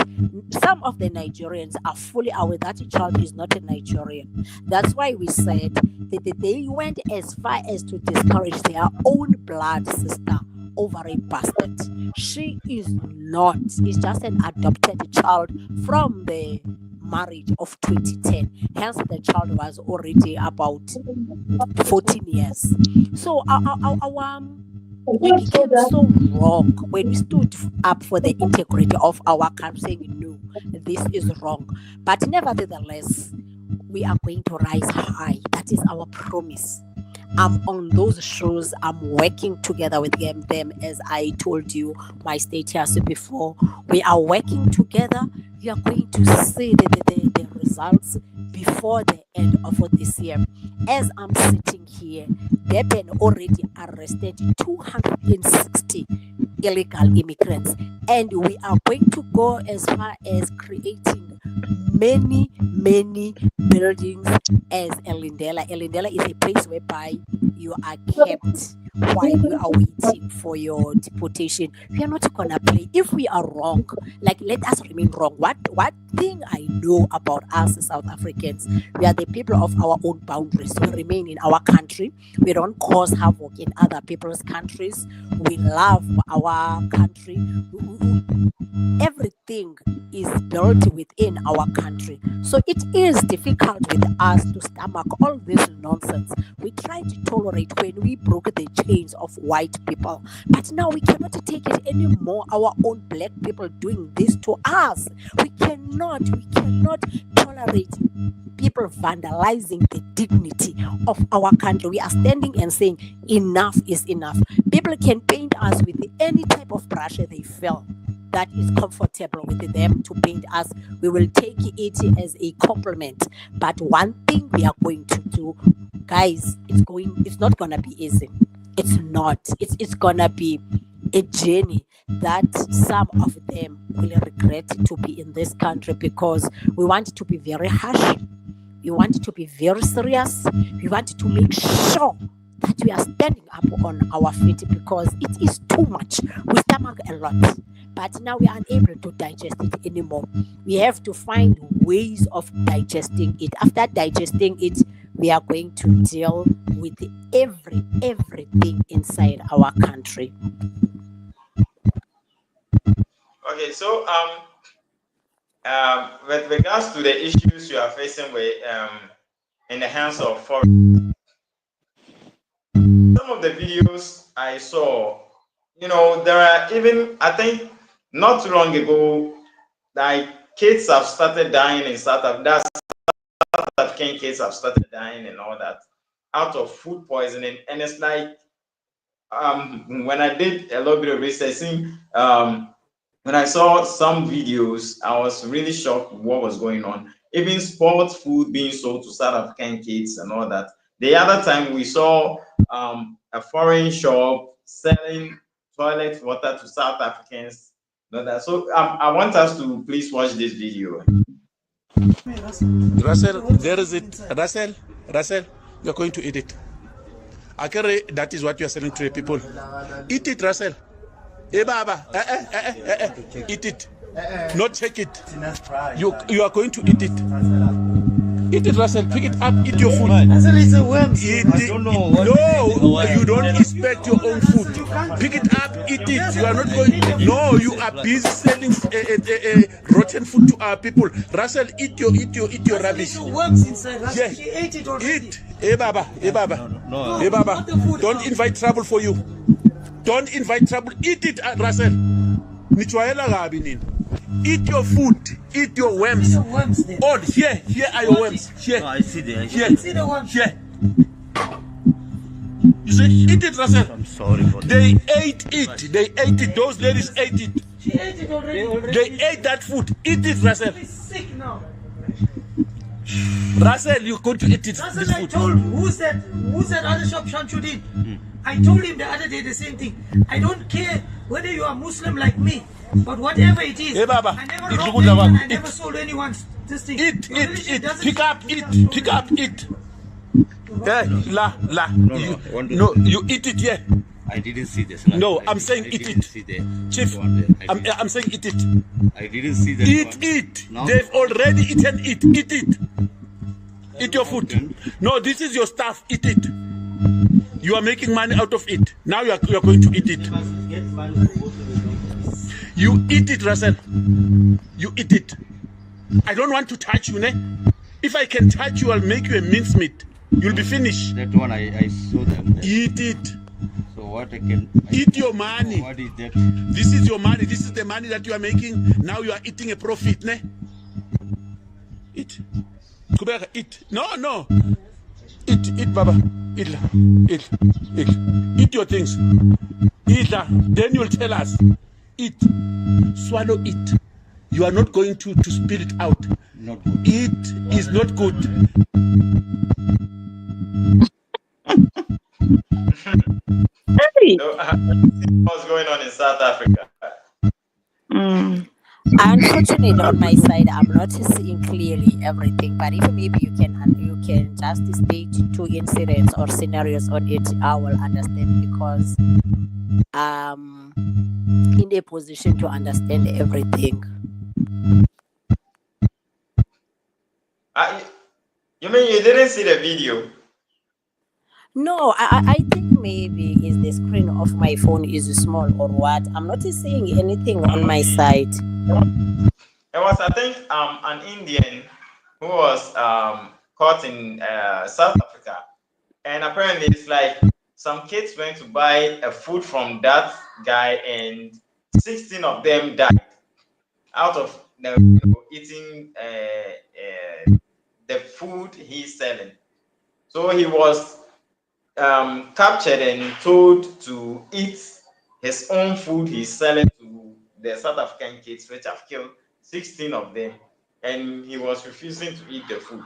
some of the Nigerians are fully aware that the child is not a Nigerian. That's why we said that they went as far as to discourage their own blood sister over a bastard. She is not. It's just an adopted child from the marriage of 2010. Hence, the child was already about 14 years. So we became so wrong when we stood up for the integrity of our country, saying no, this is wrong. But nevertheless, we are going to rise high. That is our promise. I'm on those shows. I'm working together with them, as I told you my status before. We are working together. You are going to see the results before the end of this year. As I'm sitting here, Durban already arrested 260 illegal immigrants, and we are going to go as far as creating many buildings as Elindela. Elindela is a place whereby you are kept while you are waiting for your deportation. We are not gonna play. If we are wrong, like, let us remain wrong. What thing I know about us South Africans, we are the people of our own boundaries. We remain in our country. We don't cause havoc in other people's countries. We love our country. Everything is built within our country. So it is difficult with us to stomach all this nonsense. We try to tolerate when we broke the chains of white people. But now we cannot take it anymore. Our own black people doing this to us. We cannot tolerate people vandalizing the dignity of our country. We are standing and saying enough is enough. People can paint us with any type of brush they feel that is comfortable with them to paint us. We will take it as a compliment. But one thing we are going to do, guys, it's not gonna be easy. It's not. It's gonna be a journey that some of them will regret to be in this country, because we want to be very harsh. We want to be very serious. We want to make sure that we are standing up on our feet, because it is too much. We stomach a lot, but now we are unable to digest it anymore. We have to find ways of digesting it. After digesting it, we are going to deal with everything inside our country. Okay, so with regards to the issues you are facing with in the hands of foreign, some of the videos I saw, there are even, I think, not too long ago, like kids have started dying in South Africa. South African kids have started dying and all that out of food poisoning, and it's like when I did a little bit of researching, when I saw some videos, I was really shocked what was going on. Even sports food being sold to South African kids and all that. The other time we saw a foreign shop selling toilet water to South Africans. So I want us to please watch this video. Russell, there is it. Russell, you're going to eat it. Akere, that is what you are selling to the people. Eat it, Russell. Hey, Baba. Eat it. Not take it. You are going to eat it. Eat it, Russell. Pick it up. Eat your food. Eat it. No, you don't expect your own food. Pick it up. Eat it. You are not going. No, you are busy selling rotten food to our people. Russell, eat your rubbish. Yeah. Eat. Hey, Baba. Hey, Baba. Hey, Baba. Don't invite trouble for you. Don't invite trouble. Eat it, Russell. Eat your food. Eat your worms. Oh, here are your worms. Here. No, I see them. Here. I see the worms. Here. You say, eat it, Russell. I'm sorry for that. They ate it. Those ladies ate it. She ate it already. They ate that food. Eat it, Russell. She's sick now. Russell, you're going to eat it. Russell, this I food. told who said other shop Shamshuddin. I told him the other day the same thing. I don't care whether you are Muslim like me, but whatever it is, hey, Baba, I never robbed anyone, I never sold anyone this thing. Eat. Pick up, eat. Hey, no, you eat it, yeah. I didn't see this. No, I'm saying eat it. Chief, I'm saying eat it. I didn't see that. Eat it. No. They've already eaten it. Eat it. Eat your food. No, this is your stuff. Eat it. You are making money out of it. Now you are going to eat it. You eat it, Russell. You eat it. I don't want to touch you, ne? If I can touch you, I'll make you a mincemeat. You'll be finished. That one I saw them. Eat it. So what I can Eat your money. What is that? This is your money. This is the money that you are making. Now you are eating a profit, ne? Eat. Kubeka, eat. No. Eat, Baba. Eat. Eat your things. Eat. Then you'll tell us. Eat. Swallow it. You are not going to spill it out. Not good. It is not good. Hey. So, what's going on in South Africa? Unfortunately, on my side, I'm not seeing clearly everything. But if maybe you can just state 2 incidents or scenarios on it, I will understand, because in a position to understand everything. You mean you didn't see the video? No, I think maybe is the screen of my phone is small or what. I'm not seeing anything on my side. There was, I think, an Indian who was caught in South Africa, and apparently it's like some kids went to buy a food from that guy, and 16 of them died out of eating the food he's selling. So he was captured and told to eat his own food he's selling to the South African kids, which have killed 16 of them, and he was refusing to eat the food.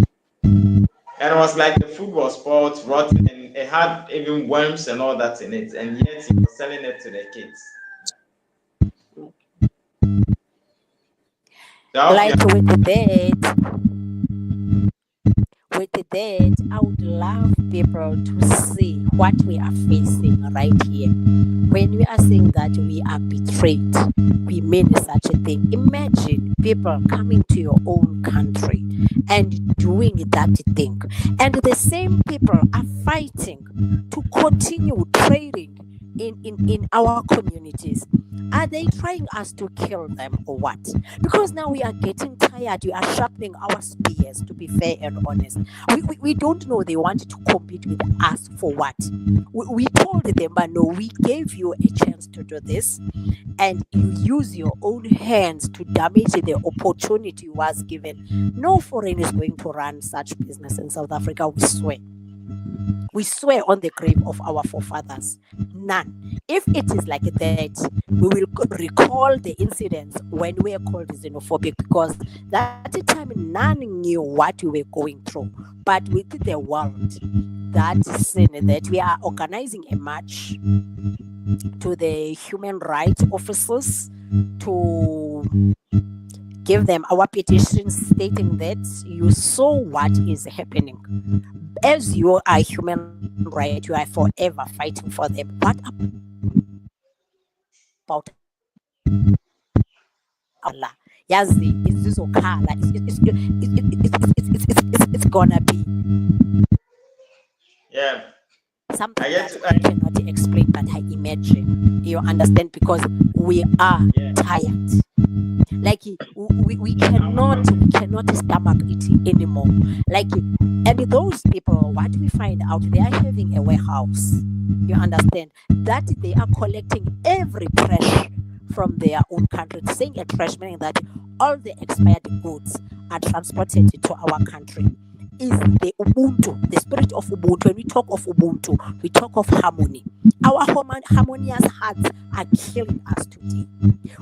And it was like the food was spoiled, rotten, and it had even worms and all that in it, and yet he was selling it to the kids. Like with that, I would love people to see what we are facing right here. When we are saying that we are betrayed, we mean such a thing. Imagine people coming to your own country and doing that thing, and the same people are fighting to continue trading in our communities. Are they trying us to kill them or what? Because now we are getting tired. We are sharpening our spears, to be fair and honest. We don't know they wanted to compete with us for what. We told them, but no, we gave you a chance to do this, and you use your own hands to damage the opportunity you was given. No foreign is going to run such business in South Africa, we swear. We swear on the grave of our forefathers. None. If it is like that, we will recall the incidents when we were called xenophobic, because that time none knew what we were going through. But with the world, that sin that we are organizing a march to the human rights officers to give them our petition stating that you saw what is happening. As you are human right, you are forever fighting for them. What about Allah? Yazi, is this okala? It's gonna be something that I cannot explain, but I imagine. You understand? Because we are tired. Like we cannot stomach it anymore. Like, and those people, what we find out, they are having a warehouse. You understand that they are collecting every trash from their own country. Saying a trash meaning that all the expired goods are transported to our country. Is the Ubuntu, the spirit of Ubuntu. When we talk of Ubuntu, we talk of harmony. Our harmonious hearts are killing us today.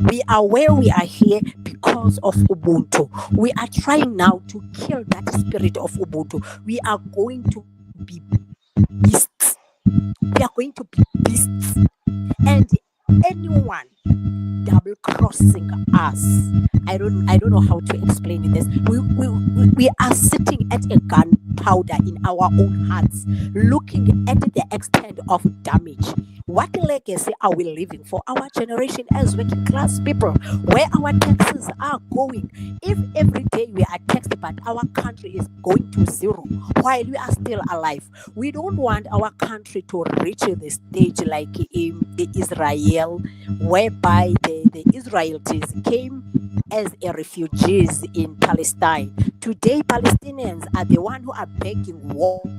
We are where we are here because of Ubuntu. We are trying now to kill that spirit of Ubuntu. We are going to be beasts. We are going to be beasts. And anyone double crossing us, I don't know how to explain this. We are sitting at a gunpowder in our own hearts, looking at the extent of damage. What legacy are we leaving for our generation as working class people? Where our taxes are going? If every day we are taxed, but our country is going to zero while we are still alive, we don't want our country to reach the stage like in Israel, whereby the Israelites came as a refugees in Palestine. Today, Palestinians are the one who are begging water.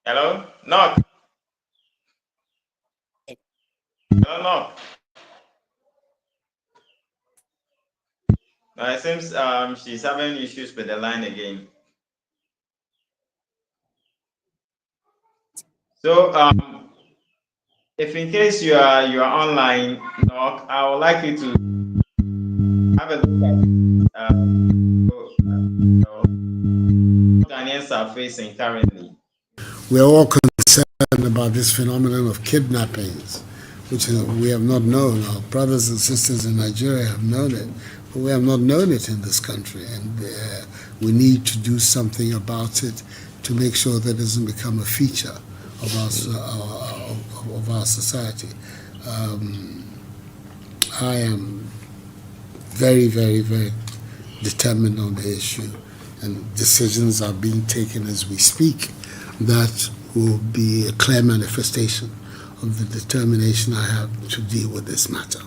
Hello? Knock. Hello, knock. It seems she's having issues with the line again. So if in case you are online, Knock, I would like you to have a look at Ghanaians are facing currently. We're all concerned about this phenomenon of kidnappings, which we have not known. Our brothers and sisters in Nigeria have known it, but we have not known it in this country, and we need to do something about it to make sure that it doesn't become a feature of our society. I am very, very, very determined on the issue, and decisions are being taken as we speak that will be a clear manifestation of the determination I have to deal with this matter.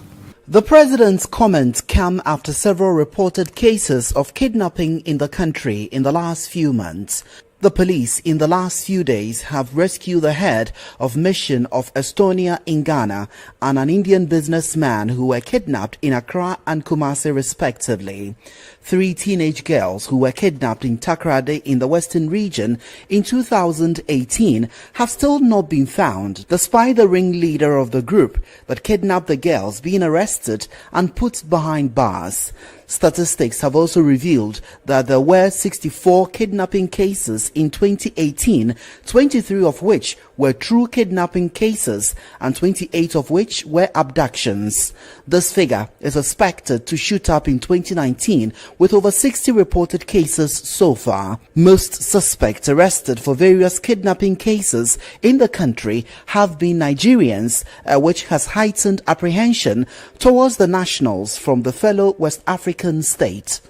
The president's comments come after several reported cases of kidnapping in the country in the last few months. The police in the last few days have rescued the head of mission of Estonia in Ghana and an Indian businessman who were kidnapped in Accra and Kumasi respectively. 3 teenage girls who were kidnapped in Takoradi in the western region in 2018 have still not been found, despite the ringleader of the group that kidnapped the girls being arrested and put behind bars. Statistics have also revealed that there were 64 kidnapping cases in 2018, 23 of which were true kidnapping cases and 28 of which were abductions. This figure is expected to shoot up in 2019 with over 60 reported cases so far. Most suspects arrested for various kidnapping cases in the country have been Nigerians, which has heightened apprehension towards the nationals from the fellow West African state.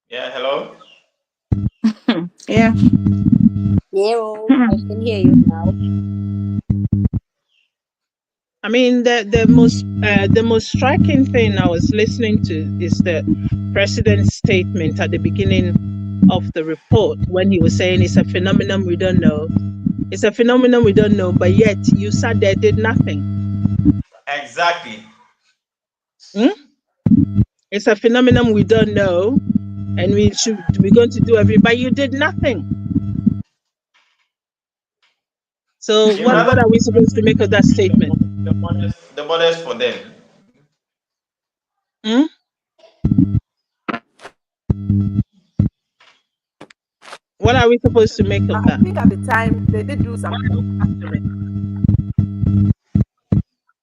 Yeah, hello? Yeah. Yeah, I can hear you now. I mean, the most striking thing I was listening to is the president's statement at the beginning of the report when he was saying it's a phenomenon we don't know. It's a phenomenon we don't know, but yet you sat there, did nothing. Exactly. It's a phenomenon we don't know, and we're going to do everything, but you did nothing. So what are we supposed to make of that statement? The borders for them. What are we supposed to make of that? I think at the time they did do something.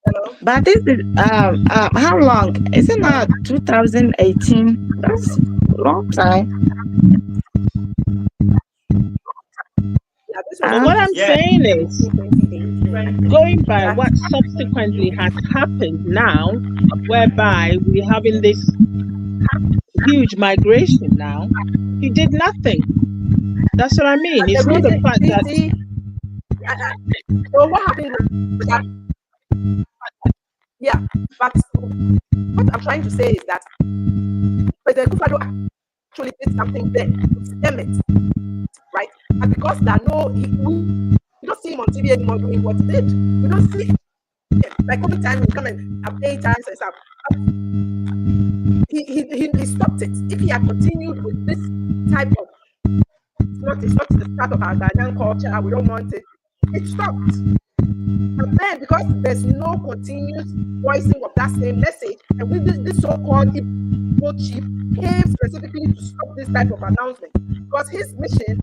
Hello? But this is how long? Isn't that 2018? That's a long time. What I'm saying is, going by what subsequently has happened now, whereby we're having this huge migration now, he did nothing. That's what I mean. It's not the fact that. So what happened? Yeah, but what I'm trying to say is that President Kufuor actually did something there to stem it, right? And because there are we don't see him on TV anymore doing what he did. We don't see him. Like every time he come and update us and stuff, he stopped it. If he had continued with this type of, it's not the start of our Ghanaian culture, we don't want it, it stopped. And then because there's no continuous voicing of that same message, and with this so-called Igbo chief came specifically to stop this type of announcement, because his mission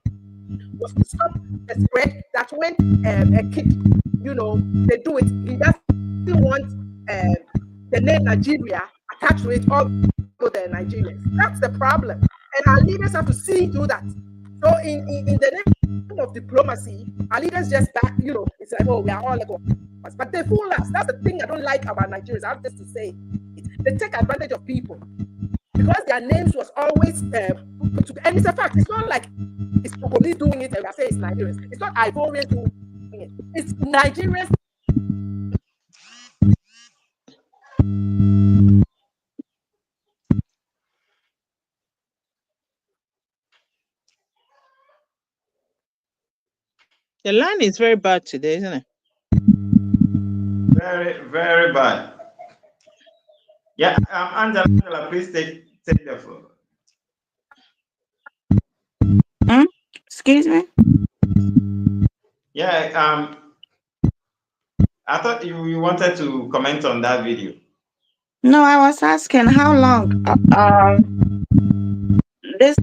was to stop the spread that when a kid, they do it, he doesn't want the name Nigeria attached to it, all the Nigerians. That's the problem. And our leaders have to see through that. So in the name of diplomacy, our leaders just back, it's like, oh, we are all like, us. But they fool us. That's the thing I don't like about Nigerians. I have just to say it. They take advantage of people because their names was always put together. And it's a fact. It's not like it's Congolese doing it and I say it's Nigerians. It's not Ivorians doing it. It's Nigerians. The line is very bad today, isn't it? Very, very bad. Yeah, Angela, please take the floor. Excuse me? Yeah, I thought you wanted to comment on that video. No, I was asking how long this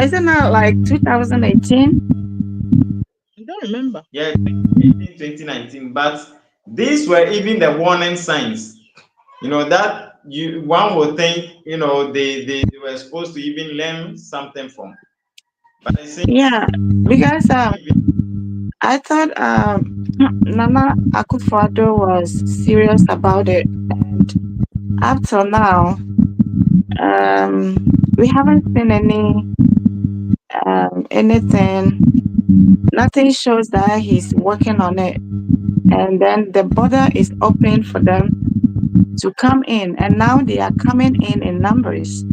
isn't that like 2018? I don't remember. Yeah, 2019. But these were even the warning signs. You know, that one would think, you know, they were supposed to even learn something from. But I think because I thought Nana Akufo-Addo was serious about it, and up till now, we haven't seen anything. Nothing shows that he's working on it, and then the border is open for them to come in, and now they are coming in numbers.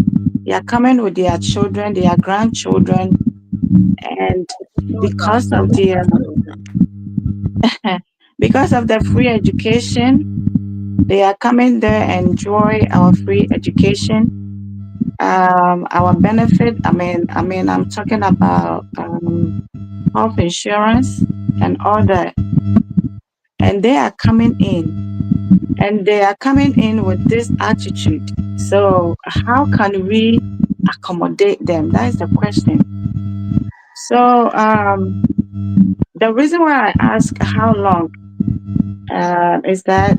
They are coming with their children, their grandchildren, and because of the because of the free education, they are coming there and enjoy our free education, our benefit. I mean, I'm talking about health insurance and all that, and they are coming in, and they are coming in with this attitude. So how can we accommodate them? That is the question. So the reason why I ask how long is that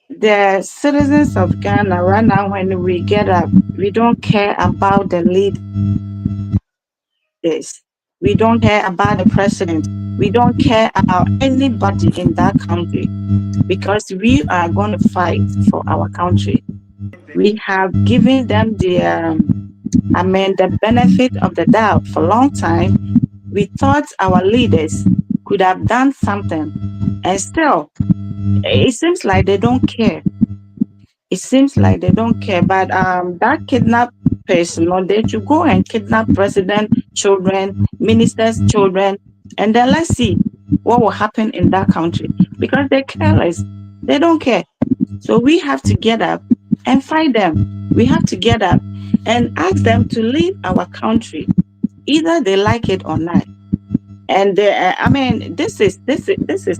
the citizens of Ghana right now, when we get up, we don't care about the leaders. We don't care about the president. We don't care about anybody in that country because we are going to fight for our country. We have given them the benefit of the doubt for a long time. We thought our leaders could have done something, and still, it seems like they don't care. It seems like they don't care. But that kidnapped person, or they should go and kidnap president children, ministers' children, and then let's see what will happen in that country, because they're careless. They don't care. So we have to get up and fight them. We have to get up and ask them to leave our country, either they like it or not. And this is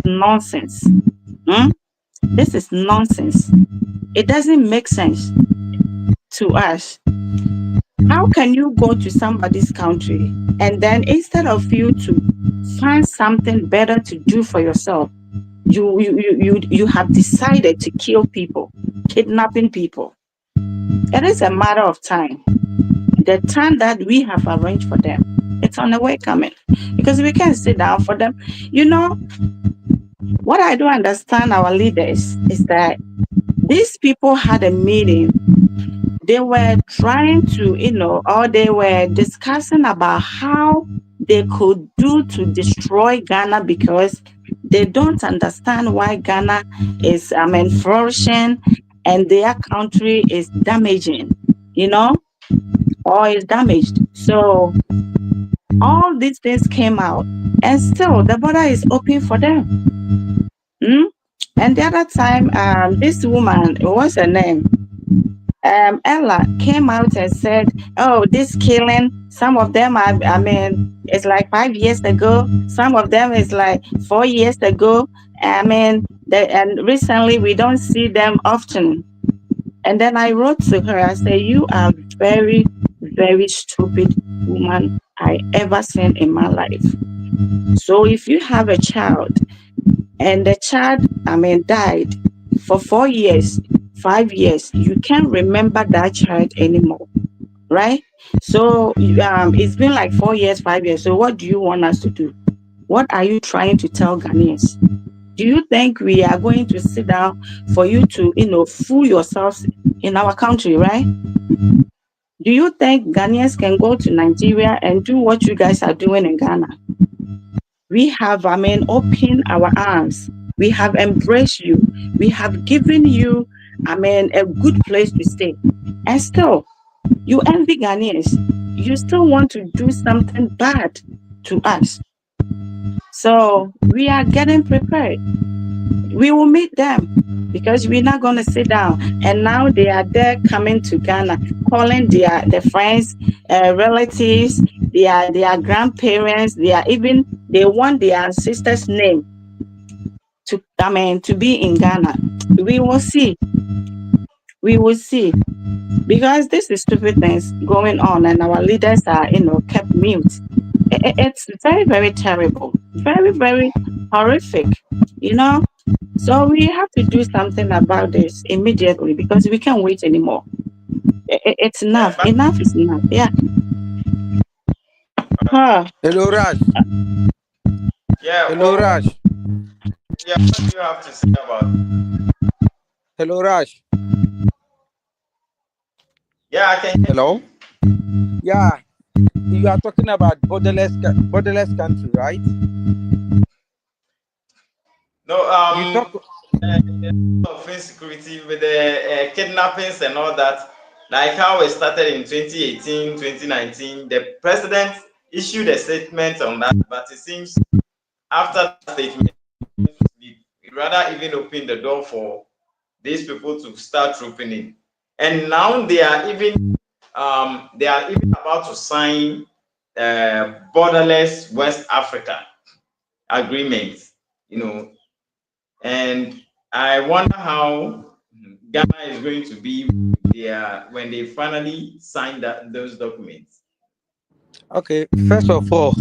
nonsense. This is nonsense. It doesn't make sense to us. How can you go to somebody's country and then instead of you to find something better to do for yourself, you have decided to kill people, kidnapping people? It is a matter of time. The time that we have arranged for them, it's on the way coming, because we can't sit down for them. You know, what I don't understand our leaders is that these people had a meeting. They were trying to, or they were discussing about how they could do to destroy Ghana, because they don't understand why Ghana is, flourishing and their country is damaging, or is damaged. So all these things came out, and still the border is open for them. And the other time, this woman, what's her name? Ella came out and said, oh, this killing, some of them it's like 5 years ago. Some of them is like 4 years ago. And recently we don't see them often. And then I wrote to her, I said, you are very, very stupid woman I ever seen in my life. So if you have a child and the child, died for 4 years, 5 years, you can't remember that child anymore, right? So it's been like 4 years, 5 years. So what do you want us to do? What are you trying to tell Ghanaians? Do you think we are going to sit down for you to, fool yourselves in our country, right? Do you think Ghanaians can go to Nigeria and do what you guys are doing in Ghana? We have, opened our arms. We have embraced you. We have given you, a good place to stay. And still, you envy Ghanaians. You still want to do something bad to us. So we are getting prepared. We will meet them because we're not going to sit down. And now they are there coming to Ghana, calling their friends, relatives, their grandparents. They want their sister's name to be in Ghana. We will see. We will see. Because this is stupid things going on and our leaders are, kept mute. It's very, very terrible. Very, very horrific, So we have to do something about this immediately because we can't wait anymore. It's enough. Enough is enough. Yeah. Hello, Raj. Yeah. Hello, Raj. Yeah. What do you have to say about it? Hello, Raj. Yeah, I can. Hello. Yeah, you are talking about borderless country, right? No. You talk Of insecurity with the kidnappings and all that, like how it started in 2018, 2019. The president issued a statement on that, but it seems after that statement, it rather even opened the door for these people to start trooping in. And now they are even about to sign borderless West Africa agreement, and I wonder how Ghana is going to be when they finally sign those documents. Okay, first of all,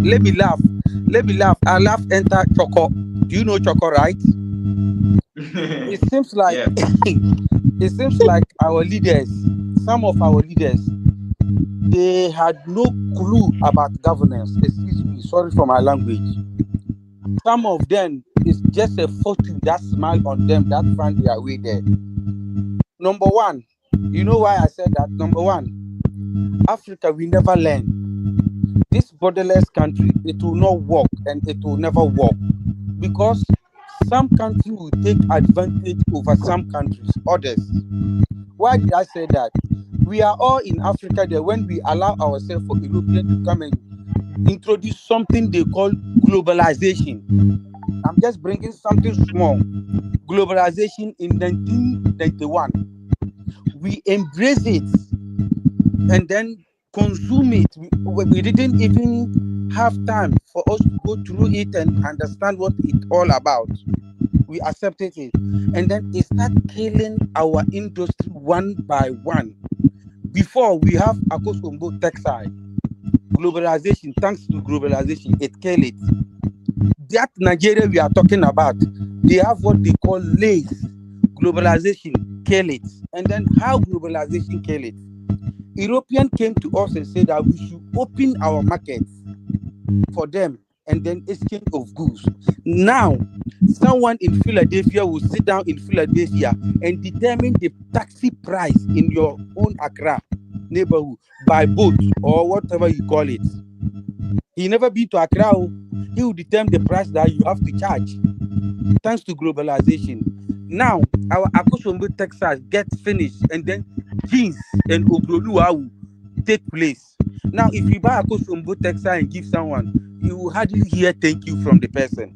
let me laugh. I laugh enter Choco. Do you know Choco, right? It seems like it seems like our leaders, some of our leaders, they had no clue about governance. Excuse me, sorry for my language. Some of them, it's just a fortune that smile on them that find their way there. Number one, you know why I said that? Number one, Africa, we never learn. This borderless country, it will not work and it will never work because some countries will take advantage over some countries, others. Why did I say that? We are all in Africa there when we allow ourselves for Europeans to come and introduce something they call globalization. I'm just bringing something small. Globalization in 1991. We embrace it and then consume it. We didn't even have time for us to go through it and understand what it's all about. We accepted it. And then it started killing our industry one by one. Before we have Akosombo textile. Globalization, thanks to globalization, it killed it. That Nigeria we are talking about, they have what they call lace. Globalization kill it. And then how globalization kill it? European came to us and said that we should open our markets for them and then exchange of goods. Now, someone in Philadelphia will sit down in Philadelphia and determine the taxi price in your own Accra neighborhood by boat or whatever you call it. He never been to Accra. He will determine the price that you have to charge. Thanks to globalization. Now, our Akosombo Texas gets finished and then jeans and Obroluwa will take place. Now, if you buy Akosombo Texas and give someone, you will hardly hear thank you from the person.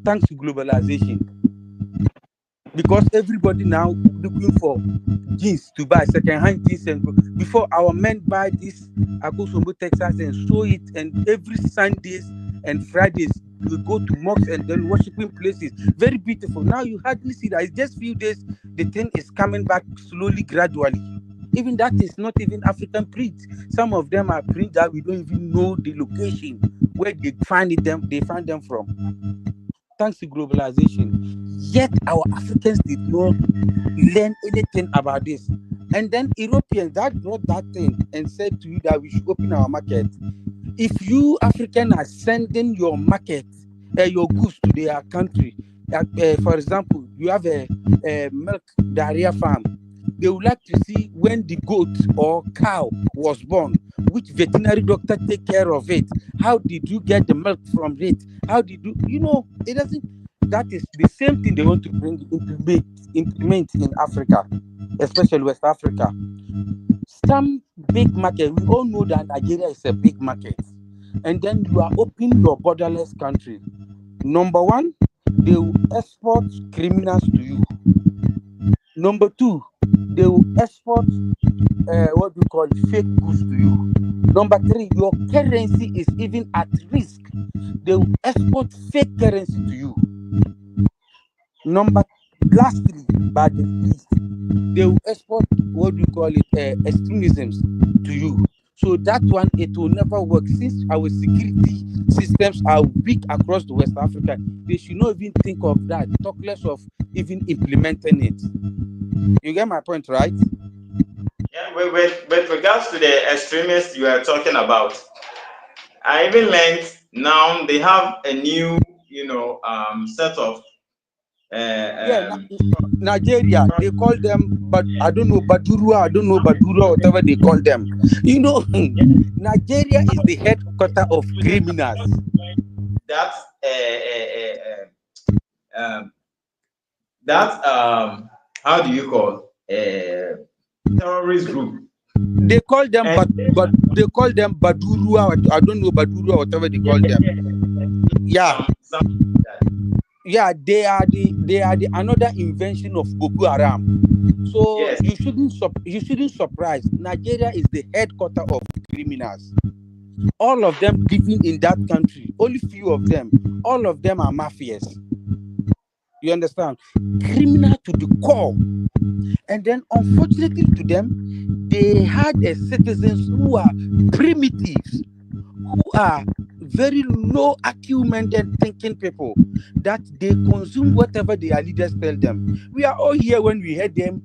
Thanks to globalization. Because everybody now looking for jeans to buy second-hand jeans, and before our men buy this Akosombo Texas and sew it, and every Sundays and Fridays we go to mosques and then worshiping places. Very beautiful. Now you hardly see that. It's just few days the thing is coming back slowly, gradually. Even that is not even African print. Some of them are print that we don't even know the location where they find them from. Thanks to globalization. Yet our Africans did not learn anything about this. And then Europeans that brought that thing and said to you that we should open our market. If you African are sending your market your goods to their country. For example, you have a milk diarrhea farm. They would like to see when the goat or cow was born, which veterinary doctor take care of it. How did you get the milk from it? How did you know? It doesn't. That is the same thing they want to implement in Africa, especially West Africa. Some big market. We all know that Nigeria is a big market, and then you are opening your borderless country. Number one, they will export criminals to you. Number two, they will export what we call fake goods to you. Number three, your currency is even at risk. They will export fake currency to you. Lastly, but the least, they will export what we call it extremisms to you. So that one, it will never work since our security systems are weak across the West Africa. They should not even think of that, talk less of even implementing it. You get my point, right? Yeah, with regards to the extremists you are talking about, I even learned now they have a new, set of. Nigeria, they call them, but I don't know Badurua, whatever they call them. Nigeria is the headquarter of criminals. That's how do you call terrorist group? They call them, but they call them Badurua. I don't know Badurua, whatever they call them. Yeah. Yeah, they are the another invention of Boko Haram. So yes. you shouldn't surprise. Nigeria is the headquarter of criminals. All of them living in that country. Only few of them. All of them are mafias. You understand? Criminal to the core. And then, unfortunately to them, they had citizens who are primitives, who are very low acumen and thinking people, that they consume whatever their leaders tell them. We are all here when we heard them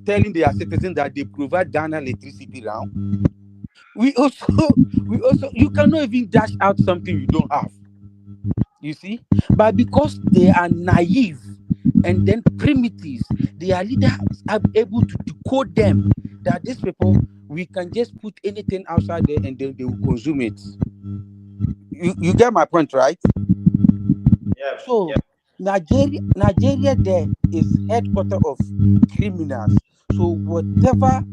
telling their citizens that they provide Ghana electricity now. We also, you cannot even dash out something you don't have. You see? But because they are naive and then primitives, their leaders are able to decode them that these people, we can just put anything outside there and then they will consume it. You get my point, right? Yeah. So yeah. Nigeria there is headquarter of criminals. So whatever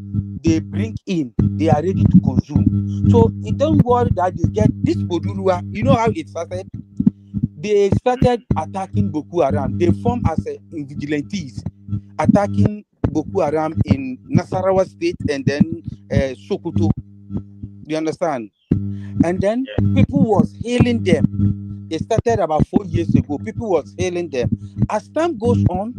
they bring in, they are ready to consume. So don't worry that they get this Bodurua. You know how it started? They started attacking Boko Haram. They formed as vigilantes, attacking Boko Haram in Nasarawa State and then Sokoto. You understand? And then people was hailing them. It started about 4 years ago. People was hailing them. As time goes on,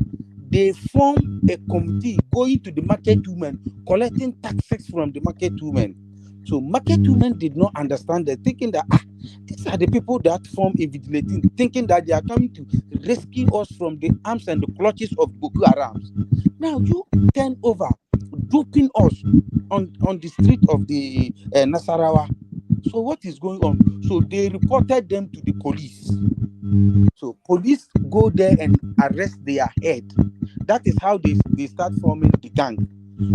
they form a committee going to the market women, collecting taxes from the market women. So market women did not understand that, thinking that these are the people that form a vigilante, thinking that they are coming to rescue us from the arms and the clutches of Boko Haram. Now you turn over, duping us on the street of the Nasarawa. So what is going on? So they reported them to the police. So police go there and arrest their head. That is how they start forming the gang.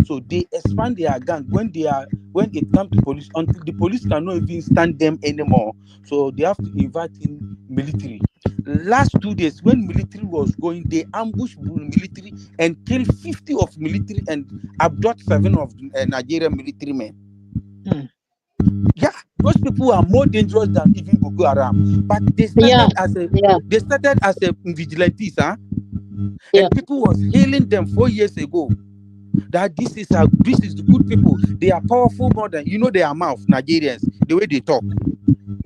So they expand their gang when it comes to police, until the police cannot even stand them anymore. So they have to invite in military. Last 2 days, when military was going, they ambushed military and killed 50 of military and abduct 7 of Nigerian military men. Yeah, those people are more dangerous than even Boko Haram. But they started as a vigilantes, and people was hailing them 4 years ago. That this is the good people. They are powerful more than they are mouth Nigerians. The way they talk,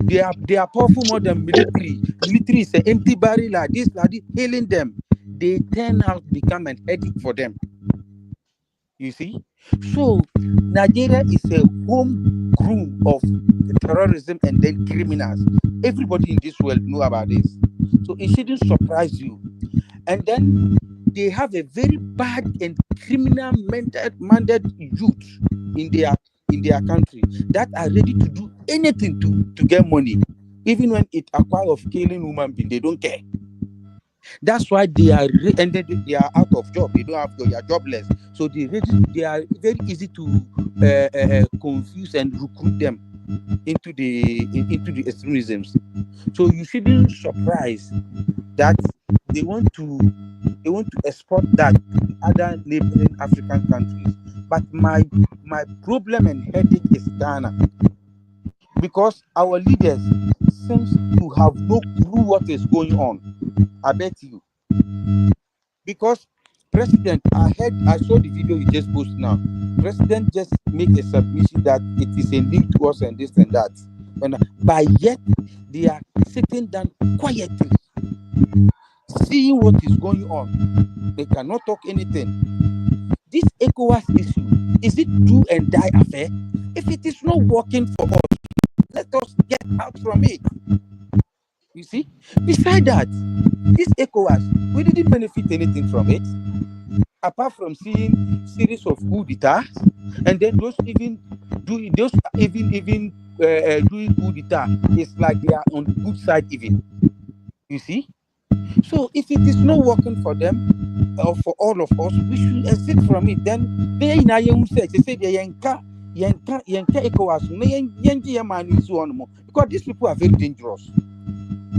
they are powerful more than military. Military is an empty barrel like this, hailing them. They turn out become an headache for them. You see, so Nigeria is a homegrown of terrorism and then criminals. Everybody in this world know about this, so it shouldn't surprise you. And then they have a very bad and criminal-minded youth in their country that are ready to do anything to get money. Even when it acquire of killing human being, they don't care. That's why they are and then they are out of job. They don't have they are jobless. So they are very easy to confuse and recruit them into the extremisms. So you shouldn't surprise that they want to export that to other neighboring African countries. But my problem and headache is Ghana, because our leaders seems to have no clue what is going on. I bet you. Because President, I saw the video you just posted now. President just make a submission that it is a new to us and this and that. And but yet they are sitting down quietly, seeing what is going on. They cannot talk anything. This ECOWAS issue, is it do and die affair? If it is not working for us, let us get out from it. You see? Besides that, this ECOWAS, we didn't benefit anything from it, apart from seeing series of coup d'etat, and then those doing coup d'etat, it's like they are on the good side even. You see? So if it is not working for them or for all of us, we should exit from it. Then they in say they yanka ECOWAS, because these people are very dangerous,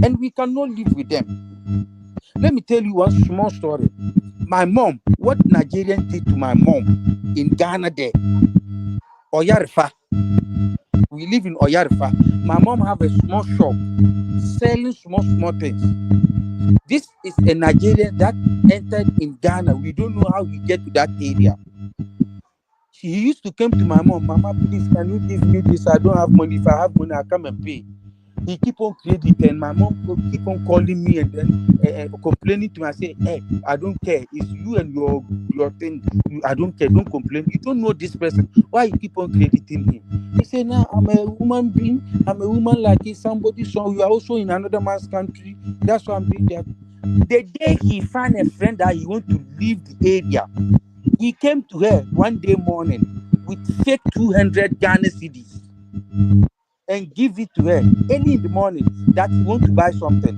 and we cannot live with them. Let me tell you one small story. My mom, what Nigerians did to my mom in Ghana there, Oyarifa. We live in Oyarifa. My mom have a small shop selling small things. This is a Nigerian that entered in Ghana. We don't know how he get to that area. He used to come to my mom, Mama, please, can you give me this? I don't have money. If I have money, I'll come and pay. He keep on creating, and my mom keep on calling me and then complaining to me. I say, hey, I don't care. It's you and your thing. I don't care. Don't complain. You don't know this person. Why you keep on crediting him? He say, now I'm a human being. I'm a woman like you. Somebody saw you are also in another man's country. That's why I'm doing that. The day he found a friend that he want to leave the area, he came to her one day morning with fake 200 Ghana cedis and give it to her early in the morning that he want to buy something,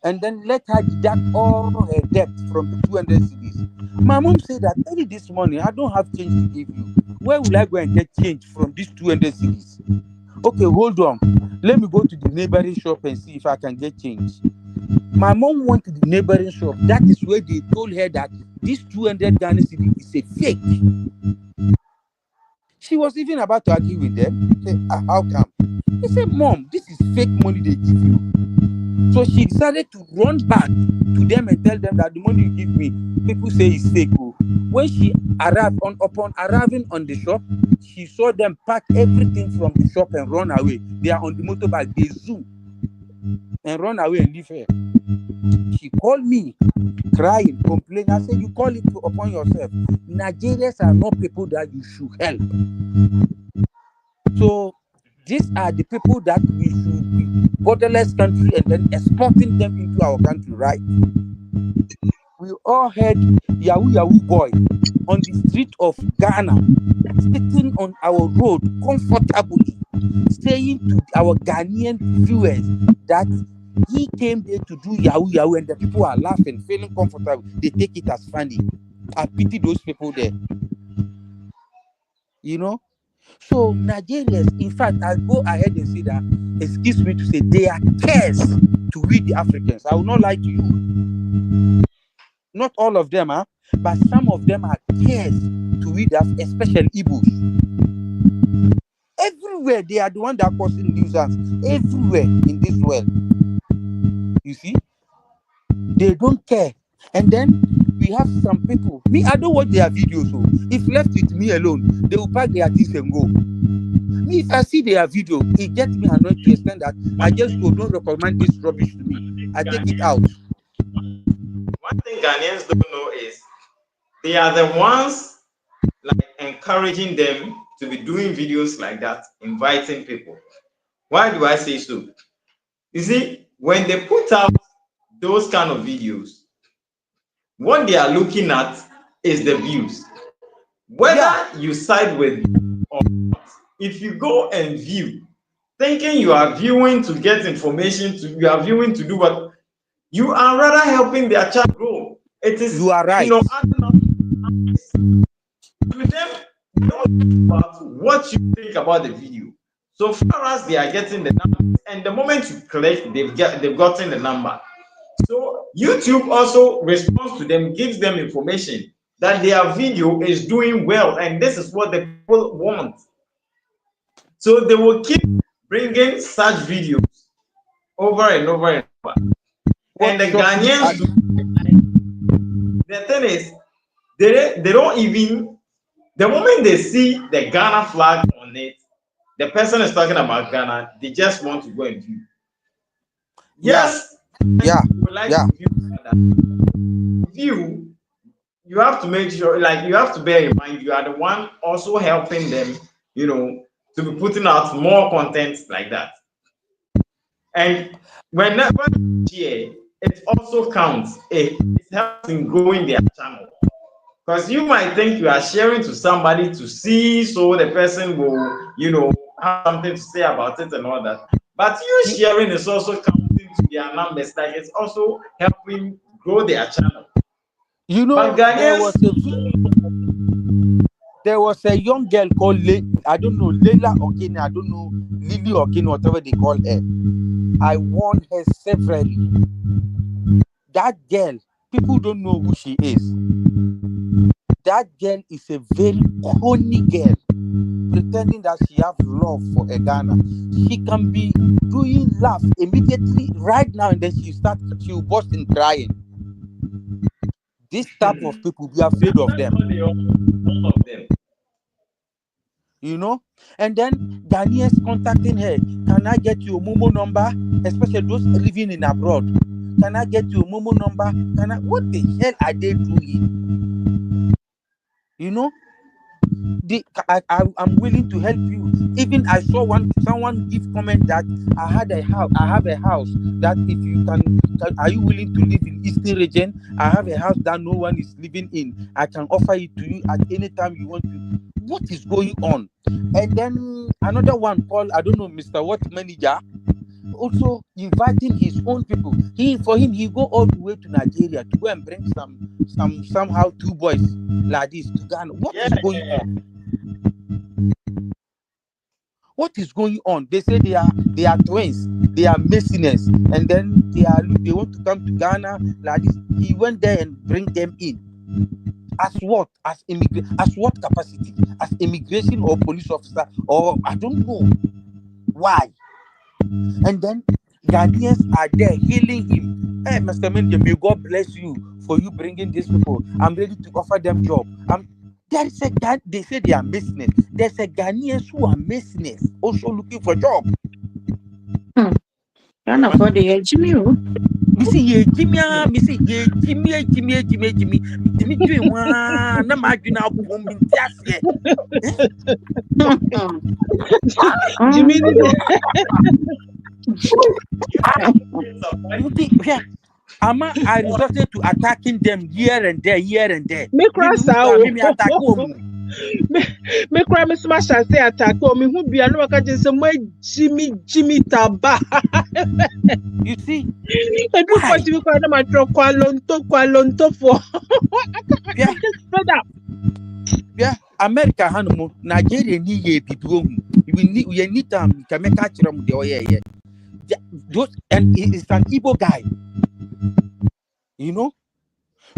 and then let her deduct all her debt from the 200 cedis. My mom said that early this morning, I don't have change to give you. Where will I go and get change from these 200 cedis? Okay, hold on. Let me go to the neighboring shop and see if I can get change. My mom went to the neighboring shop. That is where they told her that this 200 Ghana cedi is a fake. She was even about to argue with them. Say, how come? They said, Mom, this is fake money they give you. So she decided to run back to them and tell them that the money you give me, people say it's fake. When she arrived, upon arriving on the shop, she saw them pack everything from the shop and run away. They are on the motorbike. They zoom and run away and leave her. She called me, crying, complaining. I said, you call it upon yourself. Nigerians are not people that you should help. So these are the people that we should be borderless country and then exporting them into our country, right? We all heard Yahoo boy on the street of Ghana, sitting on our road comfortably, saying to our Ghanaian viewers that he came there to do Yahoo, and the people are laughing, feeling comfortable. They take it as funny. I pity those people there. You know? So Nigerians, in fact, I'll go ahead and say that, excuse me to say, they are cares to we the Africans. I will not lie to you. Not all of them, but some of them are cares to we the especially Igbos. Everywhere they are the one that are causing nuisance. Everywhere in this world. You see? They don't care. And then we have some people. Me, I don't watch their videos. So if left with me alone, they will pack their things and go. Me, if I see their video, it gets me annoyed to extend that I just go, don't recommend this rubbish to me. I take it out. One thing Ghanaians don't know is they are the ones like encouraging them to be doing videos like that, inviting people. Why do I say so? You see, when they put out those kind of videos, what they are looking at is the views. Whether you side with or not, if you go and view, thinking you are viewing to get information, you are viewing to do what you are rather helping their child grow. It is, You are right. to them, they don't think about what you think about the video. So far as they are getting the numbers, and the moment you click, they've gotten the number. So YouTube also responds to them, gives them information that their video is doing well, and this is what the people want. So they will keep bringing such videos over and over and over. And the Ghanaians, the thing is, they don't even, the moment they see the Ghana flag on it, the person is talking about Ghana, they just want to go and view. Yes, yeah, like to view, you have to make sure, like, you have to bear in mind, you are the one also helping them, to be putting out more content like that. And whenever you share, it also counts. It helps in growing their channel. Because you might think you are sharing to somebody to see, so the person will, have something to say about it and all that. But you sharing is also counting to their numbers. Like, it's also helping grow their channel. But there was a young girl called I don't know, Leila Ogini, I don't know, Lily Ogini, whatever they call her. I warned her severally. That girl, people don't know who she is. That girl is a very corny girl, pretending that she has love for a Ghana. She can be doing laugh immediately right now, and then she will burst in crying. This type of people, be afraid of them. And then Ghanaians contacting her, can I get your Momo number? Especially those living in abroad. Can I get your Momo number? What the hell are they doing? I'm willing to help you. Even I saw someone give comment that I have a house that if you can, are you willing to live in Eastern region? I have a house that no one is living in. I can offer it to you at any time you want to. What is going on? And then another one called, I don't know, Mr. What Manager, also inviting his own people. He go all the way to Nigeria to go and bring somehow 2 boys like this to Ghana. What is going on? What is going on? They say they are twins, they are mercenaries, and then they want to come to Ghana like this. He went there and bring them in. As what? As what capacity? As immigration or police officer, or I don't know. Why? And then Ghanaians are there healing him. Hey, Mr. Mendy, may God bless you for you bringing these people. I'm ready to offer them job. They say they are mercenaries. There's a Ghanaians who are mercenaries also looking for job. Ghana for the Jimmy. Missy ye Jimmy, Missy ye Jimmy. Doing one. No imagine how bombing Jimmy. I resorted to attacking them here and there. Me cry me smash and say attack me who be no ka just say Jimmy Taba. You see? I do what you call them kwalonto for. Yeah, America hanumu Nigeria ni ye bibu. We need them can make catch them the and it's an Igbo guy.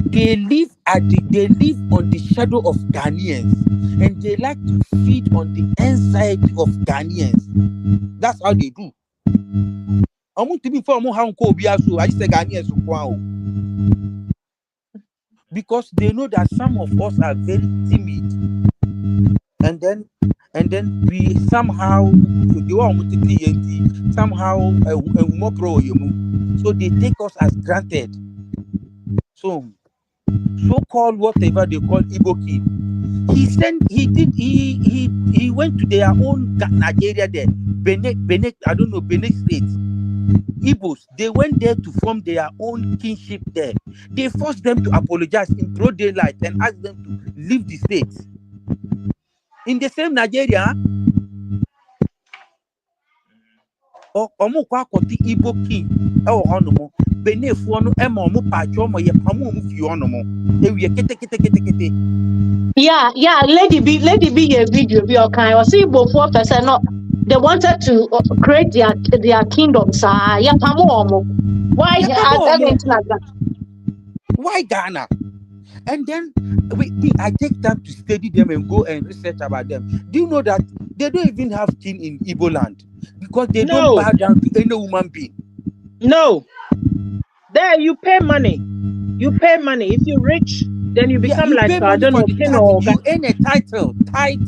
They live on the shadow of Ghanaians, and they like to feed on the anxiety of Ghanaians. That's how they do. I want to be for more how I say Ghanaians because they know that some of us are very timid, and then we somehow more pro, so they take us as granted. So-called whatever they call Igbo kid. He went to their own Nigeria there, Benin, I don't know, Benin State. Igbos, they went there to form their own kinship there. They forced them to apologize in broad daylight and asked them to leave the state. In the same Nigeria, Omo kwa akɔte Igbo king ɛwɔ hɔ nom benefoɔ no ɛma ɔmo paatwa ɔmo yɛ pam ɔmo fi hɔ nom ewie kete. Yeah, Lady B, a video be okay. Or see before person no, they wanted to create their kingdoms. Yeah, pamomo. Why are they going to like that? Why Ghana? And then I take time to study them and go and research about them. Do you know that they don't even have king in Igbo land because they don't bow down to any woman being? No. There you pay money. You pay money. If you're rich, then you become like I don't know, king or you earn a title.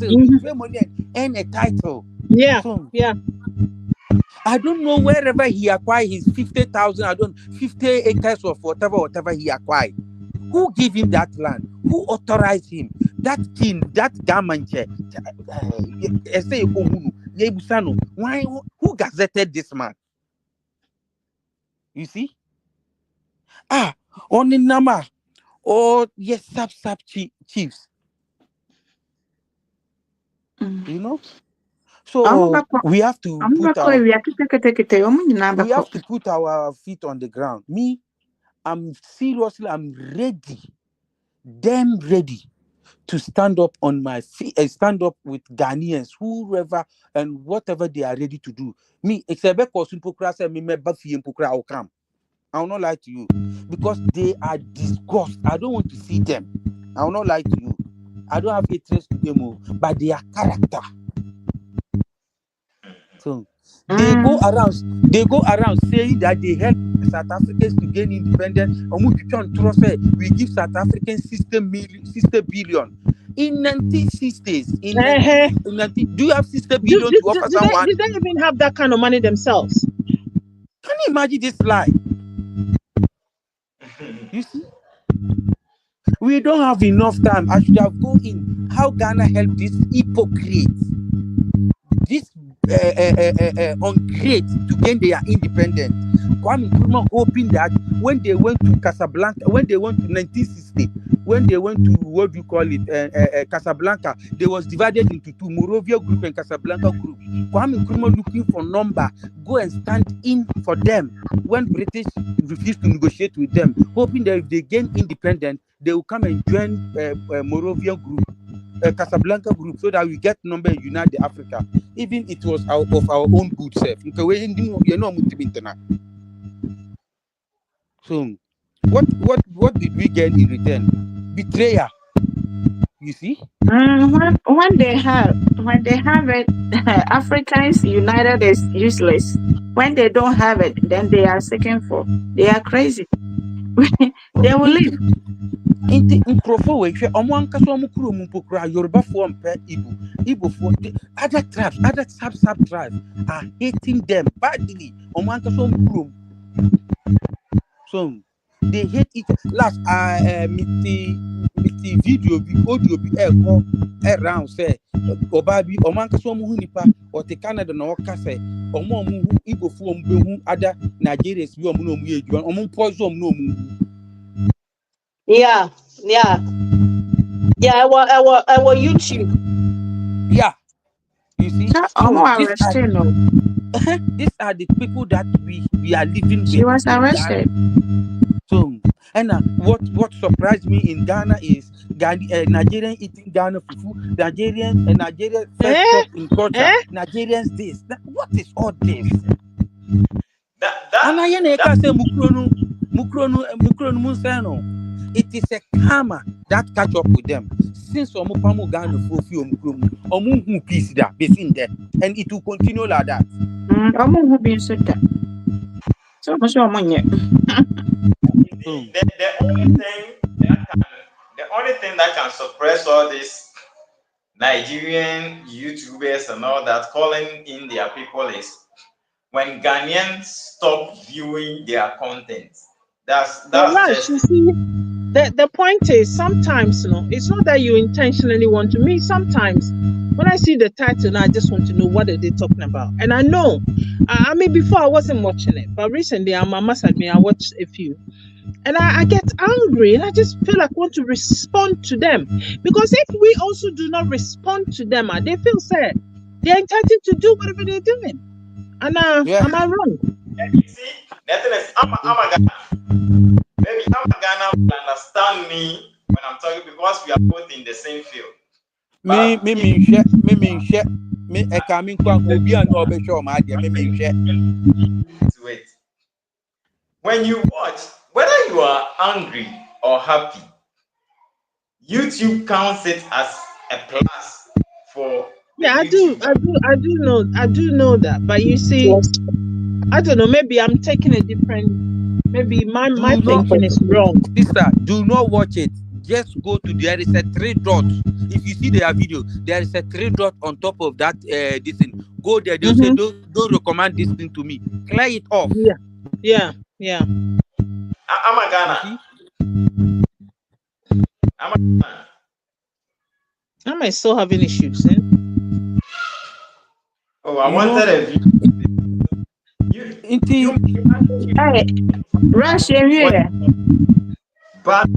You pay money and earn a title. Yeah. So, yeah. I don't know wherever he acquired his 50,000, 50 acres of whatever he acquired. Who gave him that land? Who authorized him? That king, that gamanche, why? Who gazetted this man? You see? Only Nama. Oh, yes, sub chiefs. You know? So we have to put our feet on the ground. Me, I'm ready, damn ready to stand up on my feet and stand up with Ghanaians, whoever and whatever they are ready to do. Me, I will not lie to you because they are disgust. I don't want to see them. I will not lie to you. I don't have interest to them, but their character. So they go around saying that they help South Africans to gain independence. We give South Africans 60 billion. In 1960s, do you have 60 billion to offer someone? Did they even have that kind of money themselves? Can you imagine this lie? You see? We don't have enough time. I should have gone in how Ghana helped these hypocrites, this ungreat to gain their independence. Kwame Nkrumah hoping that when they went to Casablanca, when they went to 1960, when they went to what do you call it, Casablanca, they was divided into two, Morovia group and Casablanca group. Kwame Nkrumah looking for number, go and stand in for them when British refused to negotiate with them, hoping that if they gain independence, they will come and join Morovia group. Casablanca group, so that we get number and unite the Africa. Even it was out of our own good self. So what did we get in return? Betrayal. You see? When they have it, Africans united is useless. When they don't have it, then they are seeking for. They are crazy. They will leave. Yoruba form per Igbo for other tribes, other sub tribes are hating them badly. So they hate it. Last the video audio around say Obabi Hunipa or the Canada no Kase or more Igbo form other Nigerians Yeah. Our YouTube. Yeah. You see? These are the people that we are living with. She was arrested. So, and what surprised me in Ghana is Nigerian eating Ghana fufu, Nigerian first shop in culture, Nigerians this. What is all this? It is a karma that catch up with them. Since Omupamu Ghana Fofi Omu peace that in there, and it will continue like that. The only thing that can suppress all this Nigerian YouTubers and all that calling in their people is when Ghanaians stop viewing their content. That's just. You see, the point is sometimes it's not that you intentionally want to. Me, sometimes when I see the title, I just want to know what are they talking about. And I know, I mean, before I wasn't watching it, but recently I must admit I watched a few. And I get angry and I just feel like I want to respond to them. Because if we also do not respond to them, they feel sad. They're entitled to do whatever they're doing. Anna, Yeah. am I wrong? You see, the thing is, I'm a Ghana. Maybe I'm a Ghana will understand me when I'm talking because we are both in the same field. Me But share. Me e coming kwa obi an obe show ma dia me share. to it. When you watch, whether you are angry or happy, YouTube counts it as a plus for the Yeah, I do know that. But you see, I don't know, maybe I'm taking a different, maybe my Do not, thinking is wrong. sister, do not watch it. Just go to, there is a 3 dots. If you see their video, there is a 3 dot on top of that this thing. Go there, they'll say don't recommend this thing to me. Clear it off. Yeah. I'm a Ghana. I'm a Ghana. Am I still having issues? Eh? Oh, I wanted a video. Hey, Rush here. But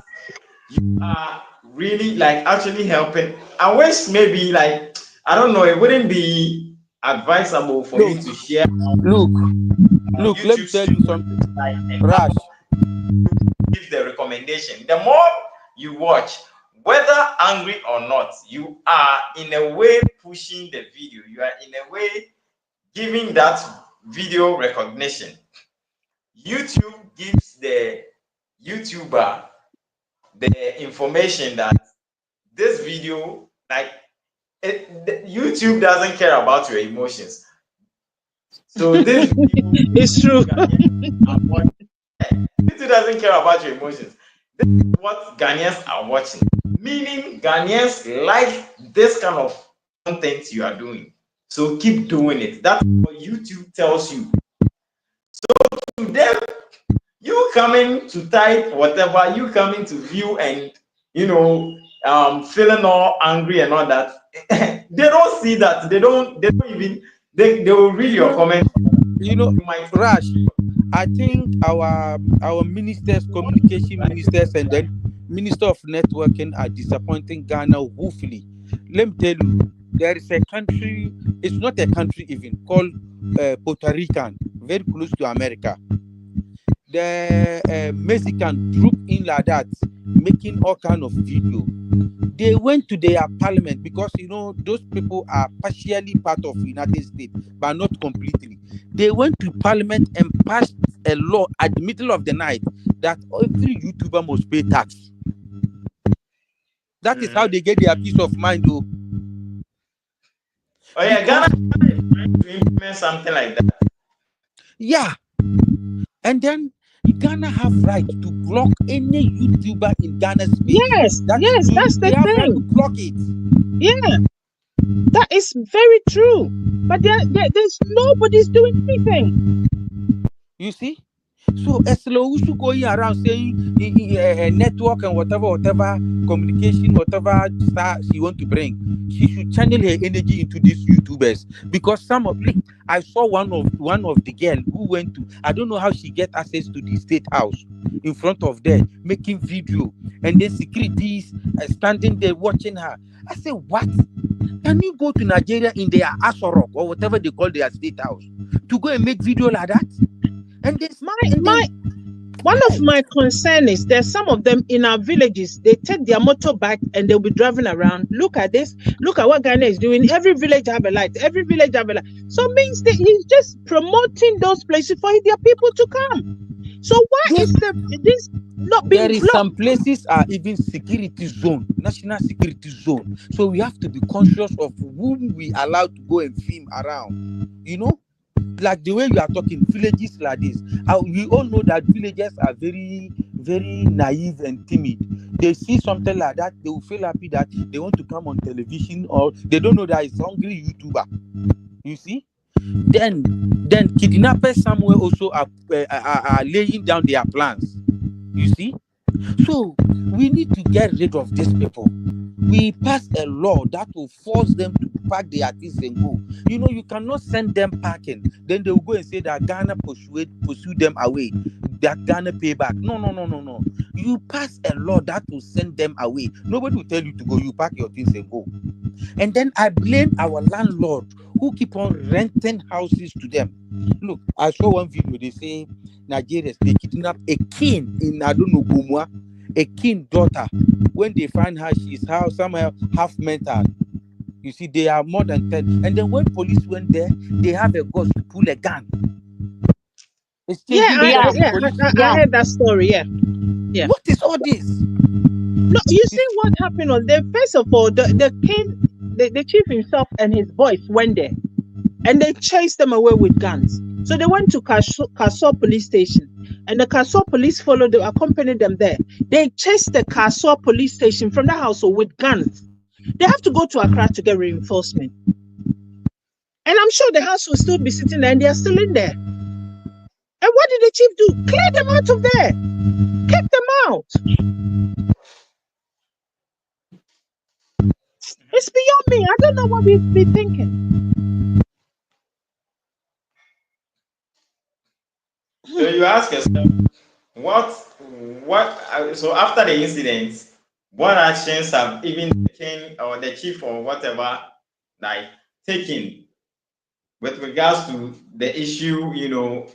you are really like actually helping. I wish maybe like I don't know, it wouldn't be advisable for you to share. Look, let me tell you something. Rush. Give the recommendation. The more you watch, whether angry or not, you are in a way pushing the video. You are in a way giving that video recognition. YouTube gives the YouTuber the information that this video, like YouTube doesn't care about your emotions. So this video it's true. YouTube doesn't care about your emotions. This is what Ghanaians are watching. Meaning Ghanaians like this kind of content you are doing. So keep doing it. That's what YouTube tells you. So to them, you coming to type whatever, you coming to view and feeling all angry and all that. They don't see that. They don't even they will read your comments. Rush, I think our ministers, communication ministers, and then Minister of Networking are disappointing Ghana woefully. Let me tell you, there is a country, it's not a country even, called Puerto Rican, very close to America. The Mexican troop in like that, making all kind of video. They went to their parliament because those people are partially part of the United States, but not completely. They went to parliament and passed a law at the middle of the night that every YouTuber must pay tax. That is how they get their peace of mind, though. Oh yeah, Ghana is trying to implement something like that. Yeah, and then Ghana have right to block any YouTuber in Ghana's space. Yes, that's the have thing. right to block it. Yeah, that is very true. But there's nobody's doing anything. You see? So Eslo Usu going around saying network and whatever communication, whatever star she want to bring, she should channel her energy into these YouTubers, because I saw one of the girl who went to, I don't know how she get access to the State House in front of there making video, and then securities standing there watching her. I said, what? Can you go to Nigeria in their Asorok or whatever they call their State House to go and make video like that? And this one of my concern is there's some of them in our villages. They take their motorbike and they'll be driving around. Look at this. Look at what Ghana is doing. Every village have a light. Every village have a light. So it means that he's just promoting those places for their people to come. So why is this not being There is blocked? some places are even security zone, national security zone. So we have to be conscious of whom we allow to go and film around. Like the way you are talking, villages like this. We all know that villagers are very, very naive and timid. They see something like that, they will feel happy that they want to come on television, or they don't know that it's hungry YouTuber. You see? Then kidnappers somewhere also are laying down their plans. You see? So we need to get rid of these people. We pass a law that will force them to pack their things and go. You cannot send them packing. Then they will go and say that Ghana pursue them away, that Ghana pay back. No. You pass a law that will send them away. Nobody will tell you to go. You pack your things and go. And then I blame our landlord who keep on renting houses to them. Look, I saw one video. They say Nigerians, they kidnap a king in I don't know Gumwa, a king daughter. When they find her, she's somehow half mental. You see, they are more than 10. And then when police went there, they have a ghost to pull a gun. I heard that story. Yeah. What is all this? No, you see what happened on there. First of all, the king, the chief himself and his boys went there, and they chased them away with guns. So they went to Kaso police station, and the Kaso police followed them, accompanied them there. They chased the Kaso police station from the household with guns. They have to go to Accra to get reinforcement. And I'm sure the house will still be sitting there, and they are still in there. And what did the chief do? Clear them out of there. Kick them out. It's beyond me. I don't know what we've been thinking. So you ask yourself, so after the incident, what actions have even the king or the chief or whatever like taken with regards to the issue, you know,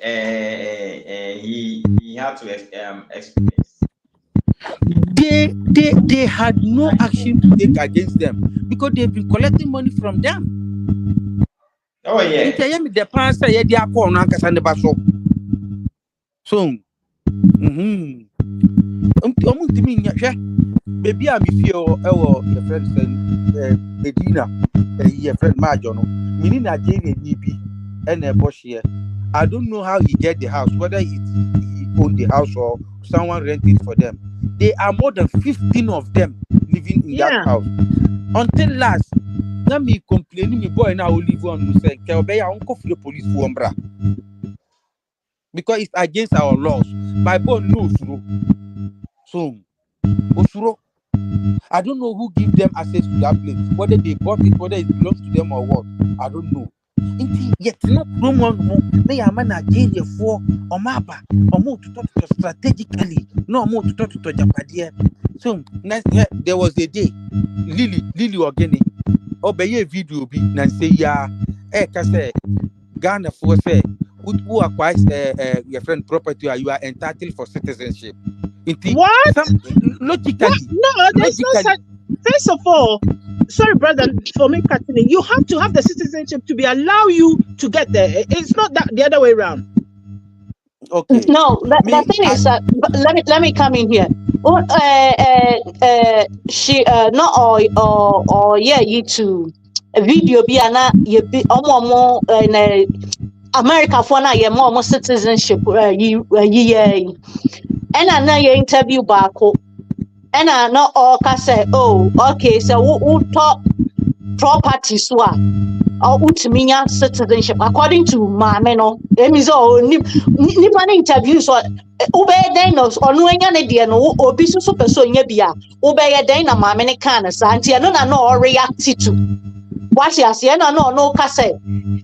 he had to experience? They had no action to take against them because they've been collecting money from them. Oh yeah. The pastor they are calling so baby, I'm if your friend said Medina, your friend Majono, meaning Nigeria DB and a bush here. I don't know how he get the house, whether he owned the house or someone rented for them. There are more than 15 of them living in that house. Until last, let me complaining me boy now live on say uncle for the police for umbra. Because it's against our laws. My boy knows so Osuro. I don't know who give them access to that place, whether they bought it, whether it belongs to them or what. I don't know. Yet not one may a man Nigeria for Omaba or more to talk to strategically, no more to talk to Japadia. So there was a day, Lily organic, obey a video be Nancy ya say Ghana for say who acquires your friend property, you are entitled for citizenship. What? Logically. No, there's no such. First of all, sorry, brother, for me cutting in, you have to have the citizenship to allow you to get there. It's not that the other way around. Okay. No, the thing is that let me come in here. She not or yeah, you too. A video be ana you be more America for na ye more citizenship and I know your interview back. And I know all can say, oh, okay, so who talk property swap or utminya citizenship according to my meno. Emizo nipan interviews or obey dinos or no any dear no or be so person yebia obey dina my many canas auntie no react to what you say no cassette.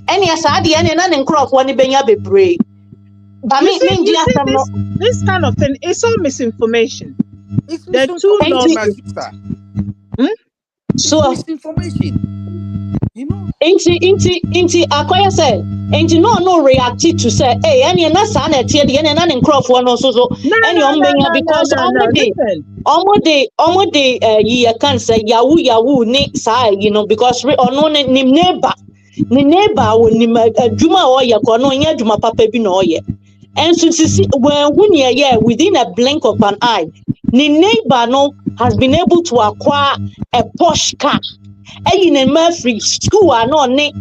Any asadi and crop when you benya be brave. But this kind of thing, it's all misinformation. It's so misinformation. You know. Inti akoya say, inti no react to say, hey, any na sana tie de any na crop no so any ombenya because omo de ye can say yahoo ni say, you know, because ono ni neighbor wo ni adwuma o ye ko no nya adwuma papa bi no ye. And so when you're within a blink of an eye, the neighbor no has been able to acquire a posh car. And in a Murphy school, no ne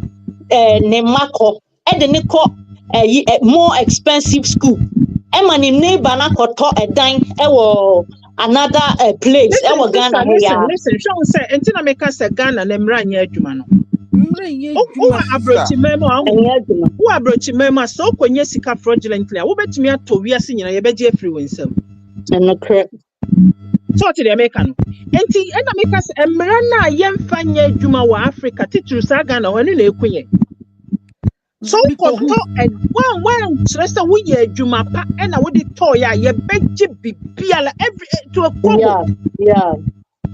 Mako, and the more expensive school. And my neighbor na koto a dime another place. Listen, Sean said, and then I make us a gun and them run your Jumano. Who approach memo so when you seek fraudulently? Who bet me to we are seeing a beji free winsome. And the correct. So to the American. And make us a marana young fanya Juma wa Africa teacher Sagana when you queen. So and one rest of we Juma pa and I would toya ye beji be every to a yeah.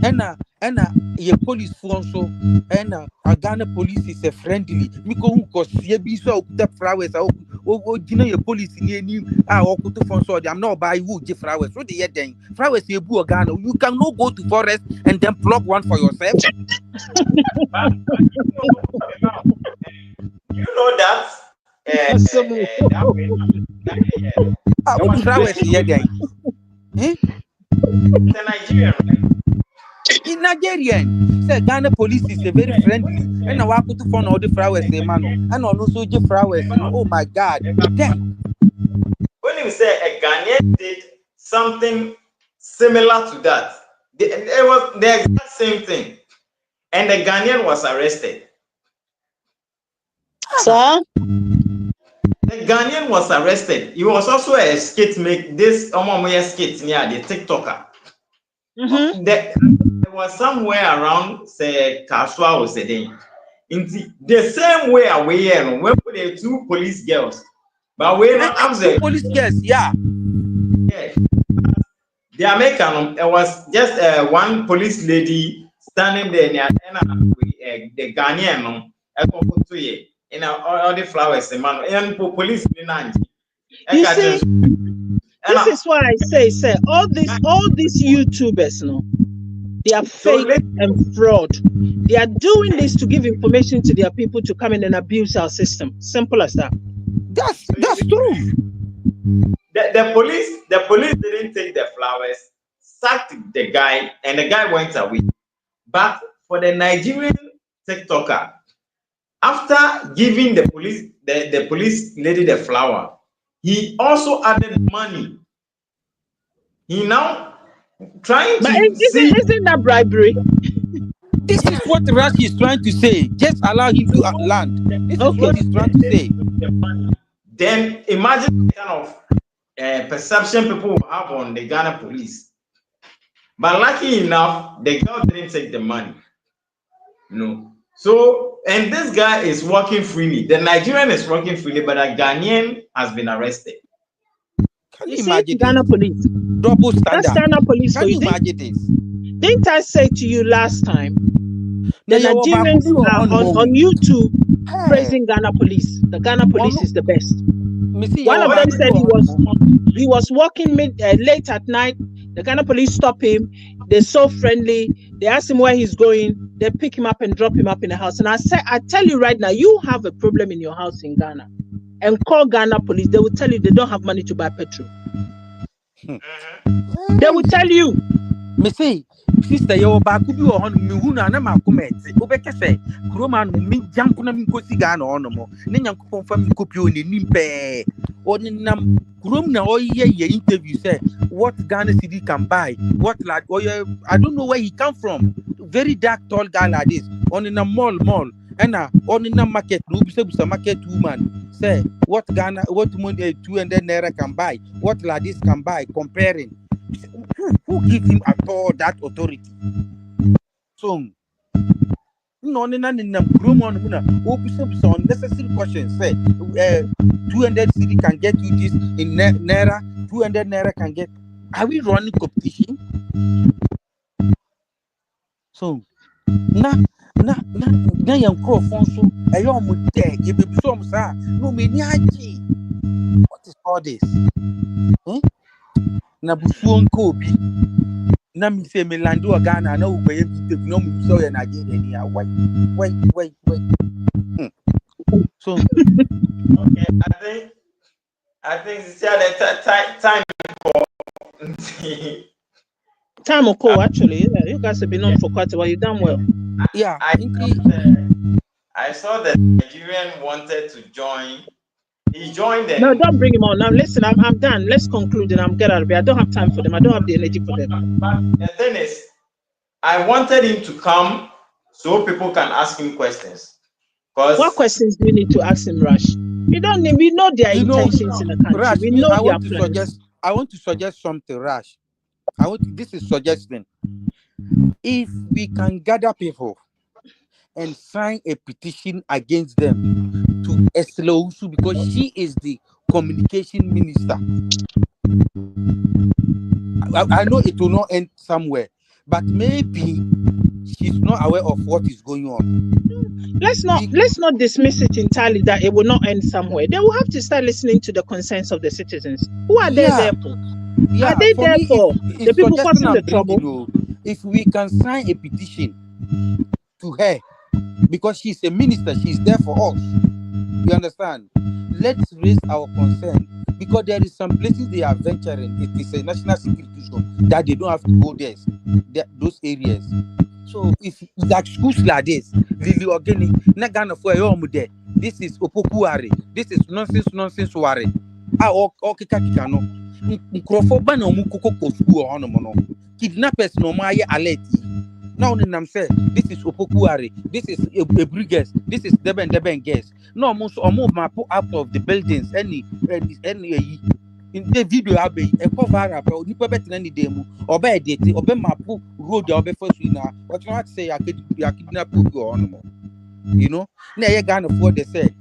And and your police also, and a Ghana police is a friendly. Miko who cause CB so the flowers or your police in any or to phone so I'm not by who the flowers. What the then flowers you boo Ghana. You cannot go to forest and then plug one for yourself. You know that. Flowers here then. Eh? The Nigerian, right? In Nigerian, say Ghana police is a very friendly, and I walk to phone all the flowers, man, and also the flowers. Oh my God! Then When you say a Ghanaian did something similar to that, it was the exact same thing, and the Ghanaian was arrested. Sir? The Ghanaian was arrested. He was also a skit make this skit near the TikToker. Mm-hmm. There was somewhere around say Kaswa or Sedin. In the same way away here, when the two police girls, but we're not two police girls, yeah. Yeah. The American, it was just one police lady standing there near the Ghanaian in all the flowers, man, and police. You see, this is why I say all these YouTubers, no, they are fake and fraud. They are doing this to give information to their people to come in and abuse our system. Simple as that. That's true. The police didn't take the flowers, sacked the guy, and the guy went away. But for the Nigerian TikToker, after giving the police lady the flower, he also added money. He now trying but to isn't that bribery? This is what Rashi is trying to say. Just allow him to land. This is what he's trying to say. Then imagine the kind of perception people will have on the Ghana police. But lucky enough, the girl didn't take the money. No. So, and this guy is working freely. The Nigerian is working freely, but a Ghanaian has been arrested. Can you imagine Ghana police? Double standard. That's Ghana police. Can you imagine this? Didn't I say to you last time? The Nigerians are on YouTube praising Ghana police. The Ghana police is the best. One of them said he was walking late at night. The Ghana police stop him. They're so friendly. They ask him where he's going. They pick him up and drop him up in the house. And I tell you right now, you have a problem in your house in Ghana, and call Ghana police. They will tell you they don't have money to buy petrol. They will tell you. Me say, sister, you back to you on Mihuna and Makumets. Obeka say, Kuroman, me Jankuna Mikosi Ghana on more. Nenyanko from Kupio in Nimpe. Or Nam Kurumna or ye interview say, what Ghana city can buy? What like, I don't know where he come from. Very dark, tall guy like this. On in a mall. And on in a market, Rubisabusa market woman. Say, what Ghana, what money 200 naira can buy? What like this can buy? Comparing. Who gives him at all that authority? So, no, unnecessary questions. Say, 200 city can get you this in naira, 200 naira can get. Are we running competition? So, na young microphone so a young there, you be some sir. No, me what is all this? Na busuon kobi na mi se me lando Ghana na wo be no mi so ya Nigeria ni wait so okay, I think it's the time for time of call actually. Yeah, you guys have been on for quite a while. You done well. Yeah, I saw that Nigerian wanted to join. He joined them. No, don't bring him on. Now listen, I'm done. Let's conclude and I'm get out of here. I don't have time for them. I don't have the energy for them. But the thing is, I wanted him to come so people can ask him questions. What questions do you need to ask him, Rash? We know their intentions in the country. Rash, we know I want to suggest something, Rash. This is suggesting. If we can gather people and sign a petition against them to Eslosu because she is the communication minister. I know it will not end somewhere, but maybe she's not aware of what is going on. Let's not dismiss it entirely that it will not end somewhere. They will have to start listening to the concerns of the citizens. Who are they there for? Yeah, Are they for there me, for it's the people suggesting causing the I'm bringing, trouble? if we can sign a petition to her, because she's a minister, she's there for us. You understand? Let's raise our concern, because there is some places they are venturing. It is a national security zone that they don't have to go there, those areas. So if like schools like this, Lily Organic, Nagana for there, this is Opokuare, this is nonsense worry. All kikano. Nkrofoba na omukoko ko school on mono. Kidnappers no my alert. Now I'm saying this is Opokuare, this is a brigade, this is Deben guest. No most map out of the buildings any in the video I be a cover up or nipa better any demo or by date or be map road or be first winner. What you not say I kidnap you on. You know, now Ghana for they say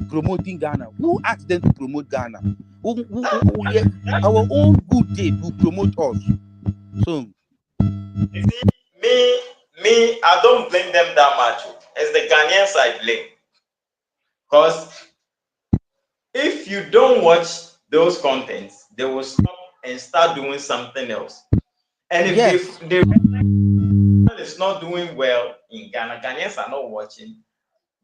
promoting Ghana. Who asked them to promote Ghana? Who our own good day to promote us. So you see, me, I don't blame them that much. It's the Ghanaians I blame. Because if you don't watch those contents, they will stop and start doing something else. And if they is not doing well in Ghana, Ghanaians are not watching,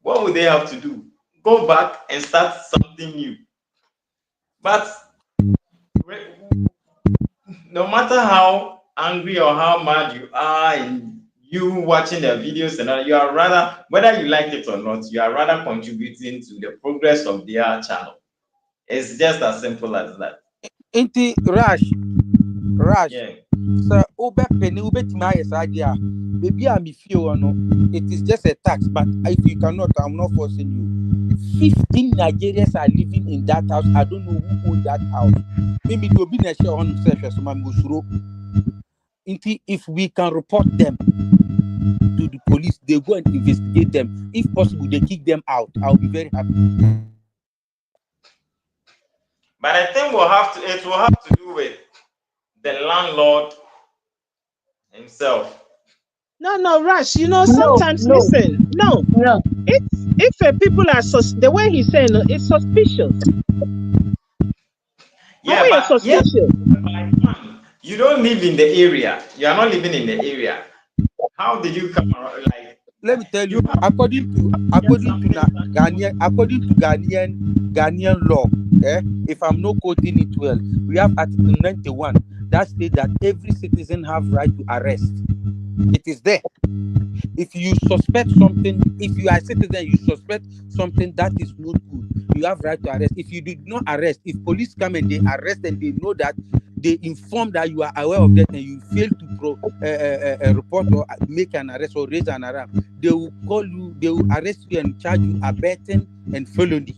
what would they have to do? Go back and start something new. But no matter how angry or how mad you are in you watching their videos and all, you are rather, whether you like it or not, you are rather contributing to the progress of their channel. It's just as simple as that. Inti Rush. Yeah. So Ube Penny Ube Timaya's idea. Maybe I'm if you or no. It is just a tax, but if you cannot, I'm not forcing you. 15 Nigerians are living in that house. I don't know who owns that house. Maybe you'll be next year on self. If we can report them to the police, they go and investigate them. If possible, they kick them out. I'll be very happy. But I think it will have to do with the landlord himself. No, Rush. You know, sometimes listen. No. If people are the way he's saying it's suspicious. Yeah, but suspicious. You don't live in the area. You are not living in the area. How did you come around? Like, let me tell you, according to Ghanaian law, if I'm not quoting it well, we have Article 91 that states that every citizen have right to arrest. It is there. If you suspect something, if you are a citizen, you suspect something that is not good, you have right to arrest. If you did not arrest, if police come and they arrest and they know that, they inform that you are aware of that and you fail to report or make an arrest or raise an alarm, they will call you, they will arrest you and charge you abetting and felony.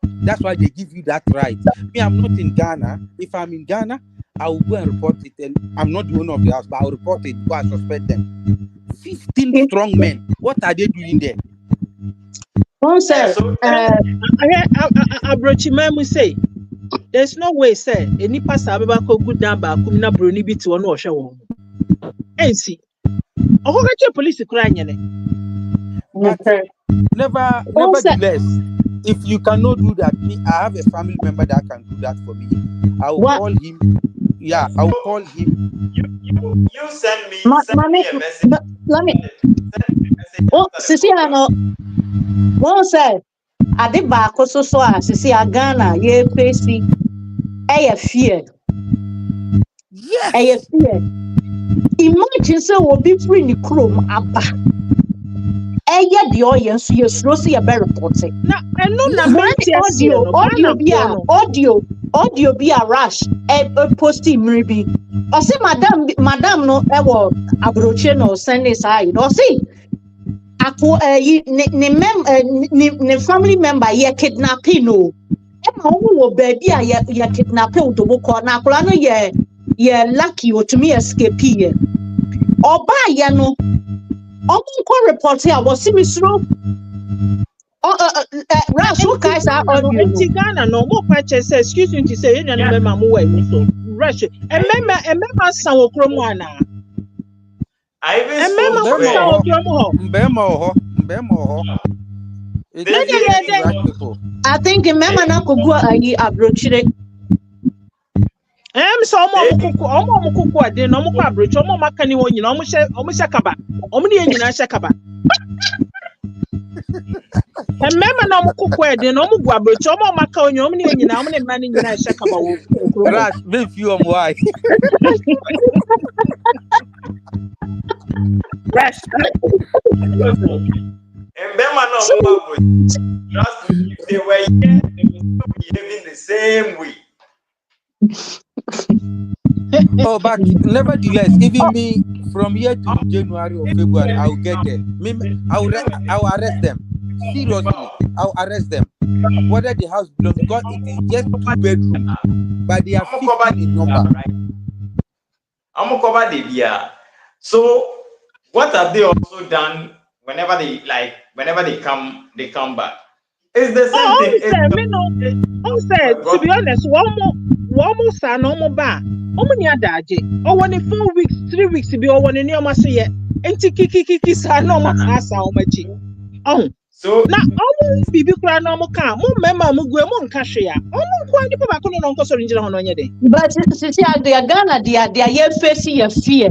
That's why they give you that right. Me, I'm not in Ghana. If I'm in Ghana, I will go and report it, and I'm not the owner of the house, but I'll report it because I suspect them. 15 strong men. What are they doing there? Say there's no way, say any pastor could go down by Kumina Bruni to one or show. And see, oh, get police crying. Nevertheless, if you cannot do that, I have a family member that can do that for me. I will call him. Yeah, I will call him. You send me a message. Let me. Oh, Cecilia, one said, I did back also so as Cecilia Ghana, ye facing a fear. Yes, a fear. Imagine so will be free in the chrome abba. Aya the audience, you see a better reporting. Now, and no audio be a rush, a posting maybe. Or say, Madam, no, ever abroach no send this side. Or say, ne family member ye kidnapping no. Emma who baby ye kidnapping to book or nakulano ye lucky or to me escape here. Or buy ya no. Report here was see me through. Rush, who guys are on Ghana? No more patches. Excuse me to say, you remember Rush. And remember, Sao Cromwana. I even And spoke mema to what's her. our jomo? Mbemo. It They is did just yeah. right people. I think remember na kogua ayi abrochire. So omo mukuku ade no mukwa abrocho omo makani won nyina omo hye kaba. Omo ne nyina hye kaba. And mema na mukuku ade no omo gu abrocho omo maka onyo omo ne nyina omo ne mani nyina hye kaba wo okromo. Rush, be few why. Rush. And Bema no trust me, if they were here, they would still be behaving the same way. Oh, but nevertheless, even me from here to January or February, I'll get there. I'll arrest them. Seriously, I'll arrest them. Whether the house belongs, because it is just 2 bedrooms, but they are 15 in number. I'm gonna cover the beer. So, what have they also done whenever they come back? It's the same thing. To be honest, one more son, no more ba. Omo ni adaje. O woni 4 weeks, 3 weeks be o woni ni o ma say enti kiki sa no mo asa o machi. Oh. So na omo bibi kura no mo ka mo mema mo gu mo nka hwe ya. Omo nko adi pa ko no nko so njira ho no nye de. But see they are Ghana they are here facing your fear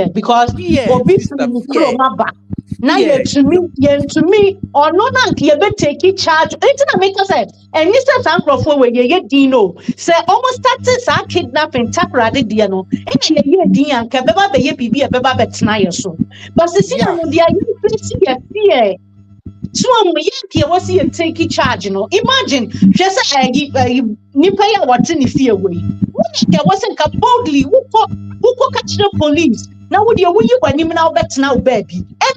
because obi from maba. Now you to me or no na nke be take charge. Anything make us say and you start ankrofo we ye dino say almost started sa kidnapping takrade dia no e ye din anka beba be ye bibi e beba betena ye so but see no they are here facing your fear. So we was here taking charge, you know. Imagine just nipa ya what in the fear way. There wasn't boldly who catch the police. Now would you when you now bet now baby? And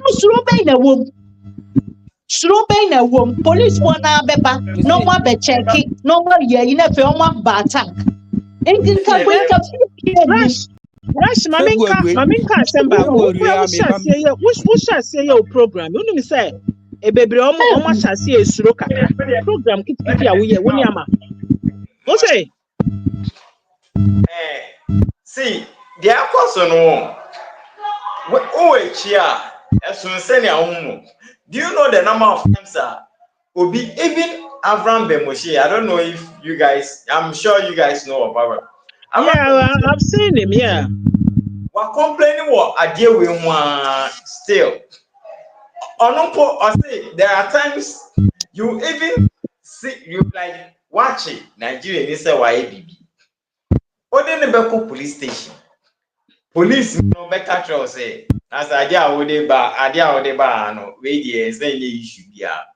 Srobe na wom police wana beba no more be checking no more yeah you never on my attack. Engine can wake up Rush maminka semba wo share your program you know say e bebre omo share esuro kakra program kiti a wo ye woni ama wo say see the akoso no o echia esun se ni ahun. Do you know the number of times Obi even Avram Bemoshi? I don't know if you guys, I'm sure you guys know of Avram. Yeah, I've seen him, yeah. We're complaining what I deal with one still. I say there are times you even see you like watch it. Nigeria is a YABB. Or then the police station. Police no be catch us say as adia odeba no we dey say any issue bia.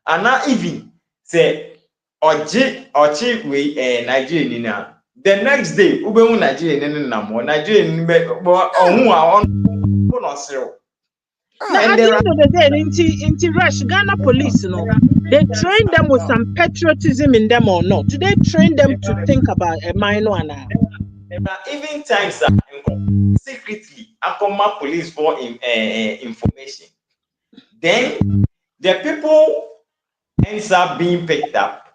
And now even say ochi we Nigeria ni na the next day ubemu Nigeria ni na mo Nigeria ni be ohun a on no sero. At the end of the day, in Rush, Ghana police, no, they train them with some patriotism in them or not? Do they train them to think about a minor now? Even times secretly, Akoma police for information. Then the people ends up being picked up,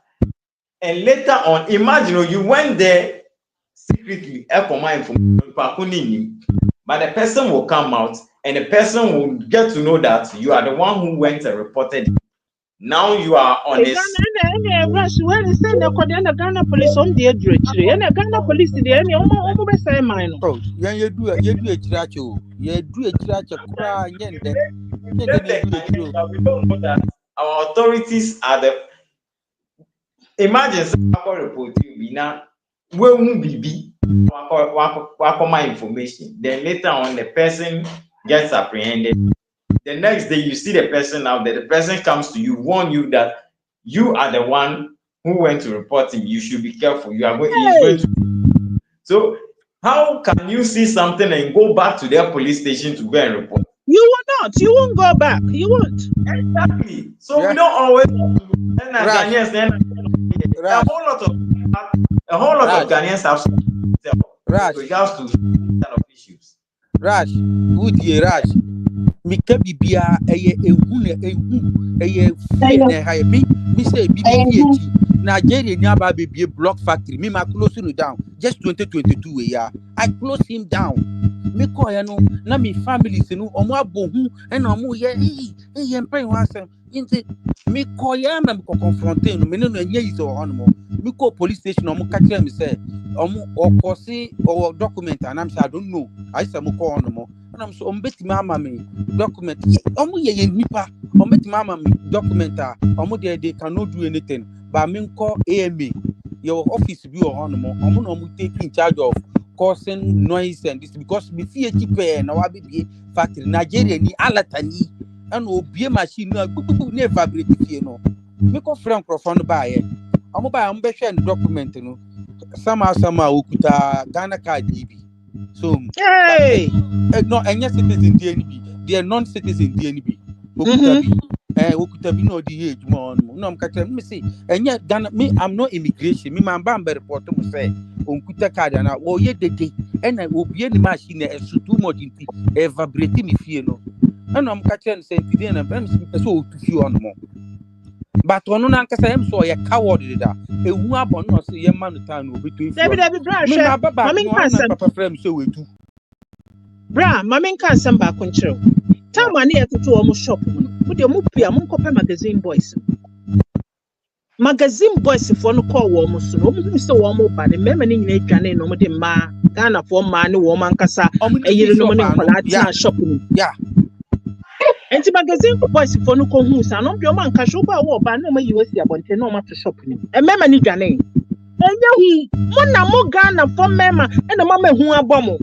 and later on, imagine you went there secretly, Akoma information, but the person will come out. And the person will get to know that you are the one who went and reported it. Now you are honest. Rush, when you say the Ghana police on the edge, and the Ghana police, the any almost say mine. Oh, you do a chiracho. You do a chiracho cry. We don't know that our authorities are the. Imagine someone reporting you now. We won't be my information. Then later on, the person gets apprehended. The next day, you see the person out there. The person comes to you, warn you that you are the one who went to report him. You should be careful. You are going. He's going to. So, how can you see something and go back to their police station to go and report? You will not. You won't go back. You won't. Exactly. So we don't always. A whole lot of Ghanaians have. Regards to kind of issues. Rush, good year, Rush. Mika bibia eye me say Nigeria nyaba baby block factory me ma close you down just 2022 yeah I close him down me call ya no na me families no omo abohu e na omo ye ye mpren ho asem yinti me call ya na me confront no me no anya yi so hono me call police station omo ka kire me say omo okosi or document and I'm say I don't know I say mo call no mo and I'm so ombeti mama me document omo ye nipa ombeti mama me document omo they cannot do anything but me call AMA your office be on omo no mo take in charge of causing noise and this because me fear cheaper na wa be factory Nigeria ni alatani and obie machine no never vibrate fie no me ko friend microphone ba ye omo ba am be hwe no document no sama okuta Ghana card DB so Hey, no any citizen DNB they non citizen DNB okuta bi okuta bi no di age mo no am ka tell me say enya Ghana me I'm not immigration me man ba report mo say onkuta card na wo ye dede ena obie ni machine e so too much inti e vibrate me fie no ena am ka tell say today na me so to fie on mo but ono na nkasa em so ye coward da ehu abon no so ye man time obeto ifu David bra me hwe. na baba Mami no nka na asem. papa frame so wetu Bra, mami nka asem ba konchiro. Time ani etoto omo shop mu no. Wo de mo pia mo nkope magazine boys. Magazine boys for no call wo mo so no. Mo so wo mo ba de mema ni nyina adwane no mo de ma Ghana for ma ne wo man kasa eyire no mo ne nkola tina shop mu. Yeah. Enti magazine boys for no ko hu sa no bi o man ka sho ba wo ba no ma yiwe si abonte no ma to shop ni. E mema ni dwane. Enya hu mo na mo Ghana for mema e na mama hu abomo.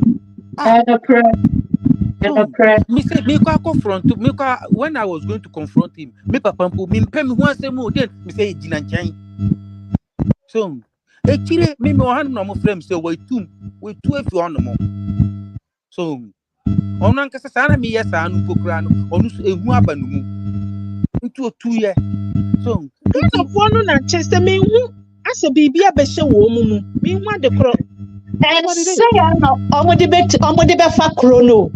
Me say me kwa confront me kwa when I was going to confront him me papa mpo me mpem hu asem o then me say gina nchen so e kire me ohan no mo frame say we tu efi on mo so ono ankasa sana me yes anu pokura no onu ehu aba no mu ntu otu ye so Ghana for no na chese me hu ase bibia be hye wo mu me hu ade kro. And say no omode be fa krono.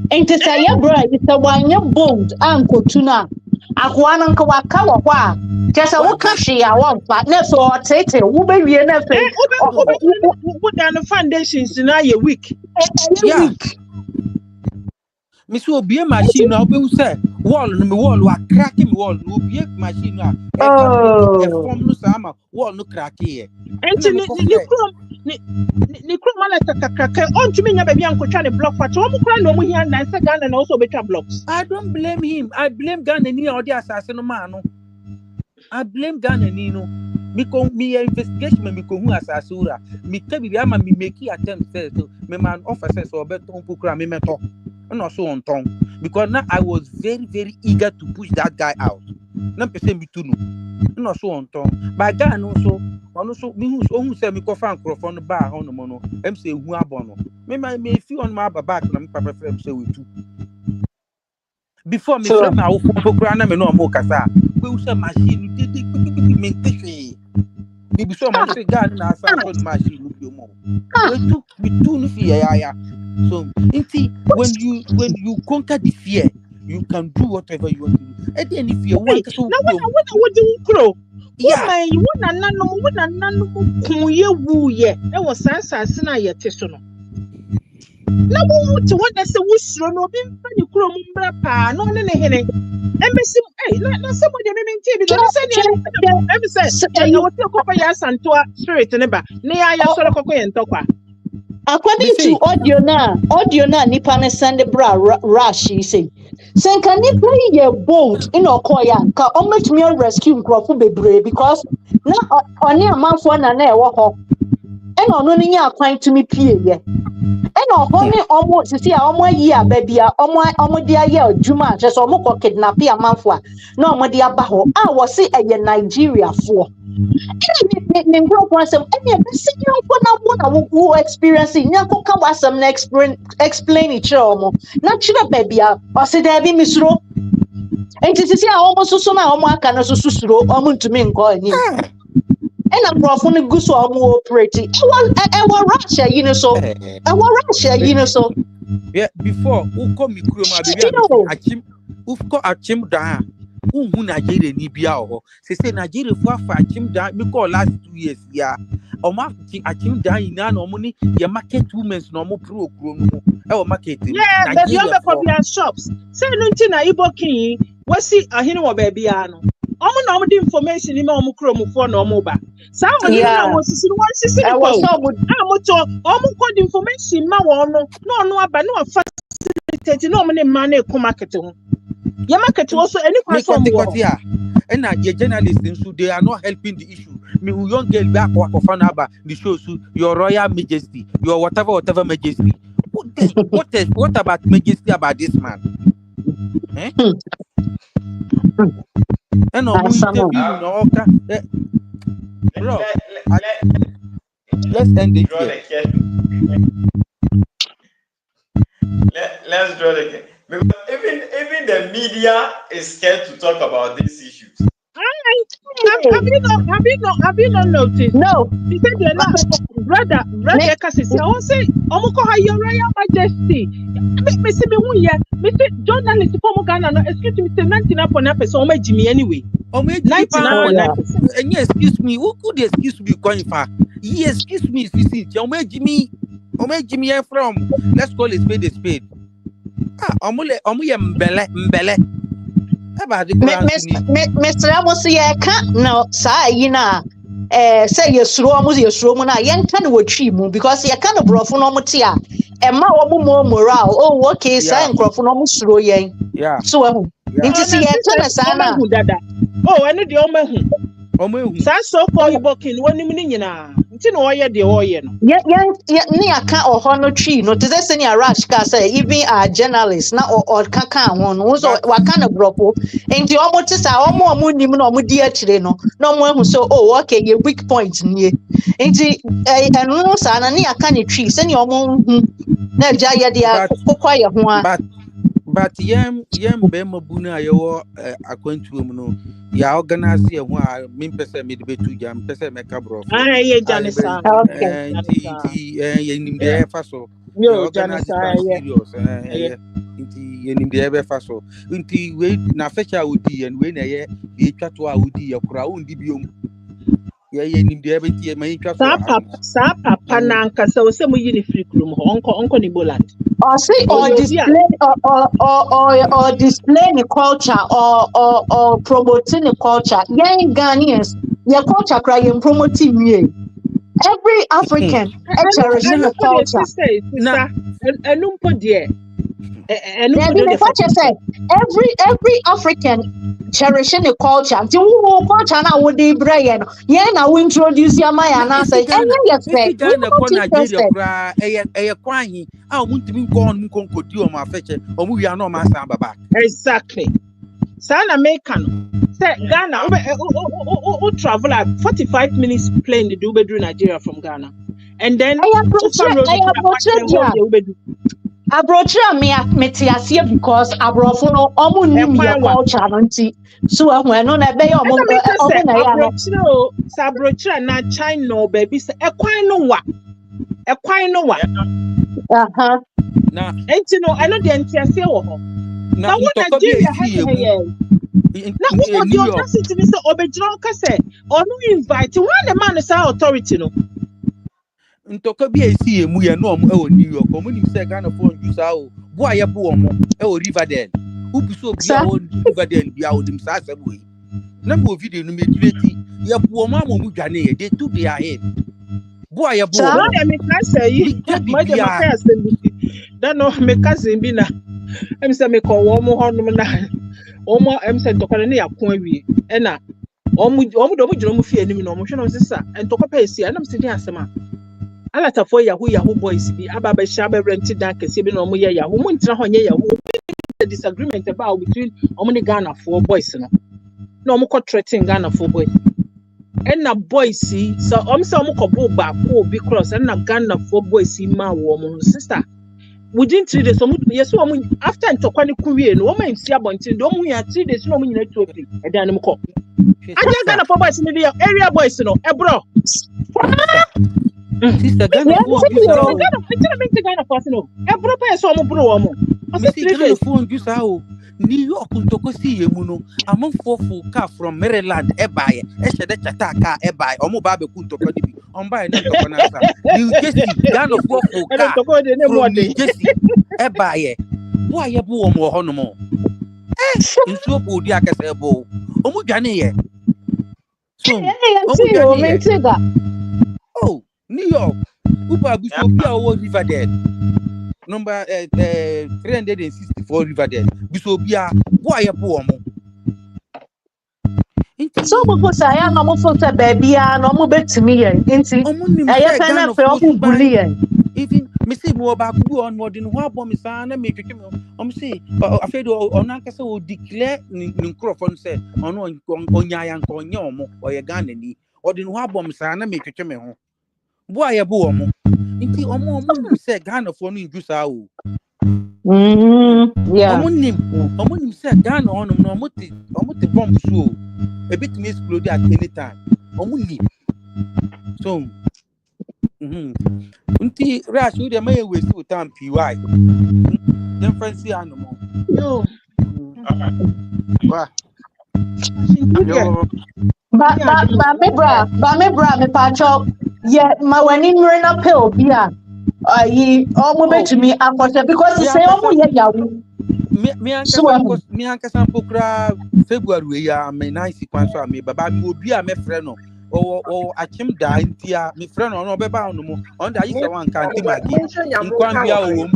Enti say ya bro is a wanya bold anko tuna. Akwa na nka waka wo kwa. Just wo ka hwe ya wo fa na so tete wo be wie na fe. Wo dan foundations na ye week. Yeah. Me so obie machine na obe say wall no me wall wa crack me wall no obie machine na e form no sama wall no crack ye enti ni krom ala kakaka ontumi nya baby ankotwa ne block fa to mo kra no mo hia na say Ghana na also betwa blocks. I don't blame him. I blame Ghana ni odi asase no man no. I blame Ghana ni no. Me investigation me ko hu asase ura. Me ka bibi ama me make attempt say so me man officer so beton pokura me meto. No so on tongue because now I was very very eager to push that guy out. Na pese me tunu. No so on tongue. But Ghana no so ono so me hu say me ko fan microphone ba ho no mo no. Em say hu abono. Me feel on my back na me papa frame say we tu. Before me frame my pokura na me no mo kasa. We use machine me tete. Me be so man say Ghana na asa so machine no bi mo. We tu no fear ya. So, when you conquer the fear, you can do whatever you want to do. And then if you want to, what do you grow? Yeah, you want nano kuye wuye. That was sense na ye tesono. Na wo to what say wusro no bi you grow mumbra pa no ne hene. Embassy na somebody me ntie bi no say I want to copy ya santo spirit ne ba. Ne ya so kokko ye ntokwa. According to audio na nipa ne send bra rush he say senka nipa ye bold in okoya ka ometumi rescue nkrofo bebre because na oni amanfo na e wo ho e no no nya akwan tumi pie ye e no ho ni omo sisi a omo yi ababia omo dia ye adwuma je so omo ko kidnap amanfo a na omo dia ba ho a wo se eye Nigeria fo me grow up some any na experience nyanko ka wasam na explain it omo na chira baby o se da bi misro enti sisi a omo susu na omo aka na susu suro omo ntumi nko ani ena brofo ne guso omo operate e wa Russia so yeah before who come mikro ma baby achim ufko achim da unhu Nigeria ni bia ho se Nigeria fu afa achim da me call last 2 years ya o ma achim da ina na omo ni ye market women na omo pro okro no Our market. Yeah, but you have a shops. Say nothing na Ibo king. What's it? A hino baby ano. No the information in my chrome for no mobile. Some was I was so good. the information ma no but no facilitate no money come market. Your market also any person and your journalists they are not helping the issue. Me we don't get back what the show your royal majesty, your whatever majesty. What about majesty about this man? Eh? And no bro, let's end it here. Let's draw the case. Because even the media is scared to talk about these issues. Have you not noticed? No. He said they're not brother Cassis. I say your royal majesty. Mr. Journalist from Ghana, excuse me, 99.9% Jimmy anyway. 99.9%. And yes, excuse me, who could excuse me going far? Yes, excuse me, Jimmy from let's call it spade a spade. Mbele. Mr. Amos, yeah, can't no, say, say your slow na yen can wo trim because you can't bro for no mutia. And my more morale, oh, okay, saying crop for no slow yen. Yeah. So, into see a sana. Oh, I know the Omahu. So called booking 1 minute. Yeah, near can or honor tree, not to this any rush, say, even a journalist, now or cacan one, also what kind of bropo, and the almost are more moon, no dear chileno, no more who so, oh, okay, your weak points near. And the no son, and near canny tree, send your moon, no jaya dear, quiet one. But yam bema buna yo according to no ya organize here one mean person me debate to jam person make bro yeah Janisa okay nim dey fa so yo Janisa serious inti nim dey fa so inti we na fecha odi and we na ye e twa to odi ya kura undi biom ya nim dey be tie man twa so papa na nka se wo se mo Unification room onko ni boland or say or display or display the culture or promoting the culture. Young Ghanaians, your culture crying promoting you. Every African cherishing the culture. Every African cherishing the culture. The culture now would be Brian. Yeah, now we introduce your Maya and say, and yes, exactly. Sana Mekan say Ghana travel at 45 minutes plane the Dubai through Nigeria from Ghana. And then I brought you me metiasia because I brought for no omu your culture auntie. So when on a bay Sabrocha na China baby say a quite no what. Now ain't you know I know the metiasia wo. Now what Nigeria has here. Now what the audacity Mr. Obedron say or no invite one the man is our authority no. Ntoka bi esi emu ye no omo e New York omo nim se Ghana phone use awo bo aye bo omo e o Riverdale ubiso bi awo Riverdale bi awo dim sa asem we na mo video no me dileti ye bo omo amu dwane ye they took their head bo aye bo omo na me ka say yi my dem ka say that no me cousin bi na em say me ko wo mo honum na omo em say ntokwa na yakon awie e na omo do mo jino mo fie anim na omo hwe no sisa ntokwa pa esi anam se di asema alata for Yahoo boys be ababa shabe rented that kese be no mo ye Yahoo mo ntra ho nye Yahoo the disagreement about between omni Ghana for boys no mo ko threaten Ghana for boys and na boys see so say mo ko bo back ko be cross and na Ghana for boys see ma wo mo sister within 3 days yes wo mo after ntokwa ne kuwie no wo ma nsi abontin do mo ya 3 days no mo nyina tuopi e dan mo ko aja Ghana for boys ni area boys no e bro sister Ghana phone use how New York ntoko si yemuno amanfo full car from Maryland ebaye ehede chata car ebaye omo ba be ku ntoko dibi omba na ntoko na nsa New Jersey Ghana full car from New Jersey ebaye bo aye bo omo ho no mo nsuo bo di akese bo omo dwane ye so omo dwane ye oh New York upa biso bia o Riverdale number 364 Riverdale biso bia bo aye bo omo so people say I am no for baby no mo betimi yen nti eye pena fe o bully yen even me say mo ba ku on modern ho abom sa na me twetwe me say afedo onanka say o declare ni nkrofon say ono onya ya nka onye omo oye Ghana ni odin ho abom sa na me twetwe me ho bo aye bo omo nti omo nim say Ghana fo no nju sa o yeah omo nim say Ghana onom no omo te bomb so a bit me explode at any time omo nim so unti rash we dey may waste time PY difference animal Yo. Ba me bra me pacho yeah my when na pill bia yi omo betimi akose because you say omo ye yawo me anka sample kra February ya me nice kwan so me baba me obi a me frɛ no o achim da ntia me frɛ no no beba no mo on da yi se wan kan ti magi nkwan bia o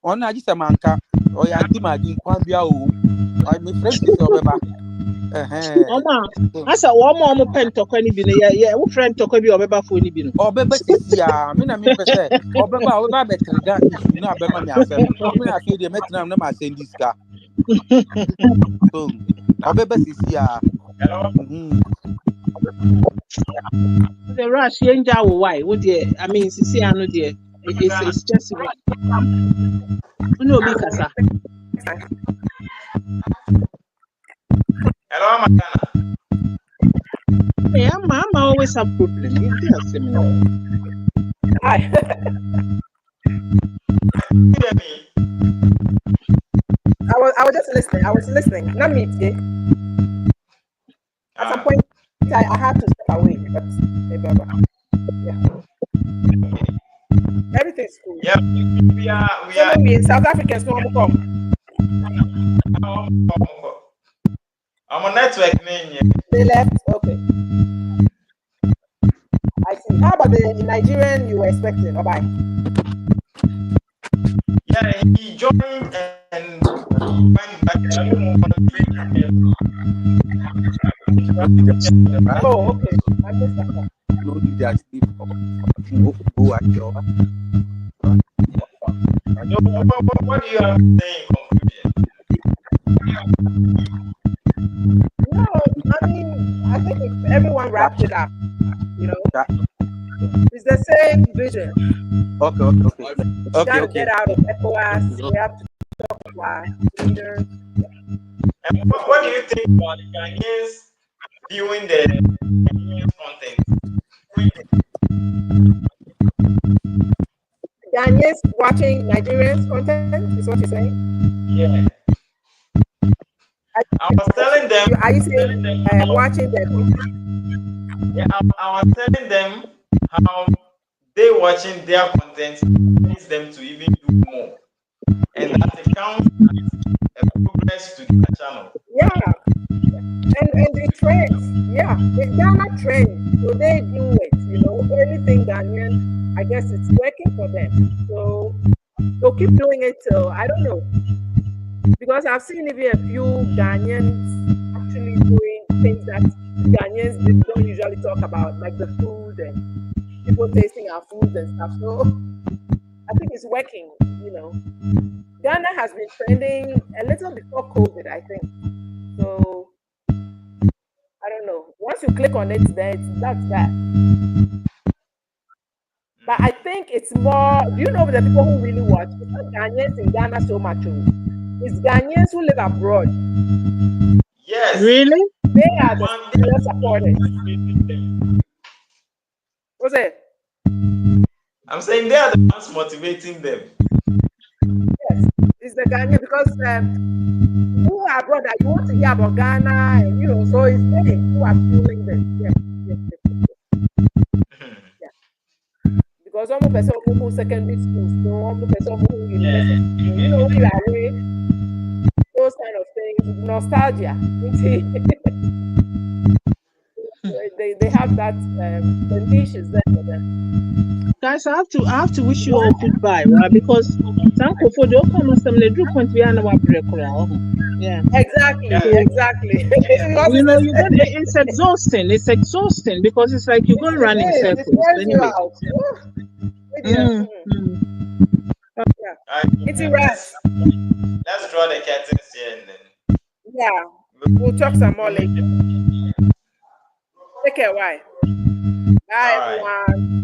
on na ji se manka o ya nti magi nkwan bia o me frɛ ti se obeba Oma asa wo mo pen tokwa ni bi no ye wo friend tokwa bi obeba fo ni bi no obeba sisia me na me pese obeba betrida isu na obeba me asem me na feel dey metina na ma send this car so obeba sisia the rush yenja wo why wo dey I mean sisi anu dey it's just no be kasa hello Makana. Yeah, mama always have problem. Hi. I was just listening. I was listening. Not me today. At some point, I had to step away, but yeah. Everything's cool. Yeah, we are. South Africans no come. I'm on network. They left. Okay. I see. How about the Nigerian you were expecting? Bye bye. Yeah, he joined and went back. I don't know. Oh, okay. I missed that one. No need to sleep. Go at your. What do you have to say in conclusion? No, I mean, I think everyone wrapped it up. You know, it's the same vision. Okay. Get out of ECOWAS. We have to talk to our leaders. And what do you think about the Ghanaians viewing the Ghanaian content? Ghanaians watching Nigerians content is what you're saying? Yeah. I was telling them. Are you saying watching their content? Yeah, I was telling them how they watching their content leads them to even do more, and that it counts as a progress to the channel. Yeah, and the trends. Yeah, the Ghana trend. So they do it. You know, anything Ghanaian, I guess it's working for them. So they'll keep doing it till I don't know. Because I've seen even a few Ghanaians actually doing things that Ghanaians don't usually talk about, like the food and people tasting our food and stuff. So I think it's working, you know. Ghana has been trending a little before COVID, I think. So I don't know. Once you click on it, then that's that. But I think it's more, do you know the people who really watch? It's not Ghanaians in Ghana so much. It's Ghanaians who live abroad. Yes. Really? They are the supporters. What's it? I'm saying they are the ones motivating them. Yes. It's the Ghanaian because who are abroad that you want to hear about Ghana, and so it's they who are fueling this. Yes. Because some person who secondary school, so one person who university, when you are away, those kind of things, nostalgia. they have that conditions there for them. Guys, I have to wish you all goodbye, right? Because Sanko for the come some the group point we are now break. Yeah. Exactly. You're going. It's exhausting. It's exhausting because it's like you're going around in circles. It wears you Anyway. out. Yeah. It's a rest. Let's draw the curtains here and then. Yeah. We'll talk some more later. Take care. Bye. Bye, everyone.